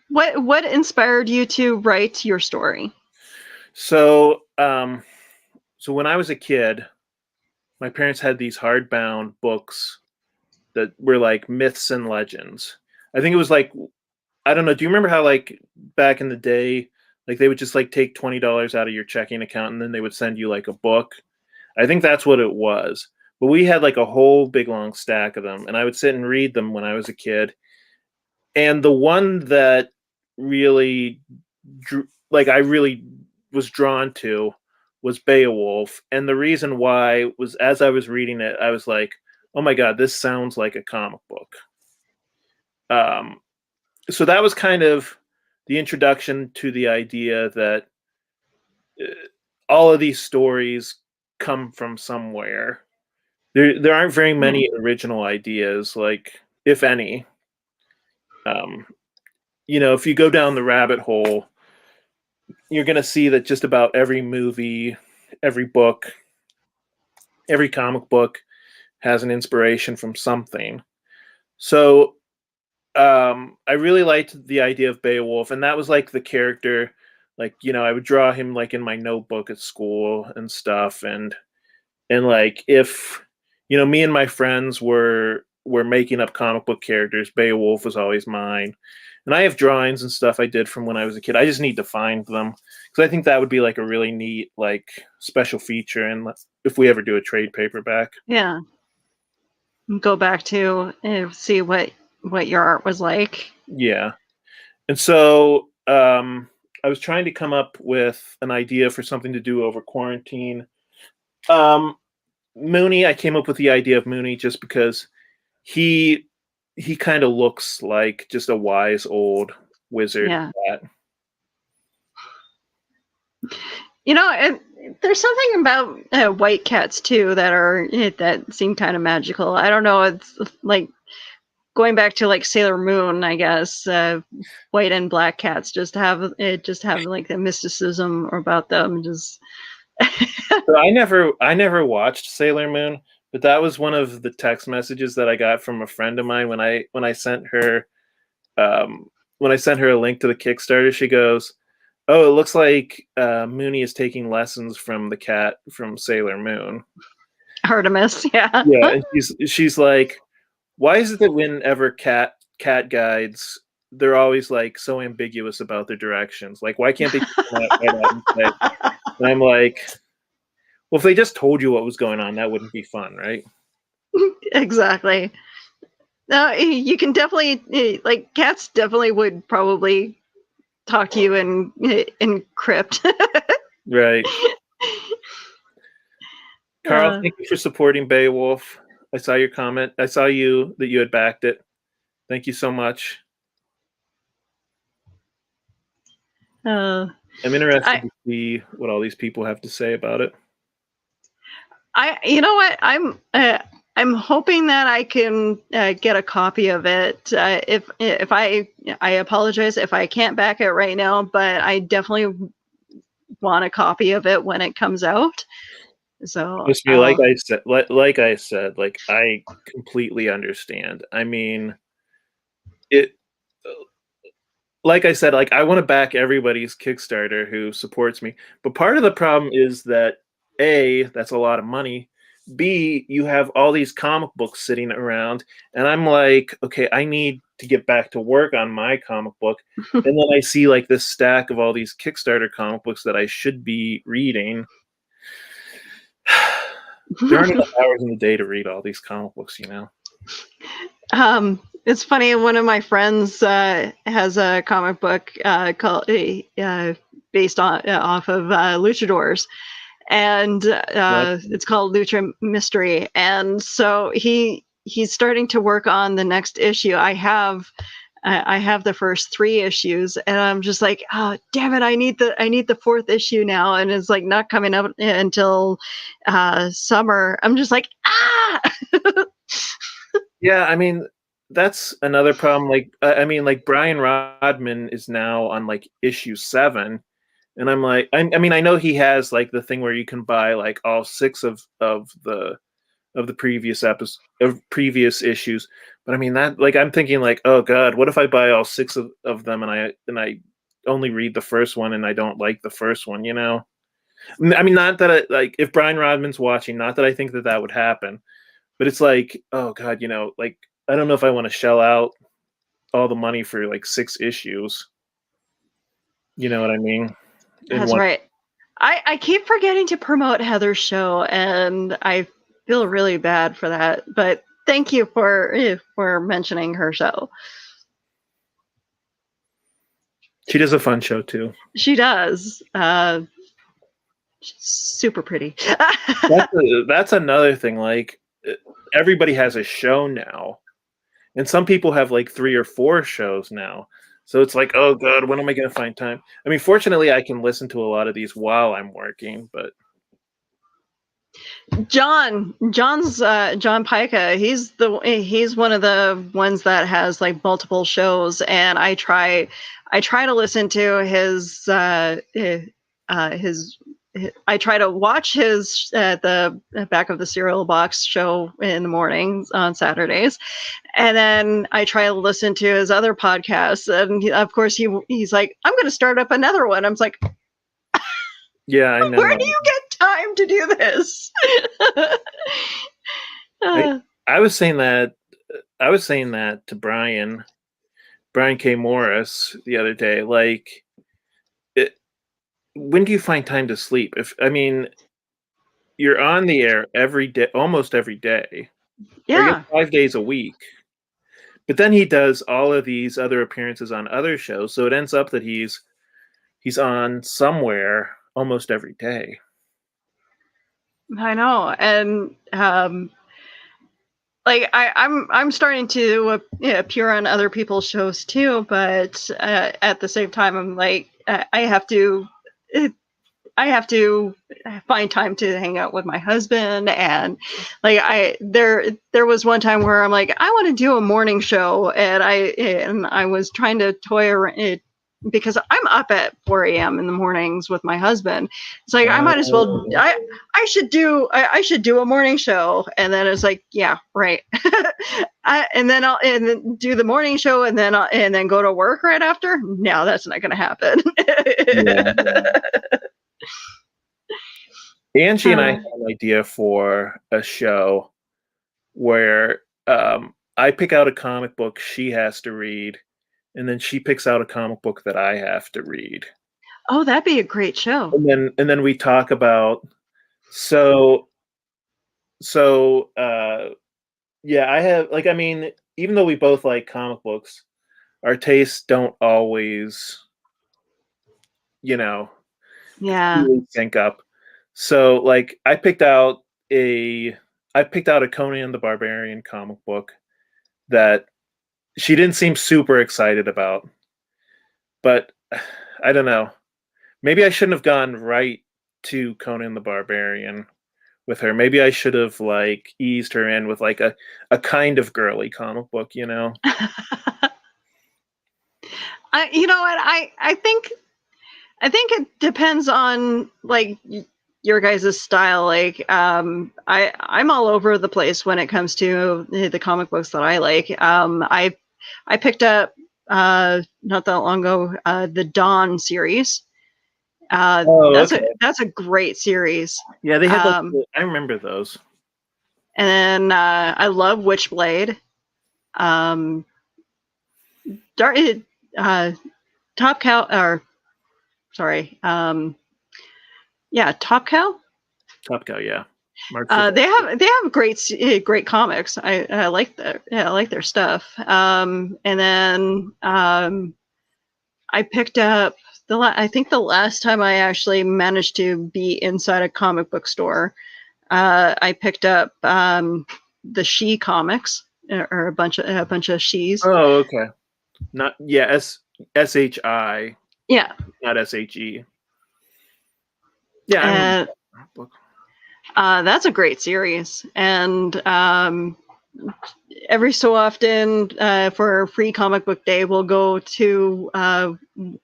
what inspired you to write your story? So when I was a kid, my parents had these hardbound books that were like myths and legends. I think it was like, I don't know. Do you remember how like back in the day, like they would just like take $20 out of your checking account and then they would send you like a book? I think that's what it was. But we had like a whole big long stack of them, and I would sit and read them when I was a kid. And the one that really I really was drawn to was Beowulf. And the reason why was, as I was reading it, I was like, oh my God, this sounds like a comic book. So that was kind of the introduction to the idea that all of these stories come from somewhere. There aren't very many original ideas, like, if any. If you go down the rabbit hole, you're going to see that just about every movie, every book, every comic book has an inspiration from something. So I really liked the idea of Beowulf, and that was like the character Like, I would draw him like in my notebook at school and stuff, and like if me and my friends were making up comic book characters, Beowulf was always mine. And I have drawings and stuff I did from when I was a kid. I just need to find them because I think that would be like a really neat like special feature, and if we ever do a trade paperback. Yeah. Go back to see what your art was like. Yeah. And so I was trying to come up with an idea for something to do over quarantine. Mooney, I came up with the idea of Mooney just because he kind of looks like just a wise old wizard. Yeah. There's something about white cats too that seem kind of magical. I don't know. It's like going back to like Sailor Moon, I guess. White and black cats just have like the mysticism about them. Just. So I never watched Sailor Moon, but that was one of the text messages that I got from a friend of mine when I sent her a link to the Kickstarter. She goes, "Oh, it looks like Mooney is taking lessons from the cat from Sailor Moon, Artemis." Yeah. Yeah, and she's like, "Why is it that whenever cat guides, they're always like so ambiguous about their directions? Like, why can't they just right out and say?" And I'm like, well, if they just told you what was going on, that wouldn't be fun, right? Exactly. You can definitely, like, cats definitely would probably talk to you in crypt. Right. Carl, thank you for supporting Beowulf. I saw your comment. I saw that you had backed it. Thank you so much. I'm interested to see what all these people have to say about it. You know what? I'm hoping that I can get a copy of it. If I apologize if I can't back it right now, but I definitely want a copy of it when it comes out. So like I said, like I completely understand. I mean, like I said, like I want to back everybody's Kickstarter who supports me. But part of the problem is that A, that's a lot of money. B, you have all these comic books sitting around, and I'm like, okay, I need to get back to work on my comic book. And then I see like this stack of all these Kickstarter comic books that I should be reading. There aren't enough hours in the day to read all these comic books, It's funny. One of my friends has a comic book called based off of Luchadors, and it's called Lucha Mystery. And so he's starting to work on the next issue. I have the first 3 issues, and I'm just like, oh damn it! I need the 4th issue now, and it's like not coming out until summer. I'm just like, ah. Yeah, I mean, that's another problem. Like, I mean, like Brian Rodman is now on like issue 7, and I'm like, I mean, I know he has like the thing where you can buy like all 6 of the previous issues, but I mean that, like, I'm thinking like, oh god, what if I buy all 6 of them and I only read the first one and I don't like the first one, I mean, not that like if Brian Rodman's watching, not that I think that would happen, but it's like, oh god, like I don't know if I want to shell out all the money for like 6 issues. You know what I mean? That's right. I keep forgetting to promote Heather's show, and I feel really bad for that. But thank you for mentioning her show. She does a fun show too. She does. She's super pretty. That's another thing. Like, everybody has a show now, and some people have like 3 or 4 shows now. So it's like, oh god, when am I going to find time? I mean, fortunately, I can listen to a lot of these while I'm working, but John Pica, he's one of the ones that has like multiple shows, and I try to listen to his I try to watch his the Back of the Cereal Box show in the mornings on Saturdays, and then I try to listen to his other podcasts. And of course, he's like, "I'm going to start up another one." I'm like, "Yeah, I know. Where do you get time to do this?" I was saying that. I was saying that to Brian K. Morris the other day. Like, when do you find time to sleep? You're on the air every day, almost every day. Yeah, 5 days a week. But then he does all of these other appearances on other shows, so it ends up that he's on somewhere almost every day. I know, and like I'm starting to appear on other people's shows too, but at the same time, I'm like, I have to find time to hang out with my husband, and like there was one time where I'm like, I want to do a morning show, and I was trying to toy around because I'm up at 4 a.m. in the mornings with my husband. It's like, I might as well, I should do a morning show. And then it's like, yeah, right. and then do the morning show and then go to work right after. No, that's not going to happen. Angie and I had an idea for a show where I pick out a comic book she has to read, and then she picks out a comic book that I have to read. Oh, that'd be a great show. And then we talk about yeah, I have even though we both like comic books, our tastes don't always really sync up. So like I picked out a Conan the Barbarian comic book that she didn't seem super excited about, but I don't know. Maybe I shouldn't have gone right to Conan the Barbarian with her. Maybe I should have like eased her in with like a kind of girly comic book, You know what? I think it depends on like your guys' style. Like I'm all over the place when it comes to the comic books that I like. I picked up not that long ago the Dawn series. That's a great series. Yeah, they have. I remember those. And then I love Witchblade. Top Cow, or sorry, Top Cow. Top Cow, yeah. They have great comics. I like their stuff. And then I picked up I think the last time I actually managed to be inside a comic book store, I picked up the She comics, or a bunch of She's. Oh, okay. SHI. Yeah. Not SHE. Yeah. That's a great series, and every so often for free comic book day, we'll go to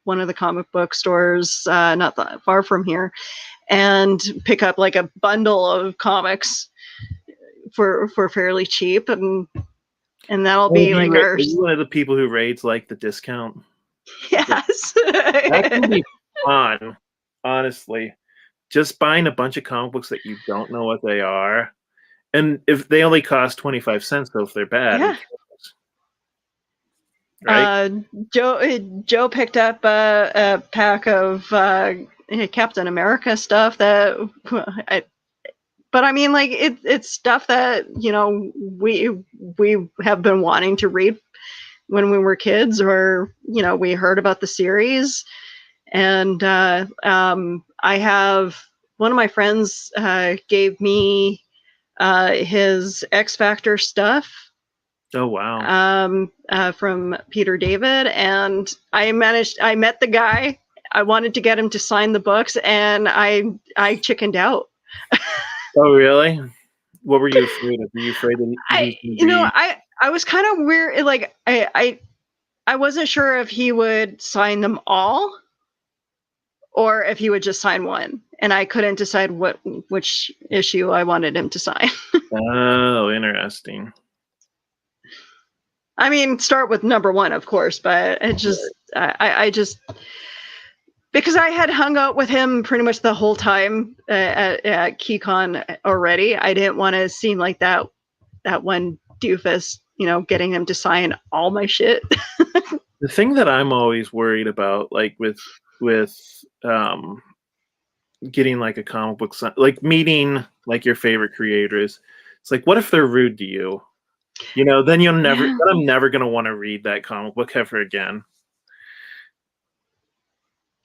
one of the comic book stores not that far from here and pick up like a bundle of comics for fairly cheap, and that'll be like our. Are you one of the people who raids like the discount? Yes. That can be fun, honestly. Just buying a bunch of comic books that you don't know what they are. And if they only cost 25 cents, so if they're bad. Yeah. Right? Joe picked up a pack of Captain America stuff but I mean, like it's stuff that, we have been wanting to read when we were kids, or, we heard about the series. And I have one of my friends gave me his X Factor stuff. Oh wow! From Peter David, and I met the guy. I wanted to get him to sign the books, and I chickened out. Oh really? What were you afraid of? Were you afraid of? I was kind of weird. Like I wasn't sure if he would sign them all, or if he would just sign one. And I couldn't decide which issue I wanted him to sign. Oh, interesting. I mean, start with number 1, of course, but it just, I just, because I had hung out with him pretty much the whole time at KeyCon already. I didn't want to seem like that one doofus, getting him to sign all my shit. The thing that I'm always worried about, like with getting like a comic book, like meeting like your favorite creators, it's like, what if they're rude to you? Then you'll never. Then I'm never gonna want to read that comic book ever again.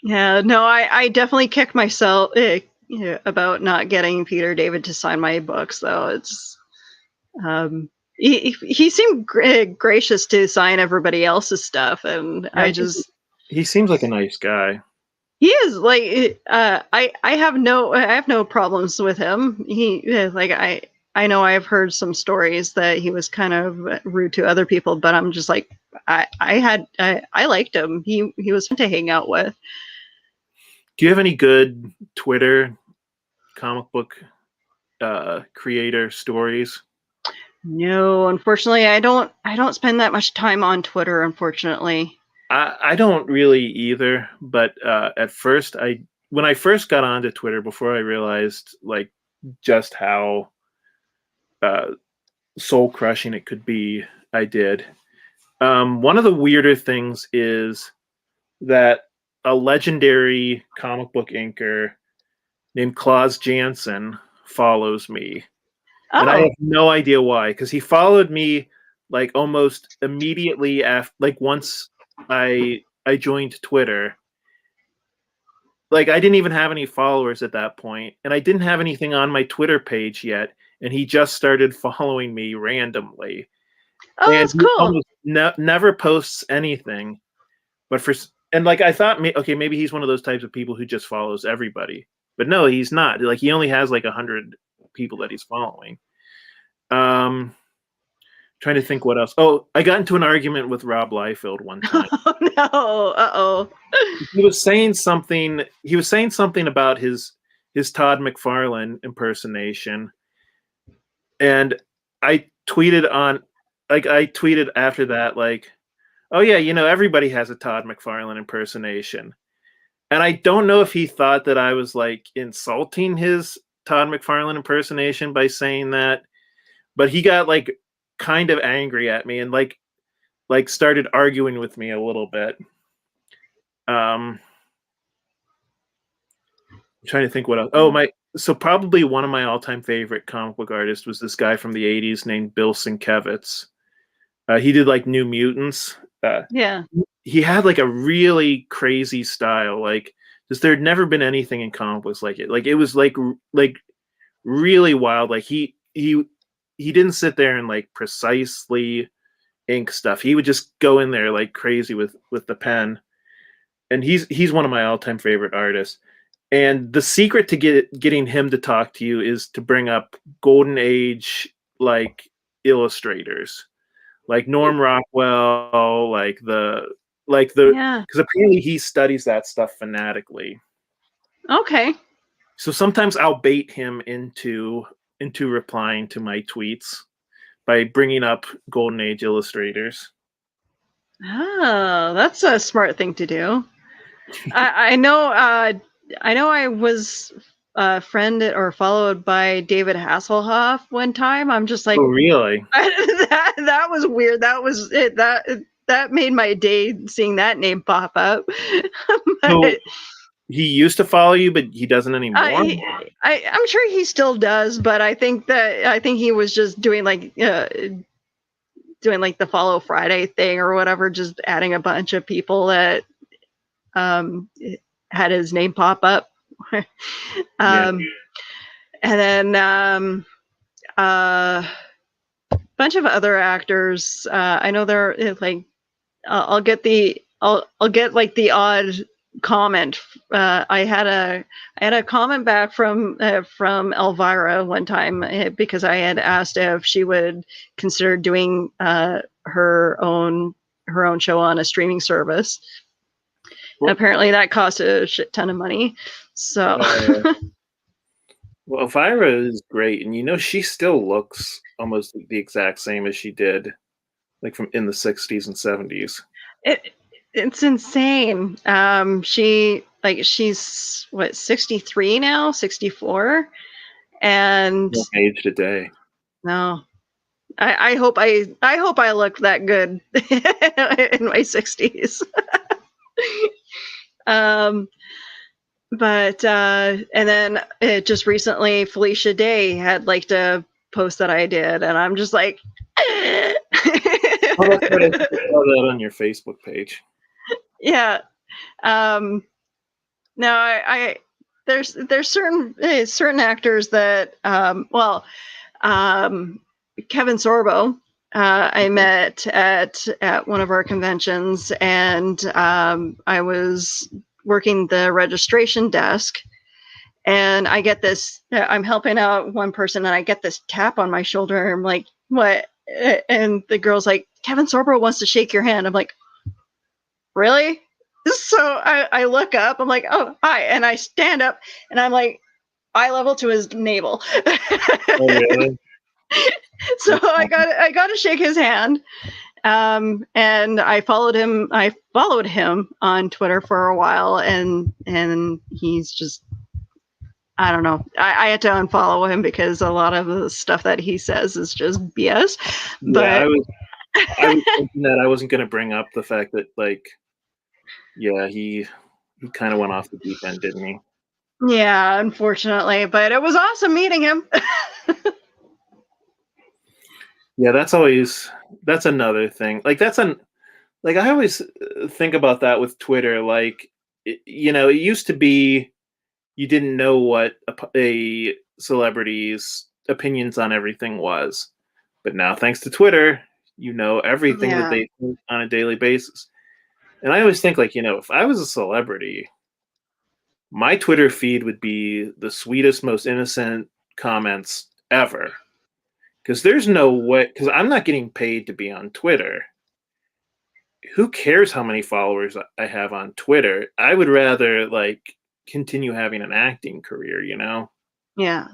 Yeah, no, I definitely kick myself about not getting Peter David to sign my books, though. It's he seemed gracious to sign everybody else's stuff, and Yeah, he seems like a nice guy. He is like I have no problems with him. I know I've heard some stories that he was kind of rude to other people, but I'm just like I liked him. He was fun to hang out with. Do you have any good Twitter comic book creator stories? No, unfortunately, I don't spend that much time on Twitter, unfortunately. I don't really either, but at first when I first got onto Twitter, before I realized like just how soul crushing it could be, I did. One of the weirder things is that a legendary comic book inker named Klaus Janson follows me. Oh. And I have no idea why, because he followed me like almost immediately after, like once I joined Twitter. Like I didn't even have any followers at that point, and I didn't have anything on my Twitter page yet, and he just started following me randomly. Oh, that's cool. Almost never posts anything, but I thought, okay, maybe he's one of those types of people who just follows everybody, but no, he's not. Like he only has like 100 people that he's following. Trying to think what else. Oh, I got into an argument with Rob Liefeld one time. Oh no! Uh-oh. He was saying something about his Todd McFarlane impersonation, and I tweeted after that, like, oh yeah, everybody has a Todd McFarlane impersonation. And I don't know if he thought that I was like insulting his Todd McFarlane impersonation by saying that, but he got like kind of angry at me and like started arguing with me a little bit. I'm trying to think what else. Oh, so probably one of my all-time favorite comic book artists was this guy from the 80s named Bill Sienkiewicz. He did like New Mutants. Yeah. He had like a really crazy style. Like just there'd never been anything in comic books like it. Like it was like really wild. Like he didn't sit there and like precisely ink stuff. He would just go in there like crazy with the pen. And he's one of my all-time favorite artists. And the secret to getting him to talk to you is to bring up Golden Age like illustrators, like Norm Rockwell, because apparently he studies that stuff fanatically. Okay. So sometimes I'll bait him into replying to my tweets by bringing up Golden Age illustrators. Oh, that's a smart thing to do. I know I was friended or followed by David Hasselhoff one time. I'm just like, oh really? That was weird. That was it. That made my day seeing that name pop up. So he used to follow you, but he doesn't anymore. I'm sure he still does, but I think he was just doing like the Follow Friday thing or whatever, just adding a bunch of people that had his name pop up. And then a bunch of other actors. I know they're like I'll get like the odd comment. I had a comment back from Elvira one time because I had asked if she would consider doing her own show on a streaming service. apparently that cost a shit ton of money. So. Well, Elvira is great, and she still looks almost the exact same as she did, like from in the 60s and 70s. It's insane. She's what, 63 now, 64, and aged a day. No, I hope I look that good in my 60s. But and then just recently, Felicia Day had liked a post that I did, and I'm just like, I saw that on your Facebook page. Yeah. No, there's certain actors that Kevin Sorbo, I met at one of our conventions, and I was working the registration desk, and I get this, I'm helping out one person, and I get this tap on my shoulder. I'm like, what? And the girl's like, Kevin Sorbo wants to shake your hand. I'm like, really? So I look up, I'm like, oh, hi. And I stand up, and I'm like eye level to his navel. Oh, really? So I got to shake his hand. And I followed him on Twitter for a while, and he's just, I don't know. I had to unfollow him because a lot of the stuff that he says is just BS. But I was thinking that I wasn't going to bring up the fact that, like, yeah, he kind of went off the deep end, didn't he? Yeah, unfortunately. But it was awesome meeting him. Yeah, that's another thing. Like, I always think about that with Twitter. Like, it used to be you didn't know what a celebrity's opinions on everything was. But now, thanks to Twitter, you know everything that they think on a daily basis. And I always think, like, if I was a celebrity, my Twitter feed would be the sweetest, most innocent comments ever. Because there's no way, because I'm not getting paid to be on Twitter. Who cares how many followers I have on Twitter? I would rather, like, continue having an acting career, Yeah.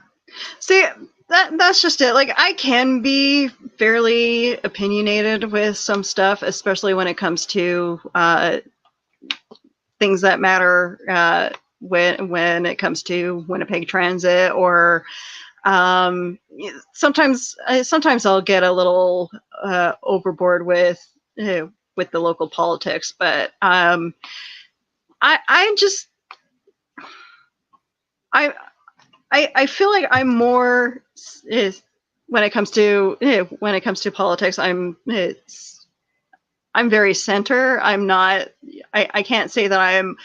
See, that's just it. Like, I can be fairly opinionated with some stuff, especially when it comes to things that matter, when it comes to Winnipeg Transit, or sometimes I'll get a little overboard with the local politics, but I feel like I'm more when it comes to politics. I'm very center. I'm not. I can't say that I'm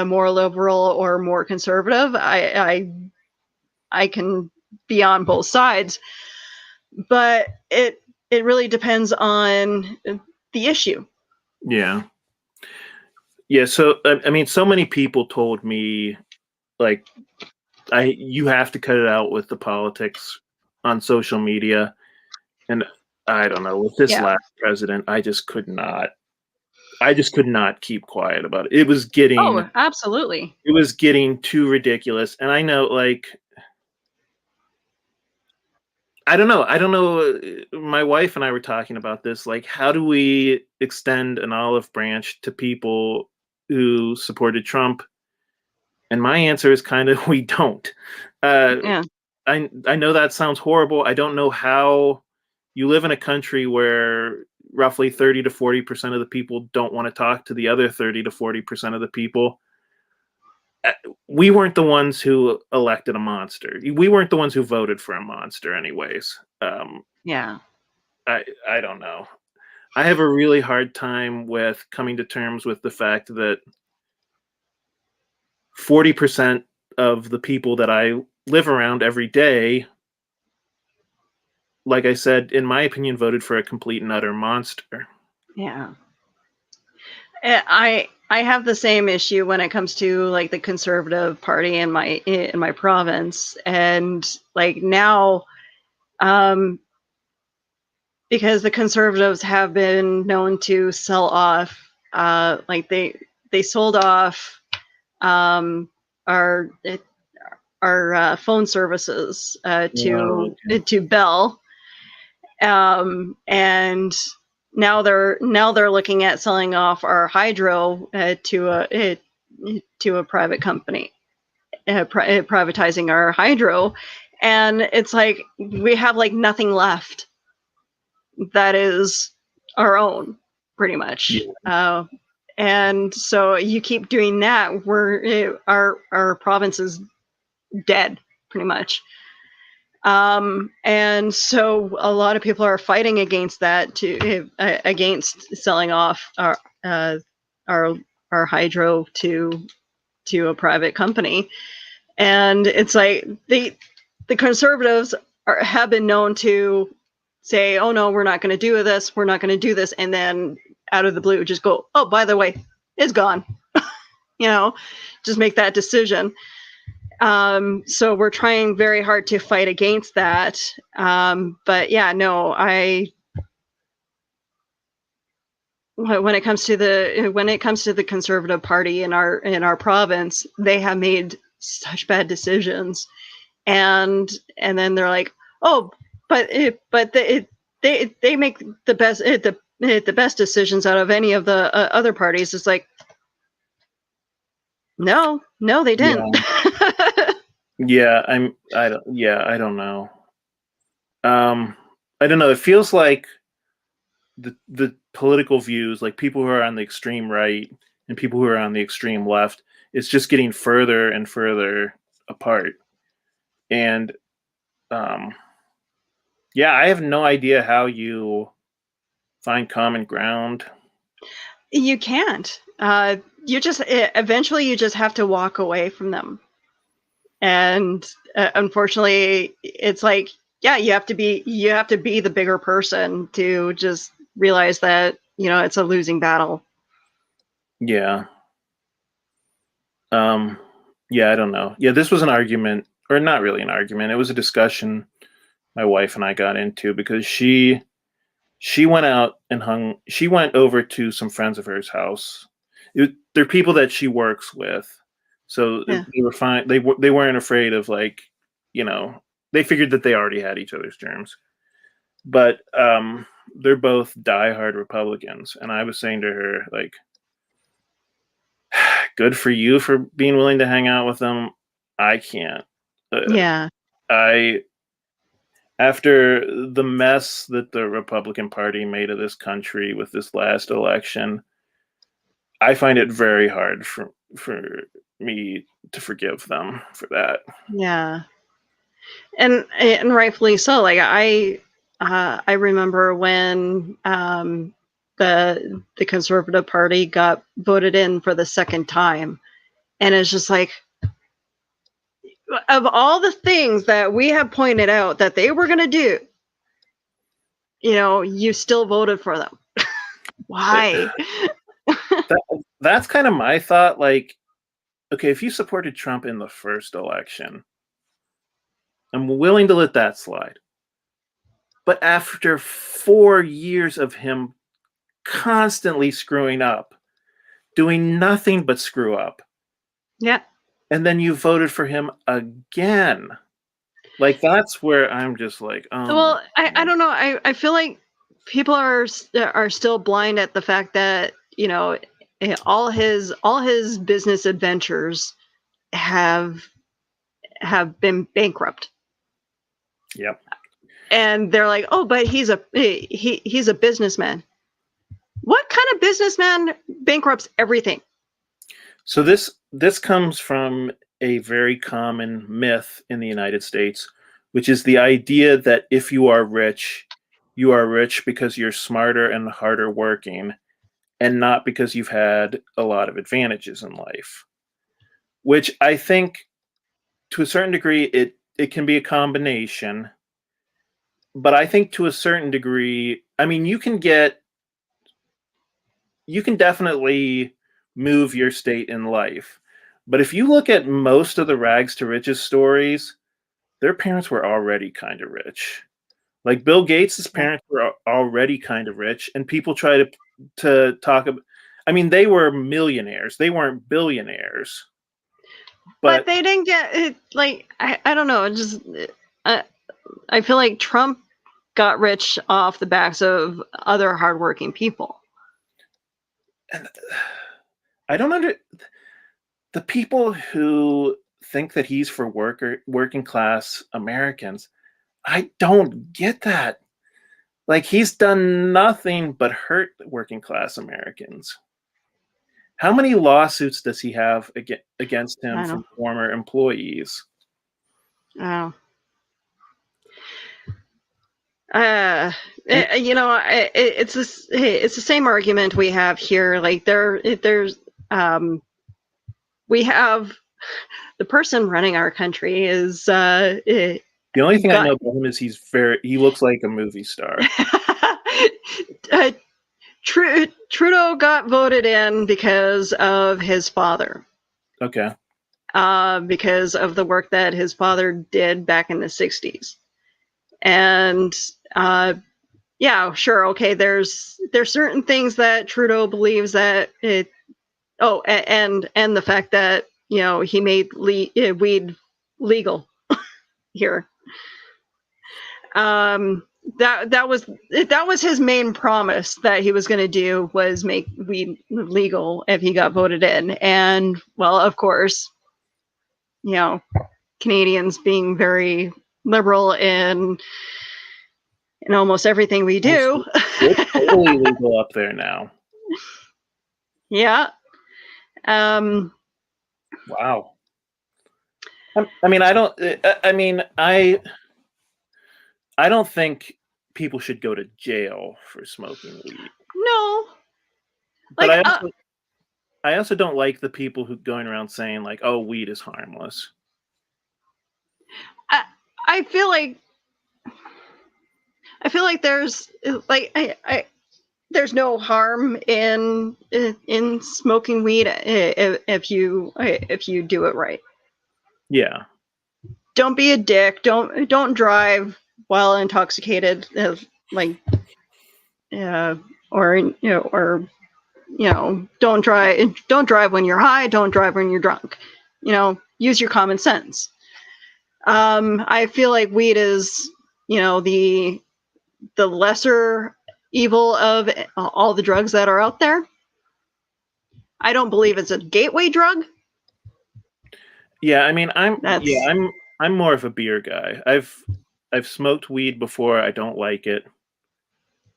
more liberal or more conservative. I can be on both sides, but it really depends on the issue. Yeah. So I mean, so many people told me, like, you have to cut it out with the politics on social media, and I don't know, with this last president, I just could not keep quiet about it. It was getting absolutely. It was getting too ridiculous, and I know, like, I don't know. My wife and I were talking about this. Like, how do we extend an olive branch to people who supported Trump? And my answer is kind of, we don't. Yeah. I know that sounds horrible. I don't know how you live in a country where roughly 30 to 40% of the people don't want to talk to the other 30 to 40% of the people. We weren't the ones who elected a monster. We weren't the ones who voted for a monster anyways. Yeah. I don't know. I have a really hard time with coming to terms with the fact that 40% of the people that I live around every day, like I said, in my opinion, voted for a complete and utter monster. Yeah. I have the same issue when it comes to, like, the Conservative Party in my province, and, like, now, because the Conservatives have been known to sell off, like, they they sold off our phone services to Bell, and now they're looking at selling off our hydro to a private company, privatizing our hydro, and it's like we have like nothing left that is our own, pretty much. Yeah. And so you keep doing that, our province is dead, pretty much. And so a lot of people are fighting against that, against selling off our hydro to a private company. And it's like the Conservatives have been known to say, oh no, we're not going to do this, and then out of the blue just go, oh, by the way, it's gone. Just make that decision. So we're trying very hard to fight against that. But yeah, no, when it comes to the Conservative Party in our province, they have made such bad decisions, and then they're like, oh, but they make the best decisions out of any of the other parties. It's like, no, they didn't. Yeah. I don't know. I don't know. It feels like the political views, like people who are on the extreme right and people who are on the extreme left, it's just getting further and further apart. And I have no idea how you find common ground. You can't. Eventually you just have to walk away from them. And unfortunately, it's like, yeah, you have to be the bigger person to just realize that, it's a losing battle. Yeah. I don't know. Yeah, this was an argument, or not really an argument. It was a discussion my wife and I got into, because she went out and she went over to some friends of hers house. They're people that she works with. So they were fine. They weren't afraid of, like, they figured that they already had each other's germs. But they're both diehard Republicans. And I was saying to her, like, good for you for being willing to hang out with them. I can't. After the mess that the Republican Party made of this country with this last election, I find it very hard for me to forgive them for that. Yeah. And rightfully so. Like I remember when the Conservative Party got voted in for the second time, and it's just like, of all the things that we have pointed out that they were going to do, you still voted for them. Why? That's kind of my thought. Like, okay, if you supported Trump in the first election, I'm willing to let that slide. But after 4 years of him constantly screwing up, doing nothing but screw up. Yeah. And then you voted for him again. Like, that's where I'm just like, oh. Well, I don't know. I feel like people are still blind at the fact that, all his business adventures have been bankrupt. Yep. And they're like, oh, but he's a businessman. What kind of businessman bankrupts everything? So this comes from a very common myth in the United States, which is the idea that if you are rich because you're smarter and harder working, and not because you've had a lot of advantages in life. Which I think, to a certain degree, it can be a combination. But I think to a certain degree, I mean, you can definitely move your state in life. But if you look at most of the rags to riches stories, their parents were already kind of rich. Like Bill Gates' parents were already kind of rich, and people try to talk about. I mean, they were millionaires. They weren't billionaires. But they didn't get it. Like, I don't know. Just I feel like Trump got rich off the backs of other hardworking people. And I don't the people who think that he's for working class Americans. I don't get that. Like, he's done nothing but hurt working class Americans. How many lawsuits does he have against him from former employees? Oh. It's the same argument we have here. Like, we have the person running our country is the only thing I know about him is he looks like a movie star. Trudeau got voted in because of his father. Okay. Because of the work that his father did back in the 60s. And yeah, sure, okay, there's certain things that Trudeau believes that and the fact that, you know, he made weed legal here. That was his main promise that he was going to do, was make weed legal if he got voted in. And, well, of course, you know, Canadians being very liberal in almost everything we do. It's totally legal up there now. Yeah. Wow. I don't think people should go to jail for smoking weed. No. But I also don't like the people who going around saying, like, oh, weed is harmless. I feel like there's there's no harm in smoking weed if you do it right. Yeah. Don't be a dick. Don't drive while intoxicated. Don't drive when you're high. Don't drive when you're drunk. You know, use your common sense. I feel like weed is, you know, the lesser evil of all the drugs that are out there. I don't believe it's a gateway drug. Yeah, I mean, I'm more of a beer guy. I've smoked weed before. I don't like it.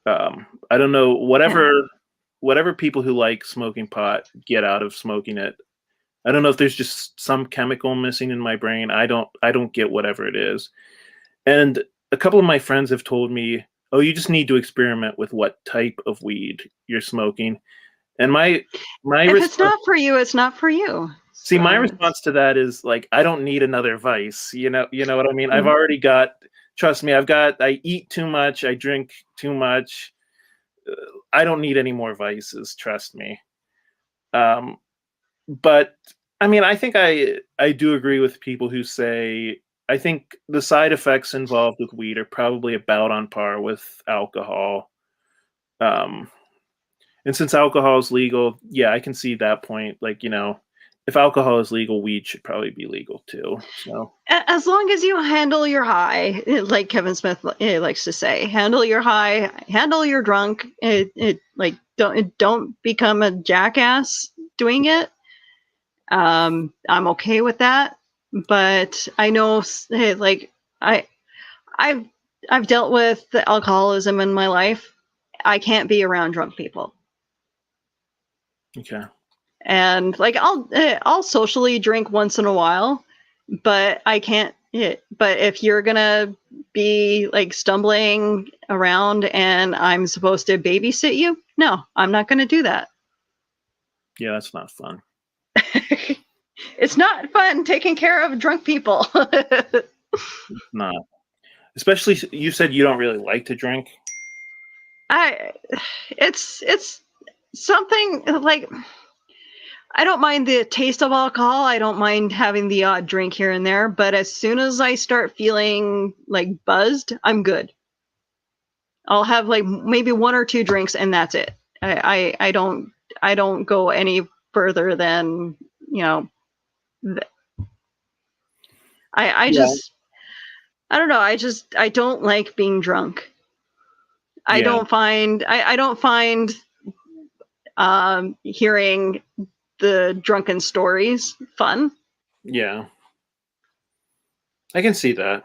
I don't know, whatever people who like smoking pot get out of smoking it. I don't know if there's just some chemical missing in my brain. I don't get whatever it is. And a couple of my friends have told me, oh, you just need to experiment with what type of weed you're smoking. And if it's not for you, it's not for you. See, my response to that is, like, I don't need another vice. You know what I mean? Mm-hmm. I've already got, trust me, I eat too much. I drink too much. I don't need any more vices. Trust me. But I mean, I think I do agree with people who say, I think the side effects involved with weed are probably about on par with alcohol. And since alcohol is legal, yeah, I can see that point. Like, you know, if alcohol is legal, weed should probably be legal too. So as long as you handle your high, like Kevin Smith likes to say, handle your high, handle your drunk. Don't become a jackass doing it. I'm okay with that. But I know, like, I've dealt with the alcoholism in my life. I can't be around drunk people. Okay. And like, I'll socially drink once in a while, but I can't. But if you're gonna be like stumbling around and I'm supposed to babysit you, no, I'm not gonna do that. Yeah, that's not fun. It's not fun taking care of drunk people. It's not. Especially, you said you don't really like to drink. It's something like, I don't mind the taste of alcohol. I don't mind having the odd drink here and there. But as soon as I start feeling like buzzed, I'm good. I'll have like maybe one or two drinks and that's it. I don't don't go any further than, I don't know. I don't like being drunk. I don't find hearing the drunken stories fun. Yeah. I can see that.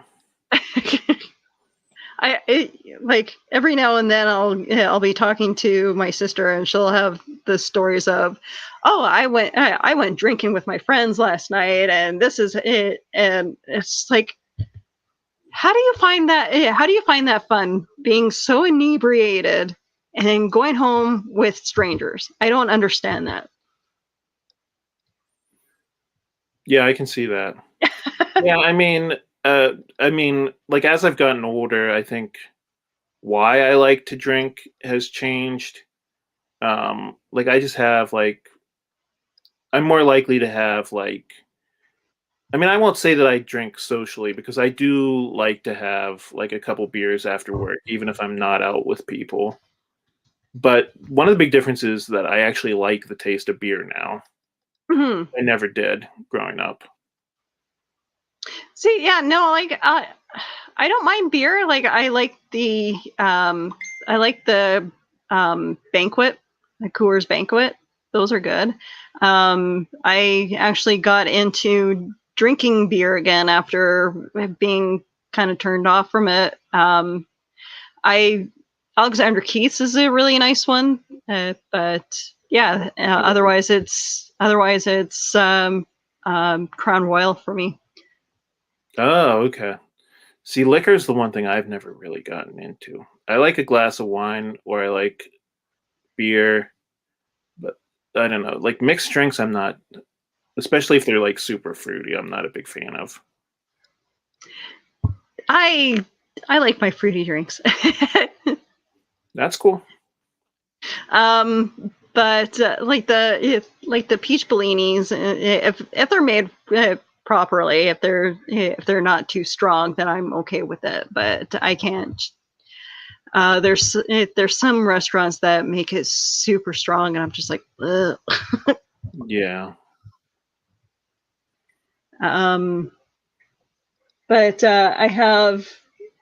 Like every now and then I'll be talking to my sister and she'll have the stories of, oh, I went drinking with my friends last night and this is it, and it's like, how do you find that fun, being so inebriated and then going home with strangers? I don't understand that. Yeah, I can see that. Yeah, I mean, like as I've gotten older, I think why I like to drink has changed. Like I just have like, I'm more likely to have like, I mean, I won't say that I drink socially because I do like to have like a couple beers after work, even if I'm not out with people. But one of the big differences is that I actually like the taste of beer now. Mm-hmm. I never did growing up. See, yeah, no, like I don't mind beer. Like I like the Banquet, the Coors Banquet. Those are good. I actually got into drinking beer again after being kind of turned off from it. Alexander Keith's is a really nice one, but yeah, otherwise it's Crown Royal for me. Oh, okay. See, liquor is the one thing I've never really gotten into. I like a glass of wine or I like beer, but I don't know. Like mixed drinks, I'm not, especially if they're like super fruity, I'm not a big fan of. I like my fruity drinks. That's cool. But like the peach bellinis, if they're made properly, if they're not too strong, then I'm okay with it. But I can't. There's some restaurants that make it super strong, and I'm just like, ugh. Yeah. But I have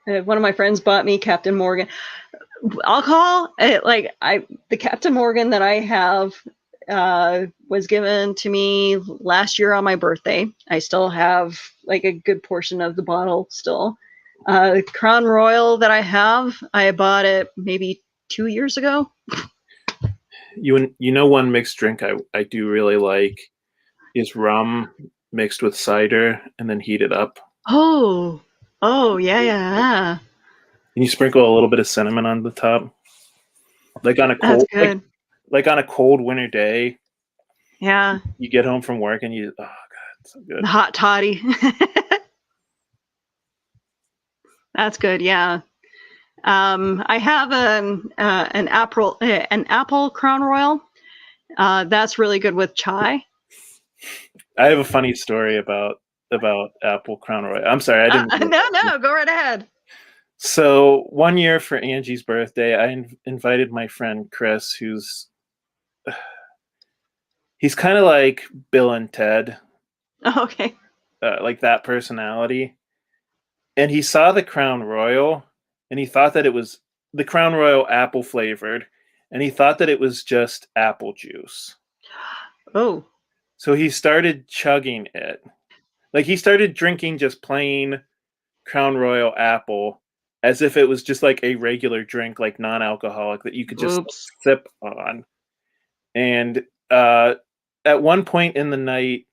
one of my friends bought me Captain Morgan alcohol. The Captain Morgan that I have was given to me last year on my birthday. I still have like a good portion of the bottle still. The Crown Royal that I bought it maybe 2 years ago. You know, one mixed drink I do really like is rum mixed with cider and then heated up. Oh yeah. And you sprinkle a little bit of cinnamon on the top, like on a cold, like on a cold winter day. Yeah. You get home from work and oh god, it's so good. The hot toddy. That's good. Yeah. I have an apple Crown Royal. That's really good with chai. I have a funny story about apple Crown Royal. I'm sorry, I didn't. No, go right ahead. So one year for Angie's birthday, I invited my friend Chris, he's kind of like Bill and Ted. Okay. Like that personality. And he saw the Crown Royal, and he thought that it was the Crown Royal apple flavored, and he thought that it was just apple juice. Oh. So he started chugging it. Like he started drinking just plain Crown Royal apple as if it was just like a regular drink, like non-alcoholic that you could just sip on. And at one point in the night,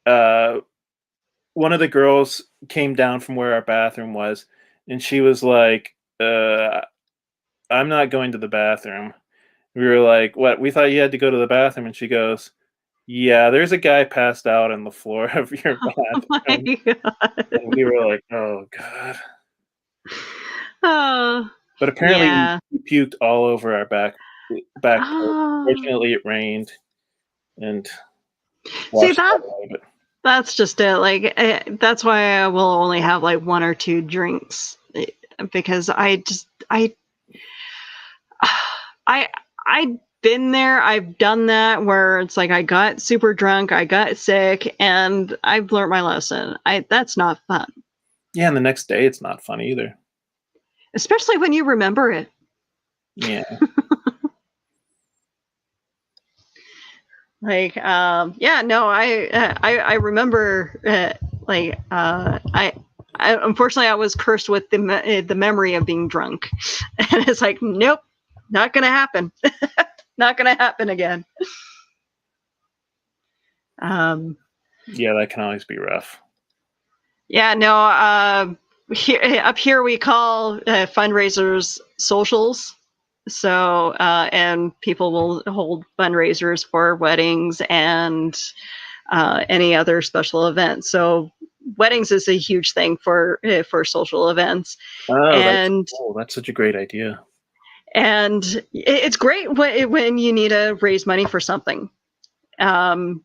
one of the girls came down from where our bathroom was, and she was like, I'm not going to the bathroom. We were like, what? We thought you had to go to the bathroom. And she goes, yeah, there's a guy passed out on the floor of your bathroom. Oh my God. And we were like, oh God. Oh. But apparently he puked all over our back. Oh. Fortunately, it rained. And see, that's just it. Like, that's why I will only have like one or two drinks, because I been there. I've done that where it's like I got super drunk, I got sick, and I've learned my lesson. That's not fun. Yeah, and the next day it's not fun either. Especially when you remember it. Yeah. Like, I remember, I unfortunately I was cursed with the memory of being drunk, and it's like, nope, not gonna happen, not gonna happen again. Yeah, that can always be rough. Yeah, no. Up here we call fundraisers socials. So, and people will hold fundraisers for weddings and any other special events. So, weddings is a huge thing for social events. Oh, and that's cool. That's such a great idea. And it's great when you need to raise money for something. But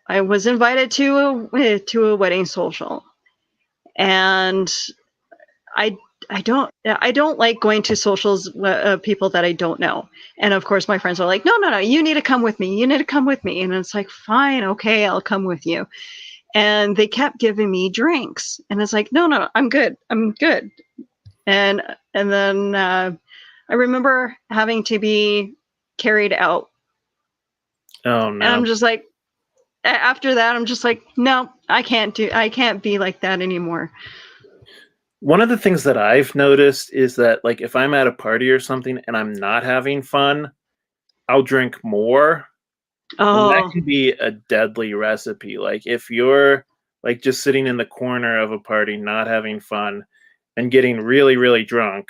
I was invited to a wedding social. And I don't like going to socials people that I don't know. And of course my friends are like, no, you need to come with me. You need to come with me. And it's like, fine, okay, I'll come with you. And they kept giving me drinks. And it's like, no, I'm good. And then I remember having to be carried out. Oh no. And I'm just like, after that, I'm just like, no, I can't be like that anymore. One of the things that I've noticed is that, like, if I'm at a party or something and I'm not having fun, I'll drink more. Oh, and that can be a deadly recipe. Like, if you're like just sitting in the corner of a party, not having fun, and getting really, really drunk,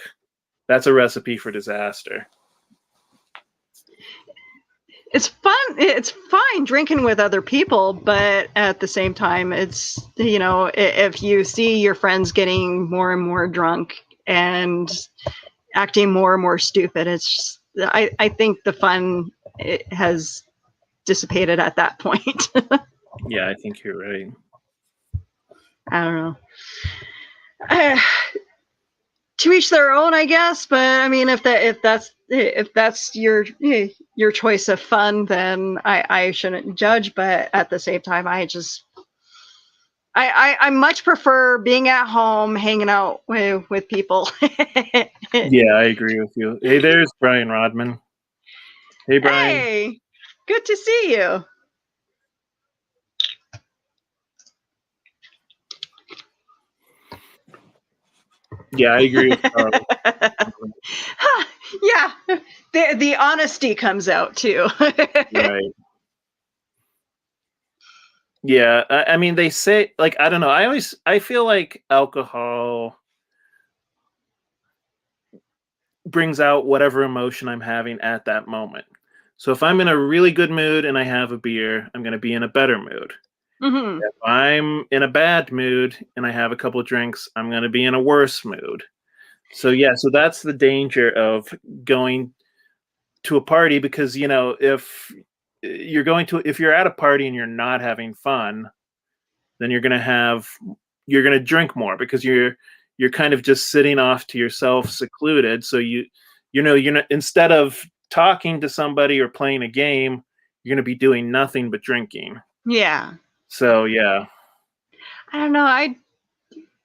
that's a recipe for disaster. It's fun. It's fine drinking with other people, but at the same time, it's, if you see your friends getting more and more drunk and acting more and more stupid, it's just, I think the fun has dissipated at that point. Yeah, I think you're right. I don't know. To each their own, I guess. But I mean, if that's your choice of fun, then I shouldn't judge. But at the same time, I much prefer being at home, hanging out with people. Yeah, I agree with you. Hey, there's Brian Rodman. Hey, Brian. Hey, good to see you. Yeah, I agree with Carl. Yeah, the honesty comes out too. Right. Yeah, I mean, they say, like, I don't know. I feel like alcohol brings out whatever emotion I'm having at that moment. So if I'm in a really good mood and I have a beer, I'm going to be in a better mood. Mm-hmm. If I'm in a bad mood and I have a couple of drinks, I'm going to be in a worse mood. So yeah, so that's the danger of going to a party, because, if you're at a party and you're not having fun, then you're going to drink more, because you're kind of just sitting off to yourself, secluded. So you're not, instead of talking to somebody or playing a game, you're going to be doing nothing but drinking. Yeah. So yeah. I don't know.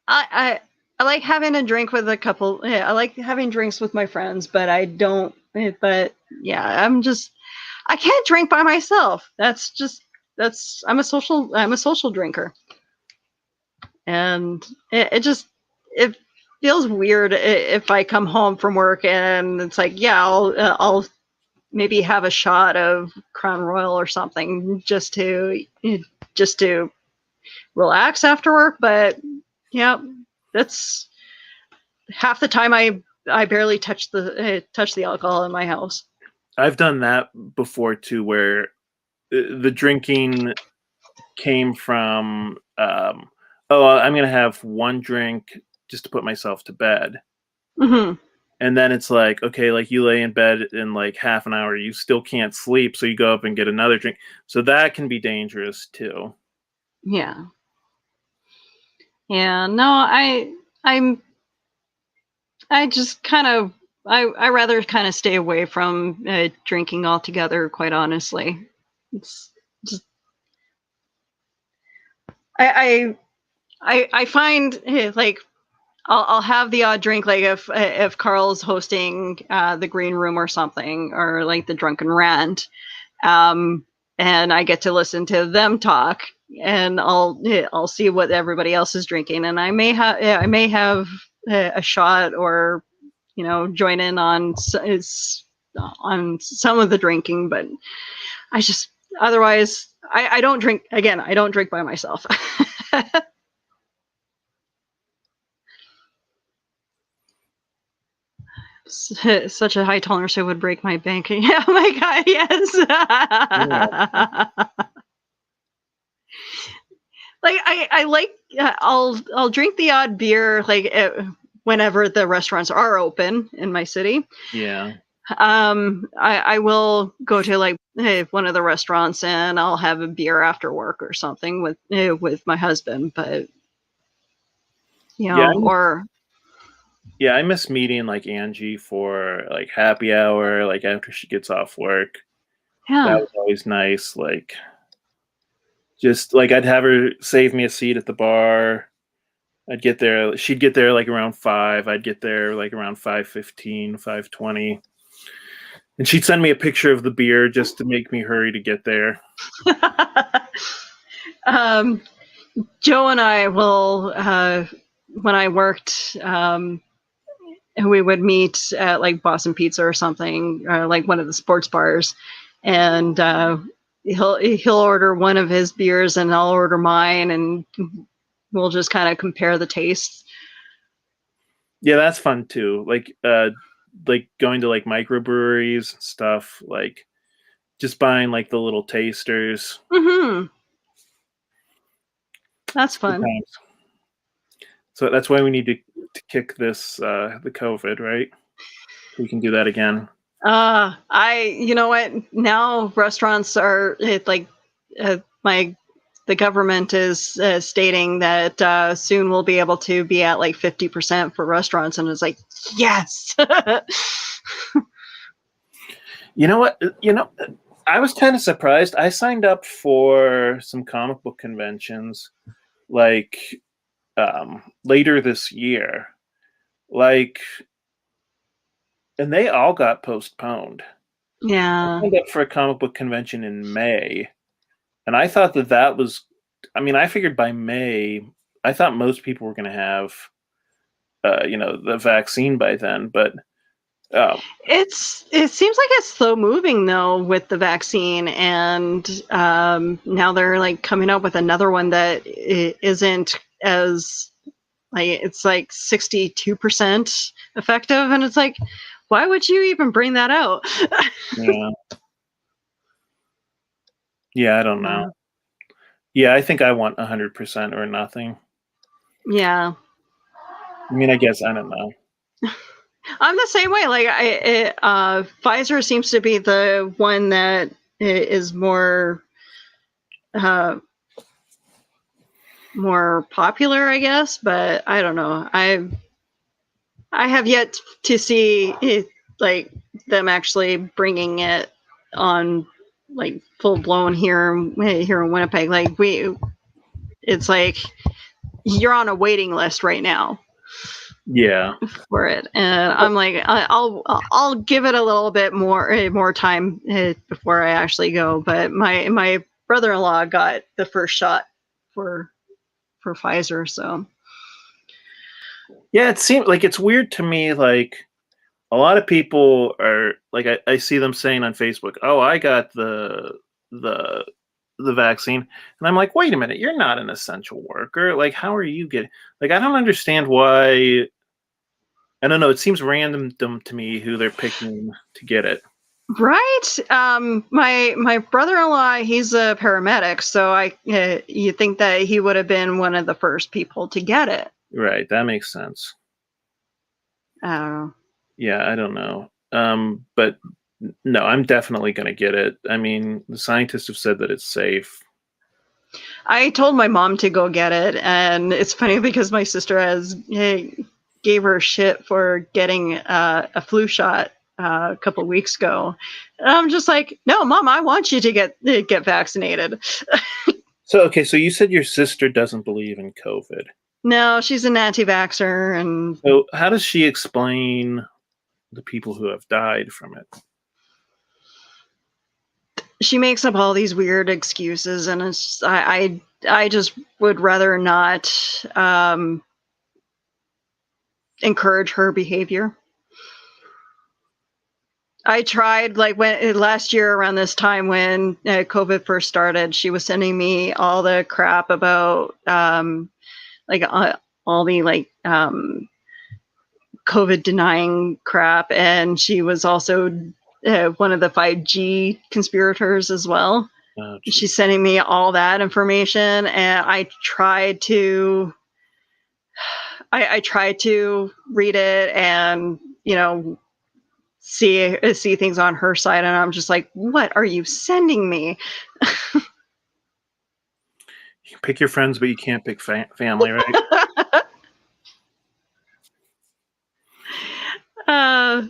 I like having a drink with a couple. Yeah, I like having drinks with my friends, but I don't. But yeah, I can't drink by myself. I'm a social drinker, and it feels weird if I come home from work and it's like, yeah, I'll maybe have a shot of Crown Royal or something just to relax after work. But yeah, that's half the time I barely touch the alcohol in my house. I've done that before too, where the drinking came from, I'm going to have one drink just to put myself to bed. Mm-hmm. And then it's like, okay, like you lay in bed in like half an hour, you still can't sleep. So you go up and get another drink. So that can be dangerous too. Yeah. Yeah. No, I'm I just kind of, I rather kind of stay away from drinking altogether, quite honestly. It's just, I find like I'll have the odd drink, like if Carl's hosting the green room or something, or like the drunken rant, and I get to listen to them talk, and I'll see what everybody else is drinking, and I may have a shot, or join in on some of the drinking, but I just otherwise I don't drink. Again, I don't drink by myself. Such a high tolerance, it would break my bank. Yeah, oh my god, yes. Like I like I'll drink the odd beer like whenever the restaurants are open in my city. Yeah. I will go to like one of the restaurants and I'll have a beer after work or something with my husband, but or. Yeah, I miss meeting like Angie for like happy hour, like after she gets off work. Yeah. That was always nice. Like, just like I'd have her save me a seat at the bar. I'd get there. She'd get there like around 5. I'd get there like around 5:15, 5:20. And she'd send me a picture of the beer just to make me hurry to get there. Joe and I will, when I worked, we would meet at like Boston Pizza or something, like one of the sports bars, and he'll order one of his beers and I'll order mine, and we'll just kind of compare the tastes. Yeah, that's fun too. Like going to like microbreweries and stuff, like just buying like the little tasters. Mm-hmm. That's fun. Sometimes. So that's why we need to kick this the COVID, right? We can do that again. You know what? Now restaurants are like the government is stating that soon we'll be able to be at like 50% for restaurants, and it's like, yes. You know what? I was kind of surprised. I signed up for some comic book conventions, like later this year, like, and they all got postponed. Yeah. I signed up for a comic book convention in May, and I thought that was, I mean, I figured by May, I thought most people were going to have, the vaccine by then, but it seems like it's slow moving though with the vaccine, and now they're like coming up with another one that isn't as like, it's like 62% effective, and it's like, why would you even bring that out? Yeah, I don't know. Yeah, I think I want 100% or nothing. Yeah. I mean, I guess, I don't know. I'm the same way. Like, Pfizer seems to be the one that is more popular, I guess. But I don't know. I have yet to see like them actually bringing it on like full blown here in Winnipeg. Like it's like you're on a waiting list right now. Yeah, for it, and I'm like, I'll give it a little bit more time before I actually go. But my brother-in-law got the first shot for Pfizer, so yeah, it seems like it's weird to me. Like a lot of people are like, I see them saying on Facebook, "Oh, I got the vaccine," and I'm like, wait a minute, you're not an essential worker. Like, how are you getting? Like, I don't understand why. I don't know. It seems random to me who they're picking to get it. Right. My brother-in-law, he's a paramedic, so you think that he would have been one of the first people to get it. Right. That makes sense. I don't know. Yeah, I don't know. But no, I'm definitely going to get it. I mean, the scientists have said that it's safe. I told my mom to go get it, and it's funny because my sister has gave her shit for getting a flu shot a couple of weeks ago. And I'm just like, no, Mom, I want you to get vaccinated. So you said your sister doesn't believe in COVID. No, she's an anti-vaxxer, and so how does she explain the people who have died from it? She makes up all these weird excuses, and I just would rather not encourage her behavior. I tried, like, when last year around this time when COVID first started, she was sending me all the crap about all the COVID denying crap, and she was also one of the 5G conspirators as well. Oh, she's sending me all that information, and I tried to read it and see things on her side, and I'm just like, what are you sending me? You can pick your friends, but you can't pick family, right?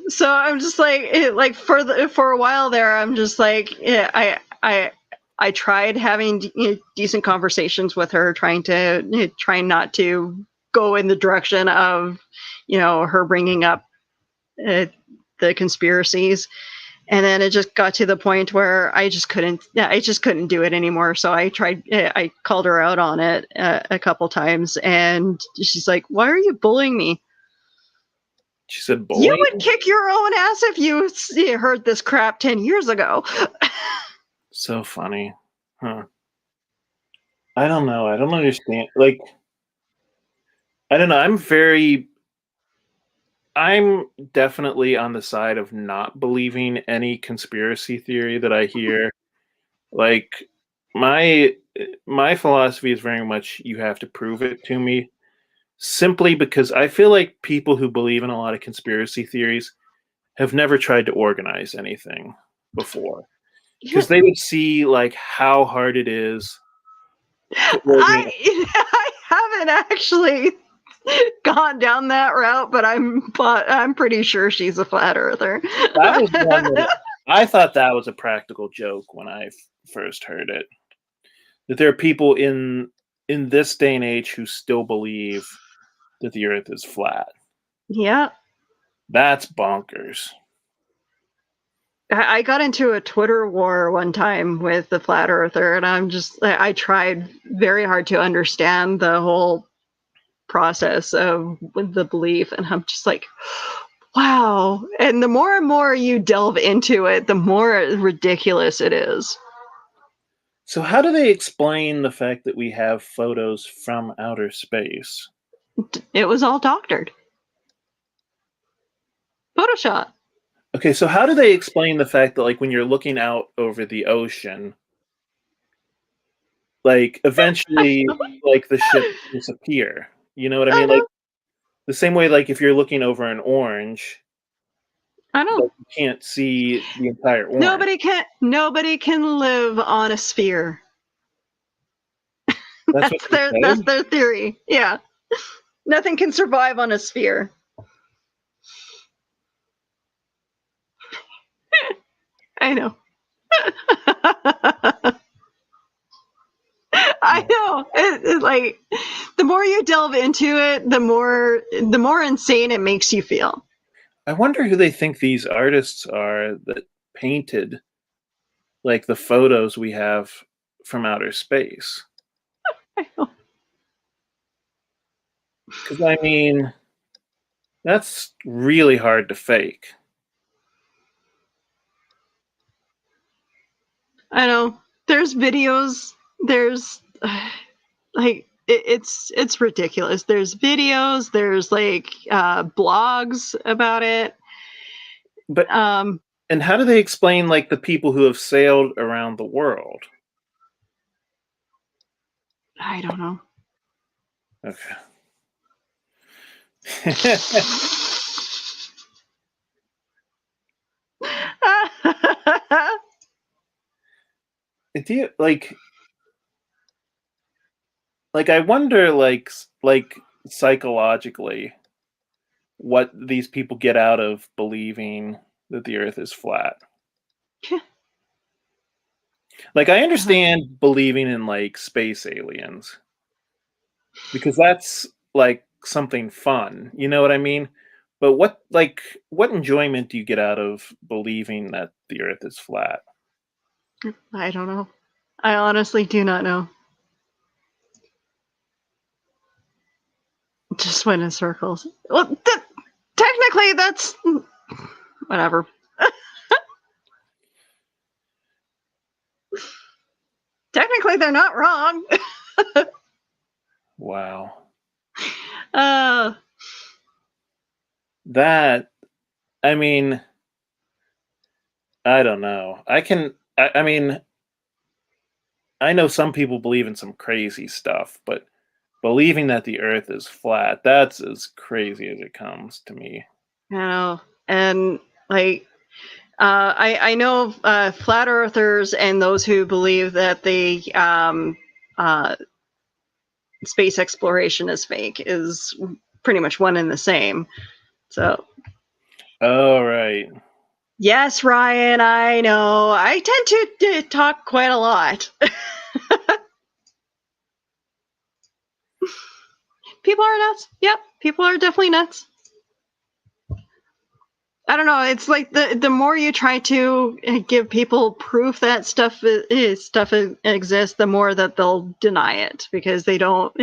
So I'm just like for a while there, I'm just like, I tried having decent conversations with her, trying not to go in the direction of her bringing up the conspiracies, and then it just got to the point where I just couldn't do it anymore. So I called her out on it a couple times, and she's like, why are you bullying me? She said bullying? You would kick your own ass if you heard this crap 10 years ago. So funny. Huh. I don't know. I don't understand. Like, I don't know. I'm definitely on the side of not believing any conspiracy theory that I hear. Like, my philosophy is very much you have to prove it to me, simply because I feel like people who believe in a lot of conspiracy theories have never tried to organize anything before, because they would see like how hard it is. I haven't actually gone down that route, but I'm pretty sure she's a flat earther. That was one that I thought that was a practical joke when I first heard it. That there are people in this day and age who still believe that the Earth is flat. Yeah, that's bonkers. I got into a Twitter war one time with the flat earther, and I tried very hard to understand the whole process of the belief, and I'm just like, wow. And the more and more you delve into it, the more ridiculous it is. So how do they explain the fact that we have photos from outer space? It was all doctored. Photoshop. Okay, so how do they explain the fact that, like, when you're looking out over the ocean, like, eventually, like, the ships disappear? You know what I mean? Like, the same way, like, if you're looking over an orange, I know, like, you can't see the entire orange. Nobody can live on a sphere. That's their theory. Yeah. Nothing can survive on a sphere. I know. I know. It's like, the more you delve into it, the more insane it makes you feel. I wonder who they think these artists are that painted, like, the photos we have from outer space. I know. Because, I mean, that's really hard to fake. I know. There's videos. There's like it's ridiculous. There's videos. There's like blogs about it. But and how do they explain, like, the people who have sailed around the world? I don't know. Okay. Do you like I wonder, like psychologically, what these people get out of believing that the Earth is flat. Like, I understand believing in like space aliens because that's like something fun, you know what I mean? But what enjoyment do you get out of believing that the Earth is flat? I don't know. I honestly do not know. Just went in circles. Well, technically, that's whatever. Technically, they're not wrong. Wow. That, I mean, I don't know. I mean, I know some people believe in some crazy stuff, but believing that the Earth is flat, that's as crazy as it comes to me. you know, and like, I know flat earthers and those who believe that the space exploration is fake is pretty much one and the same. So. Oh, right. Yes, Ryan, I know. I tend to talk quite a lot. People are nuts. Yep, people are definitely nuts. I don't know. It's like the more you try to give people proof that stuff exists, the more that they'll deny it because they don't.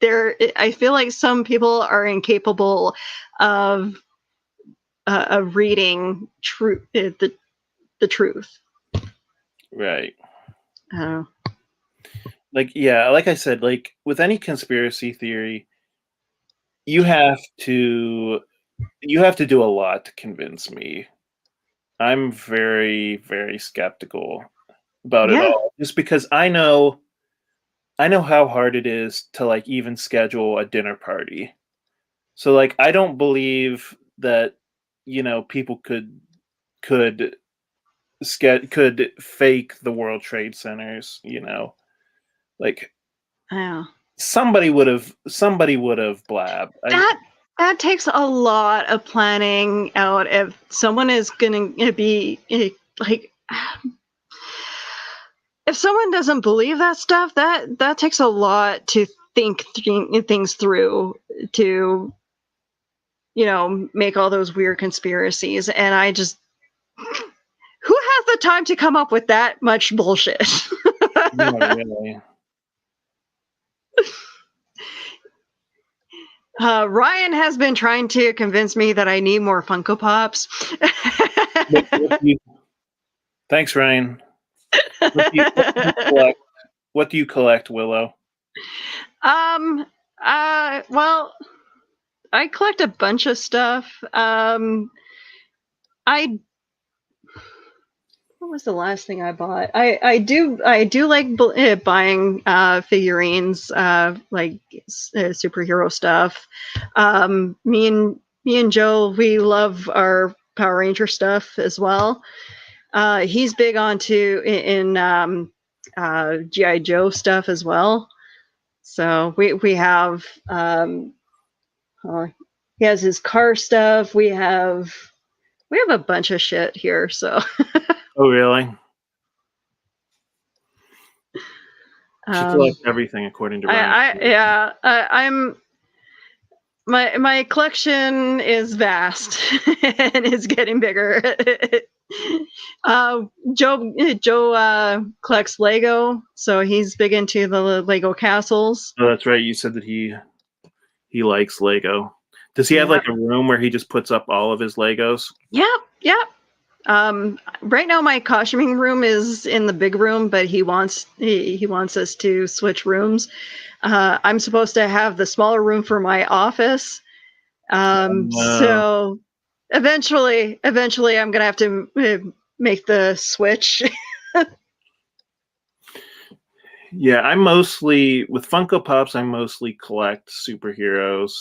I feel like some people are incapable of reading the truth. Right. Oh. Like, yeah, like I said, like with any conspiracy theory, you have to do a lot to convince me. I'm very, very skeptical about it all, just because I know how hard it is to like even schedule a dinner party. So like, I don't believe that, you know, people could fake the World Trade Centers, you know, like somebody would have blabbed. That takes a lot of planning out. If someone is going to be like, if someone doesn't believe that stuff, that takes a lot to think things through to, you know, make all those weird conspiracies. And I just, who has the time to come up with that much bullshit? No, really. Ryan has been trying to convince me that I need more Funko Pops. Thanks, Ryan. What do you collect, Willow? Well, I collect a bunch of stuff. What was the last thing I bought? I do like buying figurines, like superhero stuff. Me and Joe, we love our Power Ranger stuff as well. He's big onto in G.I. Joe stuff as well. So we have he has his car stuff. We have a bunch of shit here. So. Oh, really? You should collect everything, according to Ryan. I'm. My collection is vast and it's getting bigger. Joe collects Lego, so he's big into the Lego castles. Oh, that's right. You said that he likes Lego. Does he have like a room where he just puts up all of his Legos? Yep. Right now my costuming room is in the big room, but he wants us to switch rooms. I'm supposed to have the smaller room for my office. So eventually I'm gonna have to make the switch. Yeah, I mostly with Funko Pops. I mostly collect superheroes.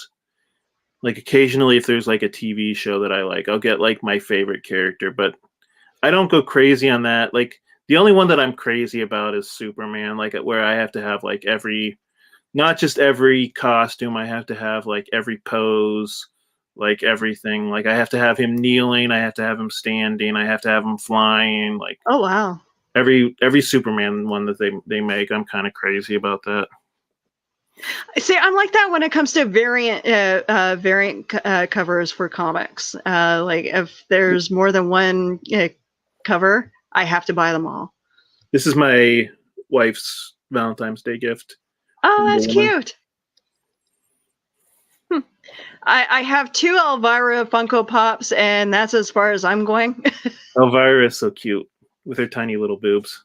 Like occasionally, if there's like a TV show that I like, I'll get like my favorite character, but I don't go crazy on that. Like the only one that I'm crazy about is Superman, like where I have to have like not just every costume, I have to have like every pose, like everything. Like I have to have him kneeling, I have to have him standing, I have to have him flying. Like oh wow, every Superman one that they make, I'm kind of crazy about that. See, I'm like that when it comes to variant covers for comics. Like if there's more than one cover, I have to buy them all. This is my wife's Valentine's Day gift. Oh, that's cute. I have 2 Elvira Funko Pops, and that's as far as I'm going. Elvira is so cute with her tiny little boobs.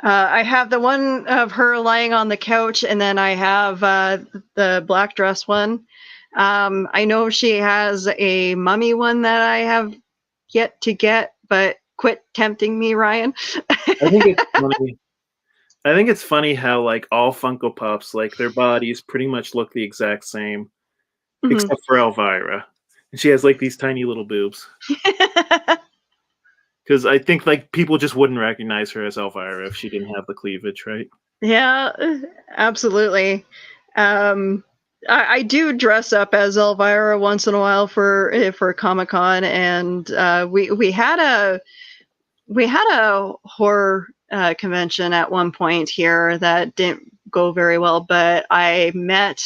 I have the one of her lying on the couch, and then I have the black dress one. I know she has a mummy one that I have yet to get, but quit tempting me, Ryan. I think it's funny. I think it's funny how like all Funko Pops, like their bodies pretty much look the exact same, except for Elvira, and she has like these tiny little boobs. Because I think like people just wouldn't recognize her as Elvira if she didn't have the cleavage, right? Yeah, absolutely. I do dress up as Elvira once in a while for Comic-Con, and we had a horror convention at one point here that didn't go very well, but I met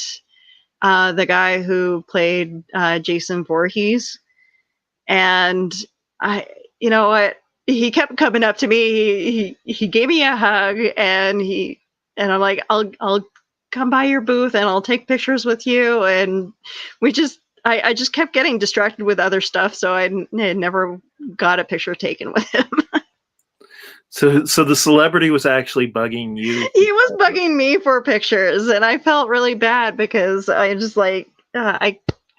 the guy who played Jason Voorhees, and you know what? He kept coming up to me. He gave me a hug, and I'm like, I'll come by your booth and I'll take pictures with you. And I just kept getting distracted with other stuff, so I never got a picture taken with him. So the celebrity was actually bugging you. He was bugging me for pictures, and I felt really bad because I just like I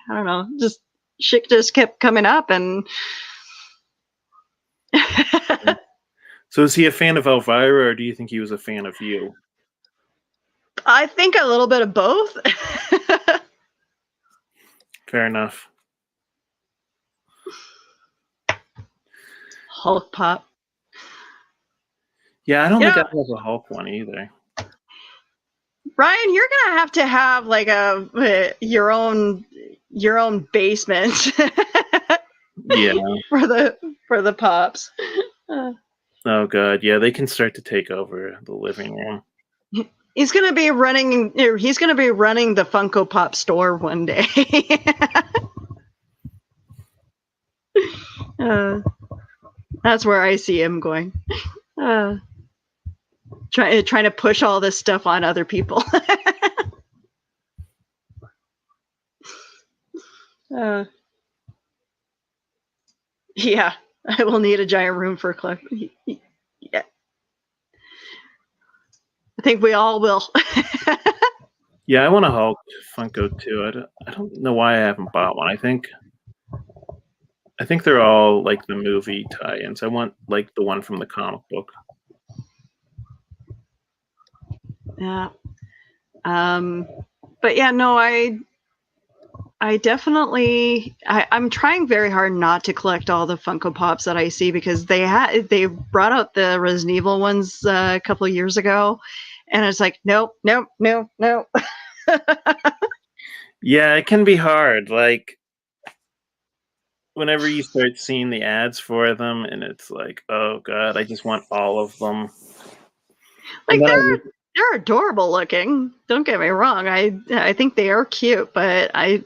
don't know, just shit just kept coming up. And So is he a fan of Elvira, or do you think he was a fan of you? I think a little bit of both. Fair enough. Hulk pop. Yeah, I don't think I have a Hulk one either. Ryan, you're gonna have like your own basement. Yeah. for the pops. Oh god, yeah, they can start to take over the living room. He's gonna be running the Funko Pop store one day. That's where I see him going. Trying to push all this stuff on other people. Yeah, I will need a giant room for collecting. Yeah, I think we all will. Yeah, I want a Hulk Funko too. I don't know why I haven't bought one. I think they're all like the movie tie-ins. I want like the one from the comic book. Yeah. But yeah, no, I definitely I'm trying very hard not to collect all the Funko Pops that I see, because they brought out the Resident Evil ones a couple of years ago, and it's like nope. Yeah, it can be hard. Like whenever you start seeing the ads for them, and it's like, oh god, I just want all of them. Like they're adorable looking. Don't get me wrong. I think they are cute, but I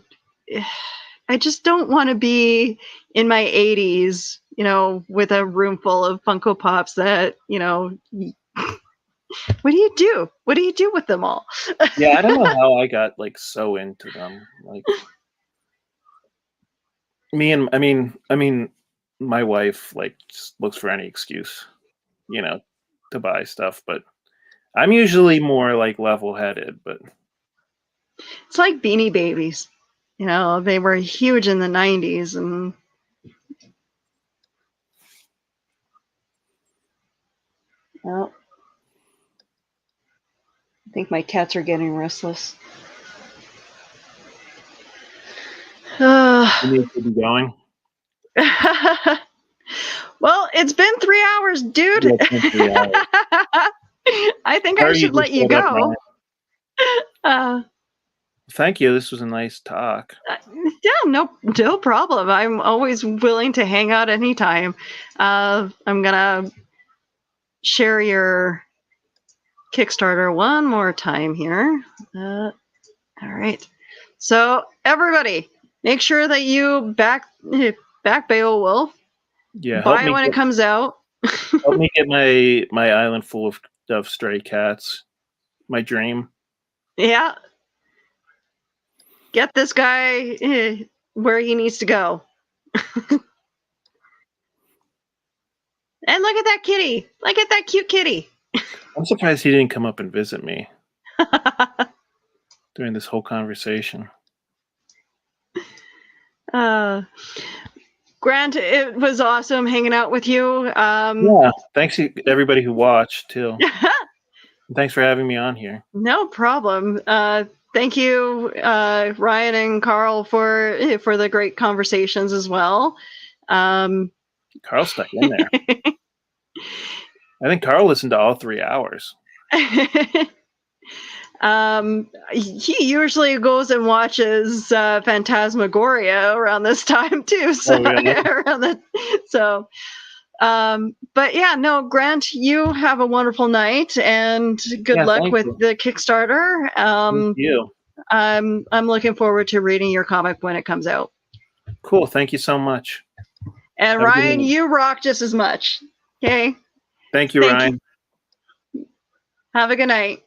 just don't want to be in my 80s, you know, with a room full of Funko Pops that, you know, what do you do? What do you do with them all? Yeah, I don't know how I got like so into them. Like I mean, my wife like just looks for any excuse, you know, to buy stuff, but I'm usually more like level-headed. But it's like Beanie Babies. You know, they were huge in the 90s, and well, I think my cats are getting restless. You need to be going. Well, it's been 3 hours, dude. Yeah, it's been 3 hours. I think I should let you go. Thank you. This was a nice talk. Yeah, no problem. I'm always willing to hang out anytime. I'm gonna share your Kickstarter one more time here. All right. So everybody, make sure that you back Beowulf. Yeah, Buy it when it comes out. Help me get my island full of stray cats. My dream. Yeah. Get this guy where he needs to go. And look at that kitty. Look at that cute kitty. I'm surprised he didn't come up and visit me during this whole conversation. Grant, it was awesome hanging out with you. Yeah, thanks to everybody who watched, too. Thanks for having me on here. No problem. Thank you, Ryan and Carl, for the great conversations as well. Carl's stuck in there. I think Carl listened to all 3 hours. He usually goes and watches Phantasmagoria around this time too. So, really? But yeah, no, Grant, you have a wonderful night and good luck with the Kickstarter. Thank you. I'm looking forward to reading your comic when it comes out. Cool. Thank you so much. And Ryan, you rock just as much. Okay. Thank you, Ryan. Have a good night.